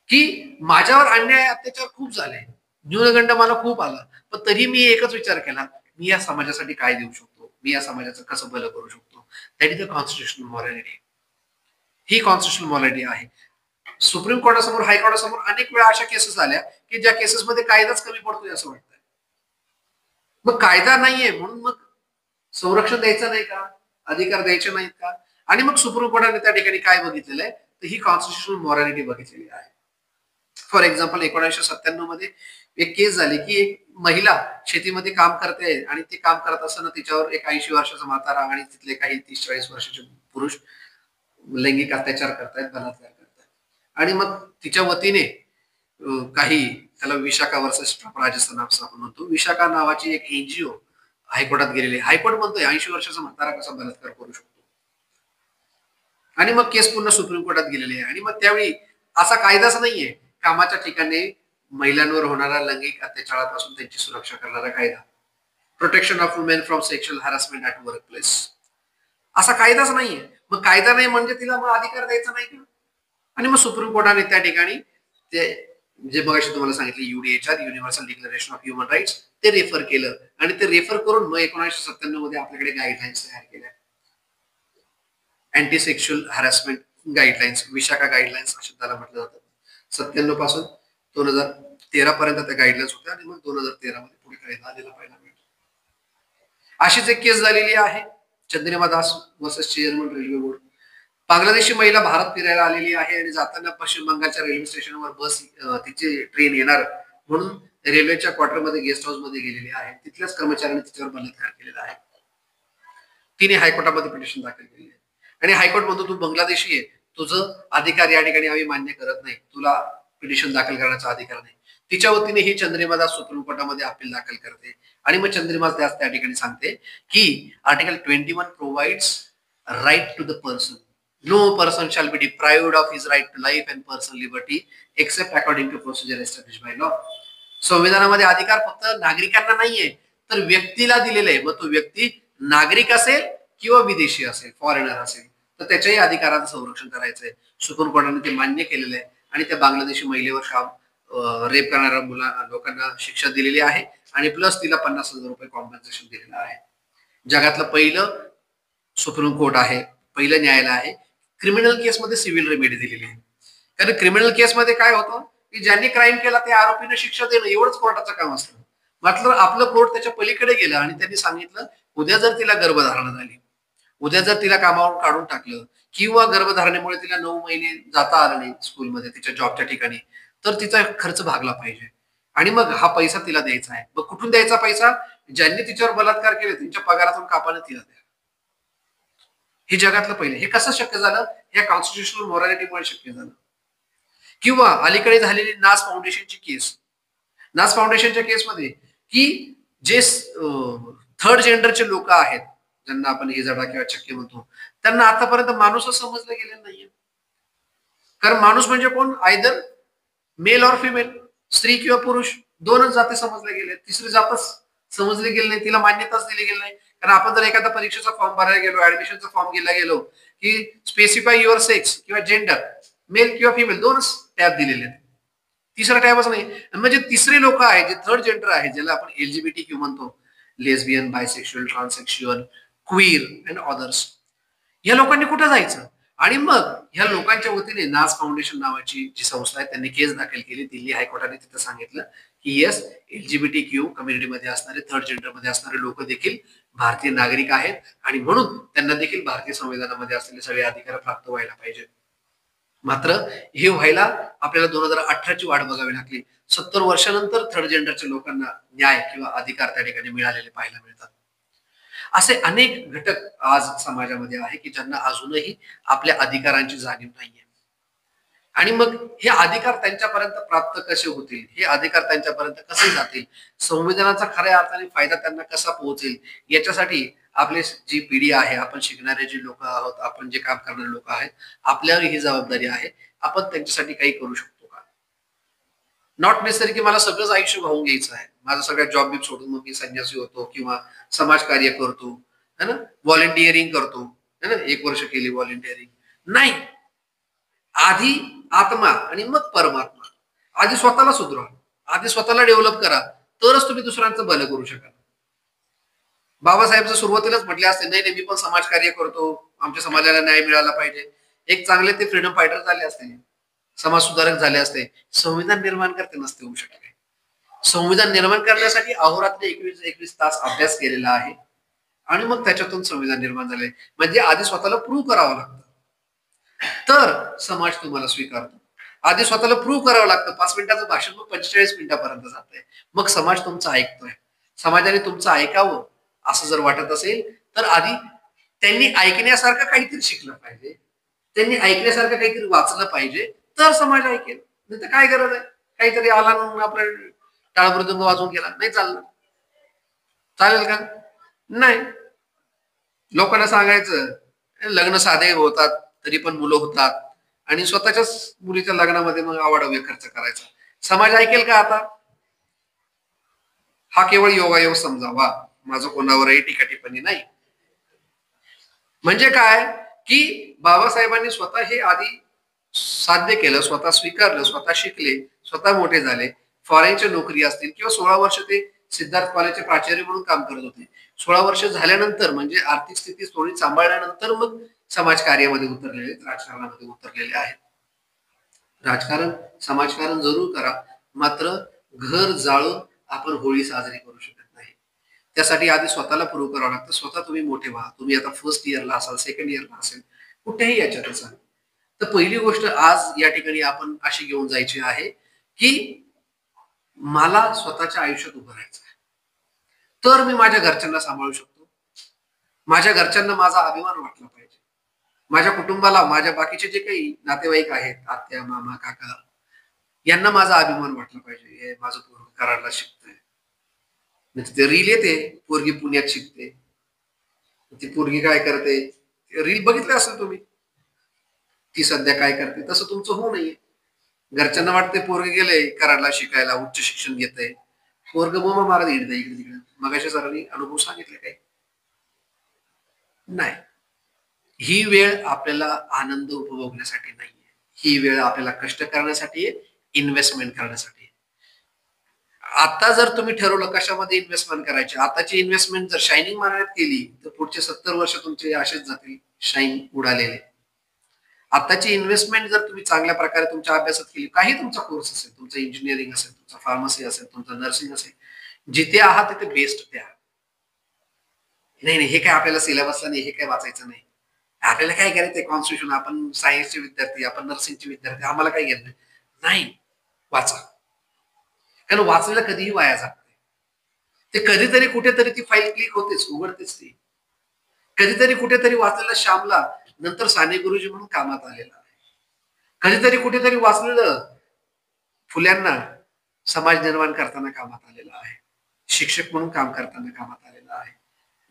की माझ्यावर अन्याय अत्याचार खूप झाले, न्यूनगंड मला खूप आला, पण तरी मी एकच विचार केला, मी या समाजासाठी काय देऊ शकतो, मी या समाजाचं कसं भलं करू शकतो. That is the constitutional morality. He constitutional morality आहे. सुप्रीम कोर्टासमोर, हायकोर्टासमोर अनेक वेळा अशा केसेस आल्या की ज्या केसेसमध्ये कायदाच कमी पडतोय असं वाटतंय. मग कायदा नाहीये म्हणून मग संरक्षण द्यायचं नाही का, अधिकार द्यायचे नाहीत का? आणि मग सुप्रीम कोर्टाने त्या ठिकाणी काय बघितलेलं आहे, तर ही कॉन्स्टिट्युशनल मॉरॅलिटी बघितलेली आहे. फॉर एक्झाम्पल 1997 मध्ये एक केस झाली की एक महिला शेतीमध्ये काम करते आणि ती काम करत असताना तिच्यावर एक 80 वर्षाचा म्हातारा आणि तिथले काही 30-40 वर्षाचे पुरुष लैंगिक अत्याचार करतायत, बलात्कार करतायत. आणि मग तिच्या वतीने काही त्याला विशाखा वर्सेस राजस्थान आपण म्हणतो, विशाखा नावाची एक एनजीओ हायकोर्टात गेलेली. हायकोर्ट म्हणतोय 80 वर्षाचा म्हातारा कसा बलात्कार करू शकतो. आणि मग केस पुन्हा सुप्रीम कोर्टात गेलेली आहे. आणि मग त्यावेळी असा कायदाच नाहीये कामाच्या ठिकाणी महिलांवर होणाऱ्या लैंगिक अत्याचारापासून त्यांची सुरक्षा करणारा कायदा, protection of women from sexual harassment at work place, असा कायदाच नाहीये. मग कायदा नाही म्हणजे तिला मग अधिकार द्यायचा नाही का? आणि मग सुप्रीम कोर्टाने त्या ठिकाणी ते जे मगाशी तुम्हाला सांगितलं UDHR, universal declaration of human rights, ते रेफर केलं. आणि ते रेफर करून मग 1997 मध्ये आपल्याकडे गाईडलाईन्स तयार केल्या, anti sexual harassment guidelines, Vishakha guidelines अशा त्याला म्हटलं जातं. 97 पासून 2013 पर्यंत त्या गाईडलाईन्स होत्या आणि मग 2013 मध्ये पुढे कायदा आलेला पाहायला मिळतो. अशीच एक केस झालेली आहे Chandrima Das versus chairman railway board. Bangladeshi महिला भारत फिरायला आलेली आहे आणि जाताना पश्चिम बंगालच्या रेल्वे स्टेशनवर बस तिची ट्रेन येणार म्हणून रेल्वेच्या क्वार्टरमध्ये गेस्ट हाऊस मध्ये गेलेली आहे. तिथल्याच कर्मचाऱ्यांनी तिच्यावर बलात्कार केलेला आहे. तिने हायकोर्टामध्ये पिटिशन दाखल केली आहे आणि हायकोर्ट म्हणतो तू बांगलादेशी आहे, तुझं अधिकार या ठिकाणी आम्ही मान्य करत नाही, तुला पिटिशन दाखल करण्याचा अधिकार नाही. तिच्या वतीने ही चंद्रिमा दास सुप्रीम कोर्टामध्ये अपील दाखल करते आणि मग चंद्रिमा दास त्या ठिकाणी सांगते की article 21 provides right to the person, no person shall be deprived of his right to life and personal liberty except according to procedure established by law. संविधानामध्ये अधिकार फक्त नागरिकांना नाहीये तर व्यक्तीला दिलेला आहे. मग तो व्यक्ती नागरिक असेल किंवा विदेशी असेल, फॉरेनर असेल, तर त्याच्याही अधिकाराचं संरक्षण करायचंय. सुप्रीम कोर्टाने ते मान्य केलेलं आहे आणि त्या बांगलादेशी महिलेवर काम रेप करणाऱ्या लोकांना शिक्षा दिलेली आहे आणि प्लस तिला 50,000 रुपये कॉम्पन्सेशन दिलेलं आहे. जगातलं पहिलं सुप्रीम कोर्ट आहे, पहिलं न्यायालय आहे क्रिमिनल केसमध्ये सिव्हिल रेमेडी दिलेली आहे. कारण क्रिमिनल केसमध्ये काय होतं की ज्यांनी क्राईम केला त्या आरोपीने शिक्षा देणं एवढंच कोर्टाचं काम असतं. मात्र आपलं कोर्ट त्याच्या पलीकडे गेलं आणि त्यांनी सांगितलं उद्या जर तिला गर्भधारणा झाली, उद्या जर तिला कामावरून काढून टाकलं किंवा गर्भधारणेमुळे तिला 9 महिने जाता आलं नाही स्कूलमध्ये तिच्या जॉबच्या ठिकाणी, तर तिचा खर्च भागला पाहिजे आणि मग हा पैसा तिला द्यायचा आहे. मग कुठून द्यायचा पैसा? ज्यांनी तिच्यावर बलात्कार केले त्यांच्या पगारातून कापाने तिला द्या. हे जगातलं पहिले. हे कसं शक्य झालं? या कॉन्स्टिट्युशनल मॉरॅलिटीमुळे शक्य झालं. किंवा अलीकडे झालेली नास फाउंडेशनची केस, नास फाउंडेशनच्या केसमध्ये की जे थर्ड जेंडरचे लोक आहेत ज्यांना आपण हिजडा किंवा चक्की म्हणतो, त्यांना आतापर्यंत माणूसच समजलं गेलेलं नाहीये. कारण माणूस म्हणजे कोण? आयदर मेल और फिमेल, स्त्री किंवा पुरुष, दोनच जाती समजले गेले, तिसरी जातच समजली गेली नाही, तिला मान्यताच दिली गेली नाही. कारण आपण जर एखादा परीक्षेचा फॉर्म भरायला गेलो, ऍडमिशनचा फॉर्म घ्यायला गेलो की स्पेसिफाय युअर सेक्स किंवा जेंडर, मेल किंवा फिमेल, दोनच टॅब दिलेले आहेत, तिसरा टॅबच नाही. म्हणजे तिसरे लोक आहेत जे थर्ड जेंडर आहे, ज्याला आपण LGBTQ म्हणतो, lesbian, bisexual, transsexual, queer and others, या लोकांनी कुठे जायचं? आणि मग ह्या लोकांच्या वतीने नास फाउंडेशन नावाची जी संस्था आहे त्यांनी केस दाखल केली दिल्ली हायकोर्टाने. तिथं सांगितलं की येस, LGBTQ कम्युनिटीमध्ये असणारे, थर्ड जेंडरमध्ये असणारे लोक देखील भारतीय नागरिक आहेत आणि म्हणून त्यांना देखील भारतीय संविधानामध्ये असलेले सगळे अधिकार प्राप्त व्हायला पाहिजे. मात्र हे व्हायला आपल्याला 2018ची वाट बघावी लागली. 70 वर्षानंतर थर्ड जेंडरच्या लोकांना न्याय किंवा अधिकार त्या ठिकाणी मिळालेले पाहायला मिळतात. असे अनेक घटक आज समाजामध्ये आहे की ज्यांना अजूनही आपल्या अधिकारांची जाणीव नाहीये. आणि मग हे अधिकार त्यांच्यापर्यंत प्राप्त कसे होतील, हे अधिकार त्यांच्यापर्यंत कसे जातील, संविधानाचा खऱ्या अर्थाने फायदा त्यांना कसा पोहोचेल, याच्यासाठी आपली जी पिढी आहे, आपण शिकणारे जे लोक आहोत, आपण जे काम करणारे लोक आहेत, आपल्यावर ही जबाबदारी आहे. आपण त्यांच्यासाठी काही करू शकतो का? नॉट नेसेसरी की मला सगळंच आयुष्य वाहून घ्यायचं आहे, माझा सगळ्या जॉब बी सोडून मग मी संन्यासी होतो किंवा समाजकार्य करतो, है ना, व्हॉलेंटिअरिंग करतो, है ना, 1 वर्ष केली व्हॉलेंटिअरिंग. नाही, आधी आत्मा आणि मग परमात्मा. आधी स्वतःला सुधरा, आधी स्वतःला डेव्हलप करा, तरच तुम्ही दुसऱ्यांचं भलं करू शकाल. बाबासाहेब सुरुवातीलाच म्हटले असते, नाही मी पण समाजकार्य करतो, आमच्या समाजाला न्याय मिळाला पाहिजे, एक चांगले ते फ्रीडम फायटर झाले असते, समाज सुधारक झाले असते. संविधान निर्माण करते नसते होऊ शकले. संविधान निर्माण करण्यासाठी अहोरात्र 21 तास अभ्यास केलेला आहे आणि मग त्याच्यातून संविधान निर्माण झाले. म्हणजे आधी स्वतःला प्रूव्ह करावं लागतं, तर समाज तुम्हाला स्वीकारतो. आधी स्वतःला प्रूव्ह करावं लागतं. 5 मिनिटाचं भाषण मग 45 मिनिटापर्यंत जातंय, मग समाज तुमचं ऐकतोय. समाजाने तुमचं ऐकावं असं जर वाटत असेल तर आधी त्यांनी ऐकण्यासारखं काहीतरी शिकलं पाहिजे, त्यांनी ऐकण्यासारखं काहीतरी वाचलं पाहिजे, तर समाज ऐकेल. नाही तर काय गरज आहे, काहीतरी आला आपलं टाळमृदंग वाजवून गेला, नाही चाललं, चालेल का? नाही. लोकांना सांगायचं लग्न साधे होतात तरी पण मुलं होतात, आणि स्वतःच्याच मुलीच्या लग्नामध्ये मग आवाढव्य खर्च करायचा. समाज ऐकेल का आता? हा केवळ योगायोग समजावा, माझं कोणावरही टीका टिप्पणी नाही. म्हणजे काय की बाबासाहेबांनी स्वतः हे आधी साध्य केलं, स्वतः स्वीकारलं, स्वतः शिकले, स्वतः मोठे झाले. फॉरेनच्या नोकरी असतील किंवा 16 वर्ष ते सिद्धार्थ कॉलेजचे प्राचार्य म्हणून काम करत होते. 16 वर्ष झाल्यानंतर म्हणजे आर्थिक स्थिती थोडी सांभाळल्यानंतर मग समाज कार्यामध्ये उतरलेले, राजकारणामध्ये उतरलेले आहेत. राजकारण समाजकारण जरूर करा, मात्र घर जाळून आपण होळी साजरी करू शकत नाही. त्यासाठी आधी स्वतःला प्रूव्ह करावं लागतं. स्वतः तुम्ही मोठे व्हा. तुम्ही आता फर्स्ट इयरला असाल, सेकंड इयरला असेल, कुठेही याच्यात असाल, तर पहिली गोष्ट आज या ठिकाणी आपण अशी घेऊन जायची आहे की मला स्वतःच्या आयुष्यात उभं राहायचं आहे, तर मी माझ्या घरच्यांना सांभाळू शकतो, माझ्या घरच्यांना माझा अभिमान वाटला पाहिजे, माझ्या कुटुंबाला, माझ्या बाकीचे जे काही नातेवाईक आहेत, आत्या, मामा, काका, यांना माझा अभिमान वाटला पाहिजे. हे माझं पोरग कराडला शिकतंय, ते रील येते, पोरगी पुण्यात शिकते, ती पोरगी काय करते, रील बघितले असेल तुम्ही, ती सध्या काय करते, तसं तुमचं होऊ नये. घरच्यांना वाटते पोरग गेले कराडला शिकायला, उच्च शिक्षण घेतंय, पोरग बोमा मारत इकडे तिकडे. मगाशी सरांनी अनुभव सांगितले काही नाही. ही वेळ आपल्याला आनंद उपभोगण्यासाठी नाहीये, ही वेळ आपल्याला कष्ट करण्यासाठी, इन्व्हेस्टमेंट करण्यासाठी. आता जर तुम्ही ठरवलं कशामध्ये इन्व्हेस्टमेंट करायची, आताची इन्व्हेस्टमेंट जर शायनिंग मारण्यात केली तर पुढचे 70 वर्ष तुमचे असेच जातील, शाईन उडालेले. आताची इन्व्हेस्टमेंट जर तुम्ही चांगल्या प्रकारे तुमच्या अभ्यासात केली, काही तुमचा कोर्स असेल, तुमचं इंजिनिअरिंग असेल, तुमचा फार्मसी असेल, तुमचं नर्सिंग असेल, जिथे आहात तिथे बेस्ट द्या. नाही नाही हे काय आपल्याला सिलेबसला नाही, हे काय वाचायचं नाही, आपल्याला काय करायचंय कॉन्स्टिट्यूशन, आपण सायन्सचे विद्यार्थी, आपण नर्सिंगचे विद्यार्थी, आम्हाला काय घेत नाही. वाचा, कारण वाचलेलं कधीही वाया जात नाही. ते कधीतरी कुठेतरी ती फाईल क्लिक होतेच, उघडतेच ती. कधीतरी कुठेतरी वाचलेला श्यामला नंतर साने गुरुजी म्हणून कामात आलेला आहे. कधीतरी कुठेतरी वाचलेलं फुल्यांना समाज निर्माण करताना कामात आलेला आहे, शिक्षक म्हणून काम करताना कामात आलेला आहे.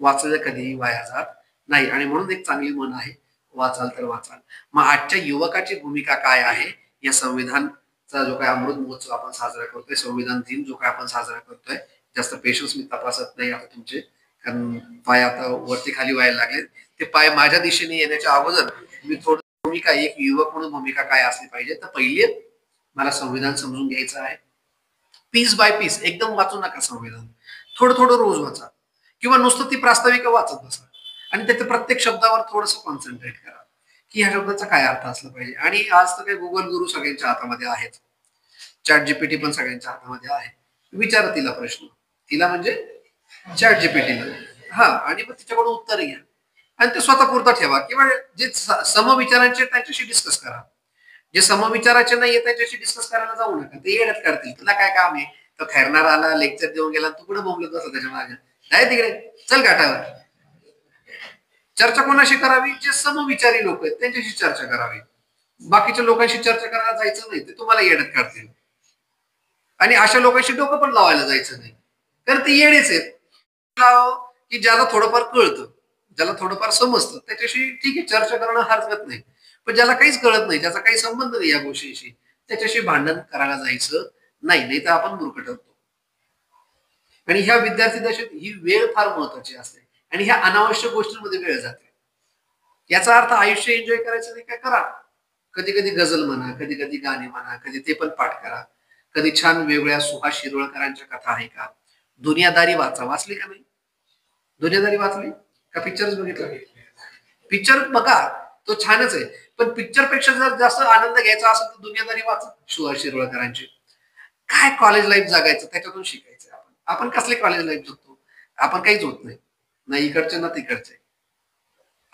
वाचलेलं कधीही वाया जात नाही, आणि म्हणून एक चांगली म्हण आहे, वाचाल तर वाचाल. मग आजच्या युवकाची भूमिका काय आहे, या संविधानचा जो काय अमृत महोत्सव आपण साजरा करतोय, संविधान दिन जो काय आपण साजरा करतोय, जास्त पेशन्स मी तपासत नाही आता तुमचे, कारण पाय आता वरती खाली व्हायला लागले. ते पाय माझ्या दिशेने येण्याच्या अगोदर मी थोडी भूमिका, एक युवक म्हणून भूमिका काय असली पाहिजे, तर पहिले मला संविधान समजून घ्यायचं आहे. पीस बाय पीस एकदम वाचू नका संविधान, थोडं थोडं रोज वाचा, किंवा नुसतं ती प्रास्ताविका वाचत बसा, आणि त्याच्या प्रत्येक शब्दावर थोडंसं कॉन्सन्ट्रेट करा की ह्या शब्दाचा काय अर्थ असला पाहिजे. आणि आज तर काही गुगल गुरु सगळ्यांच्या हातामध्ये आहेत, चॅट जीपीटी पण सगळ्यांच्या हातामध्ये आहे. विचारा तिला प्रश्न, तिला म्हणजे चॅट जीपीटीला, हा, आणि मग तिच्याकडून उत्तर घ्या, आणि ते स्वतः पुरता ठेवा, किंवा जे समविचारांचे त्यांच्याशी डिस्कस करा. जे समविचाराचे नाहीये त्यांच्याशी डिस्कस करायला जाऊ नका, ते येड्यात करतील. तुला काय काम आहे, तो खैरनार आला, लेक्चर देऊन गेला, तू कुठे बोंबलत बसला त्याच्या मागे, नाही तिकडे चल गाठावर. चर्चा कोणाशी करावी, जे समविचारी लोक आहेत त्यांच्याशी चर्चा करावी. बाकीच्या लोकांशी चर्चा करायला जायचं नाही, ते तुम्हाला येड्यात काढतील. आणि अशा लोकांशी डोकं पण लावायला जायचं नाही, कारण ते येडेच आहेत. की ज्याला थोडंफार कळतं, ज्याला थोडंफार समजतं, त्याच्याशी ठीक आहे चर्चा करणं हरकत नाही. पण ज्याला काहीच कळत नाही, ज्याचा काही संबंध नाही या गोष्टीशी, त्याच्याशी भांडण करायला जायचं नाही, नाही तर आपण मूर्ख ठरतो. आणि ह्या विद्यार्थी दशेत ही वेळ फार महत्वाची असते, आणि ह्या अनावश्यक गोष्टींमध्ये वेळ जाते. याचा अर्थ आयुष्य एन्जॉय करायचं नाही काय, करा. कधी कधी गझल म्हणा, कधी कधी गाणी म्हणा, कधी ते पण पाठ करा, कधी छान वेगळ्या सुहास शिरोळकरांच्या कथा ऐका, दुनियादारी वाचा. वाचली का नाही दुनियादारी, वाचली का? पिक्चरच बघितला? पिक्चर बघा, तो छानच आहे, पण पिक्चर पेक्षा जर जास्त आनंद घ्यायचा असेल तर दुनियादारी वाचा सुहास शिरोळकरांची. काय कॉलेज लाईफ जगायचं, त्याच्यातून शिकायचं. आपण कसले कॉलेज लाईफ जगतो, आपण काहीच होत नाही, ना इकडचे ना तिकडचे,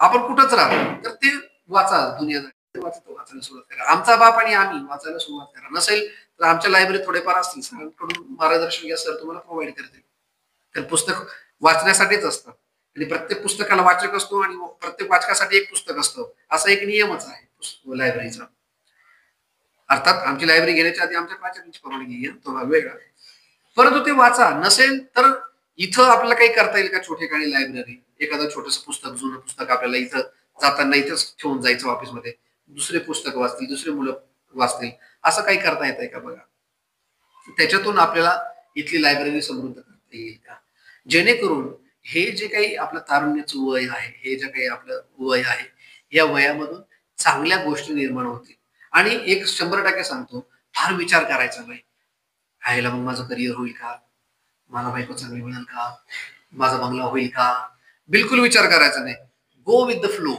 आपण कुठंच राहतो. तर ते वाचा, दुनियादारी वाचायला सुरुवात करा. आमचा बाप आणि आम्ही वाचायला सुरुवात करा. नसेल तर आमच्या लायब्ररीत थोडेफार असतील, सरांकडून मार्गदर्शन घ्या, सर तुम्हाला प्रोव्हाइड करतील. तर पुस्तक वाचण्यासाठीच असतं, आणि प्रत्येक पुस्तकाला वाचक असतो आणि प्रत्येक वाचकासाठी एक पुस्तक असतं, असा एक नियमच आहे लायब्ररीचा. अर्थात आमची लायब्ररी घेण्याच्या आधी आमच्या प्राचार्यांची परवानगी घ्या, तो भाग वेगळा. परंतु ते वाचा. नसेल तर इथं आपल्याला काही करता येईल का? छोटेखानी लायब्ररी, एखादं छोटस पुस्तक, जुनं पुस्तक आपल्याला इथं जाताना इथंच ठेवून जायचं ऑफिसमध्ये, दुसरे पुस्तक वाचतील, दुसरे मुलं वाचतील, असं काही करता येत आहे का बघा. त्याच्यातून आपल्याला इथली लायब्ररी समृद्ध करता येईल का, जेणेकरून हे जे काही आपलं तारुण्याचं वय आहे, हे जे काही आपलं वय आहे, या वयामधून चांगल्या गोष्टी निर्माण होतील. आणि एक 100% सांगतो, फार विचार करायचा नाही. आईला मग माझं करिअर होईल का, मला बायको चांगली मिळेल का, माझा बंगला होईल का, बिलकुल विचार करायचा नाही. Go with the flow.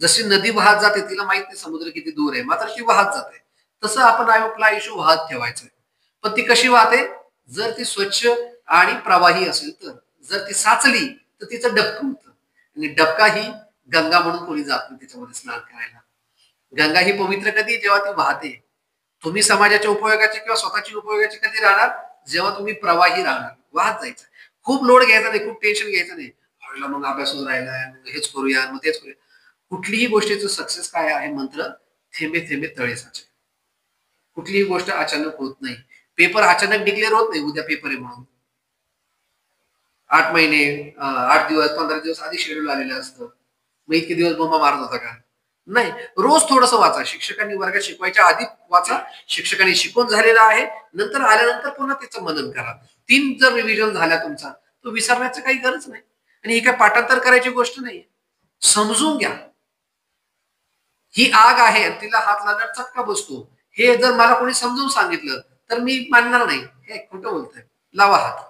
जशी नदी वाहत जाते, तिला माहित नाही समुद्र किती दूर आहे, मात्र ती वाहत जाते. तसं आपण आपलं आयुष्य वाहत ठेवायचं. पण ती कशी वाहते? जर ती स्वच्छ आणि प्रवाही असेल तर. जर ती साचली तर तिचं डबकं होतं. आणि डबका ही गंगा म्हणून कोणी जात नाही त्याच्यामध्ये स्नान करायला. गंगा ही पवित्र कधी? जेव्हा ती वाहते. तुम्ही समाजाच्या उपयोगाचे किंवा स्वतःच्या उपयोगाचे कधी राहणार? जेव्हा तुम्ही प्रवाही राहणार, वाहत जायचं. खूप लोड घ्यायचा नाही, खूप टेन्शन घ्यायचं नाही. मग अभ्यासच राहिलाय, हेच करूया, मग तेच करूया. कुठलीही गोष्टीचं सक्सेस काय आहे? मंत्र थेंबे थेंबे तळे साचे. कुठलीही गोष्ट अचानक होत नाही. पेपर अचानक डिक्लेअर होत नाही, उद्या पेपर आहे म्हणून. 8 महिने, 8 दिवस, 15 दिवस आधी शेड्यूल आलेलं असतं. मग इतके दिवस बोंबा मारत होता का? नाही. रोज थोडंसं वाचा. शिक्षकांनी वर्गात शिकवायच्या आधी वाचा. शिक्षकांनी शिकवून झालेला आहे, नंतर आल्यानंतर पुन्हा त्याचं मनन करा. 3 जर रिव्हिजन झाल्या तुमचा, तो विसरण्याची काही गरज नाही. आणि ही काय पाठांतर करायची गोष्ट नाही. समजून घ्या. ही आग आहे, तिला हात लावल्यावर चटका बसतो. हे जर मला कोणी समजून सांगितलं तर मी मानणार नाही. हे खोटं बोलतंय. लावा हात,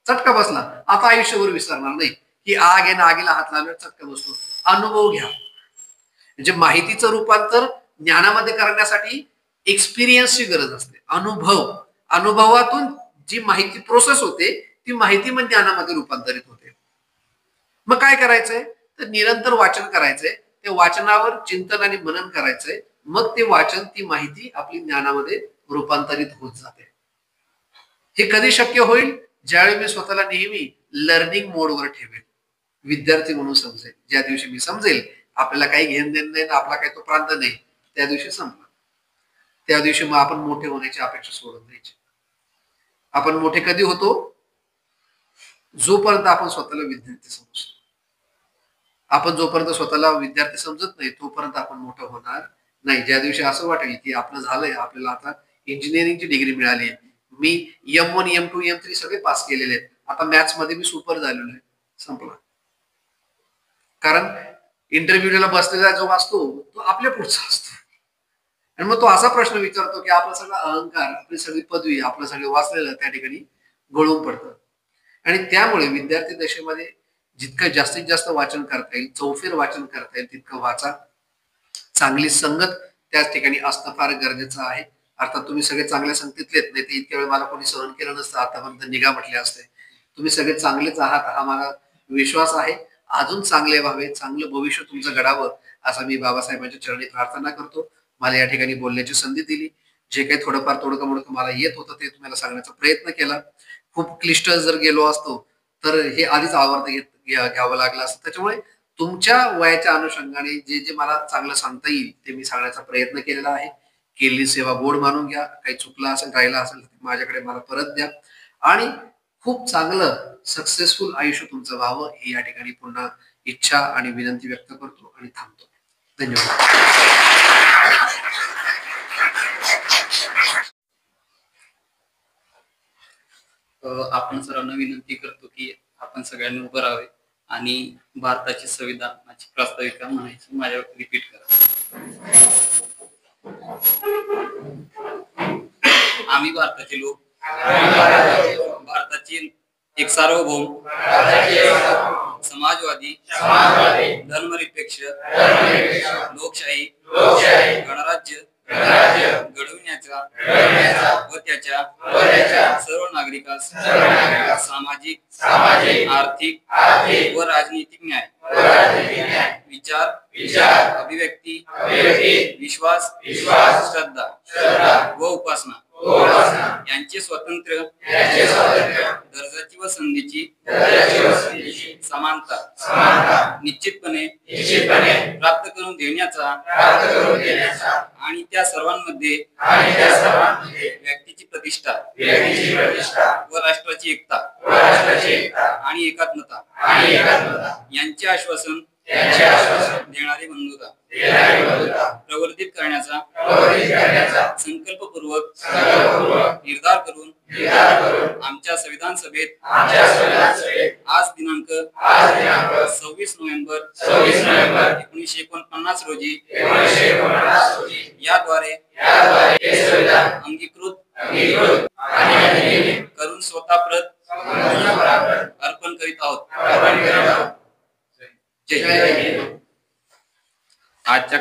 चटका बसला, आता आयुष्यभर विसरणार नाही. ही आग आहे ना, आगीला हात लावल्यावर चटका बसतो. अनुभव घ्या. म्हणजे माहितीचं रूपांतर ज्ञानामध्ये करण्यासाठी एक्सपिरियन्सची गरज असते. अनुभवातून जी माहिती प्रोसेस होते, ती माहिती मग ज्ञानामध्ये रूपांतरित होते. मग काय करायचंय? तर निरंतर वाचन करायचंय. त्या वाचनावर चिंतन आणि मनन करायचंय. मग ते वाचन, ती माहिती आपली ज्ञानामध्ये रूपांतरित होत जाते. हे कधी शक्य होईल? ज्यावेळी मी स्वतःला नेहमी लर्निंग मोडवर ठेवेल, विद्यार्थी म्हणून समजेल. ज्या दिवशी मी समजेल आपल्याला काही घेणं देणं नाही, आपला काही तो प्रांत नाही, त्या दिवशी संपला. त्या दिवशी मग आपण मोठे होण्याची अपेक्षा सोडून द्यायची. आपण मोठे कधी होतो? जोपर्यंत आपण स्वतःला विद्यार्थी समजतो. आपण जोपर्यंत स्वतःला विद्यार्थी समजत नाही, तोपर्यंत आपण मोठं होणार नाही. ज्या दिवशी असं वाटेल की आपलं झालंय, आपल्याला आता इंजिनिअरिंगची डिग्री मिळाली, मी M1, M2, M3 सगळे पास केलेले आहेत, आता मॅथ्स मध्ये मी सुपर झालेलो आहे, संपला. कारण इंटरव्ह्यूला बसलेला जो असतो तो आपल्या पुढचा असतो. आणि मग तो असा प्रश्न विचारतो की आपला सगळा अहंकार, आपली सगळी पदवी, आपलं सगळं वाचलेलं त्या ठिकाणी गळून पडतं. आणि त्यामुळे विद्यार्थी दशेमध्ये जितकं जास्तीत जास्त वाचन करता येईल, चौफेर वाचन करता येईल, तितकं वाचा. चांगली संगत त्याच ठिकाणी असणं फार गरजेचं आहे. अर्थात तुम्ही सगळे चांगल्या संगतीतलेत, नाही तर इतक्या वेळ मला कोणी सहन केलं नसतं, आतापर्यंत निगा म्हटले असते. तुम्ही सगळे चांगलेच आहात, हा मला विश्वास आहे. अजून चांगले व्हावे, चांगलं भविष्य तुमचं घडावं, असं मी बाबासाहेबांच्या चरणी प्रार्थना करतो. मला या ठिकाणी बोलण्याची संधी दिली. जे काही थोडंफार तोडकं मोडकं मला येत होतं ते तुम्हाला सांगण्याचा प्रयत्न केला. खूप क्लिष्ट जर गेलो असतो तर हे आधीच आवर्त घ्यावं लागलं असतं. त्याच्यामुळे तुमच्या वयाच्या अनुषंगाने जे जे मला चांगलं सांगता येईल ते मी सांगण्याचा प्रयत्न केलेला आहे. केलेली सेवा गोड मानून घ्या. काही चुकलं असेल, राहिलं असेल तर माझ्याकडे मला परत द्या. आणि खूप चांगलं सक्सेसफुल आयुष्य तुमचं व्हावं ही या ठिकाणी पुन्हा इच्छा आणि विनंती व्यक्त करतो आणि थांबतो. धन्यवाद. आपण सर्वांना विनंती करतो की आपण सगळ्यांनी उभं राहावे आणि भारताची संविधानाची प्रास्ताविका म्हणायची. माझ्या रिपीट करा. आम्ही भारताचे लोक, भारताची एक सार्वभौम, समाजवादी, धर्मनिरपेक्ष, लोकशाही गणराज्य घडविण्याचा व त्याच्या सर्व नागरिकांस सामाजिक, आर्थिक व राजनीतिक न्याय, विचार, अभिव्यक्ती, विश्वास, श्रद्धा व उपासना यांचे स्वातंत्र्य दर्जाची व संधीची समानता निश्चितपणे प्राप्त करून देण्याचा आणि त्या सर्वांमध्ये व्यक्तीची प्रतिष्ठा व राष्ट्राची एकता आणि एकात्मता यांचे आश्वासन देणारी बंधुता प्रवर्धित करण्याचा संकल्पपूर्वक निर्धार करून आमच्या संविधान सभेत आज दिनांक 26 नोव्हेंबर 1949 रोजी याद्वारे अंगीकृत करून स्वतः प्रत अर्पण करीत आहोत. जय हिंद. आजच्या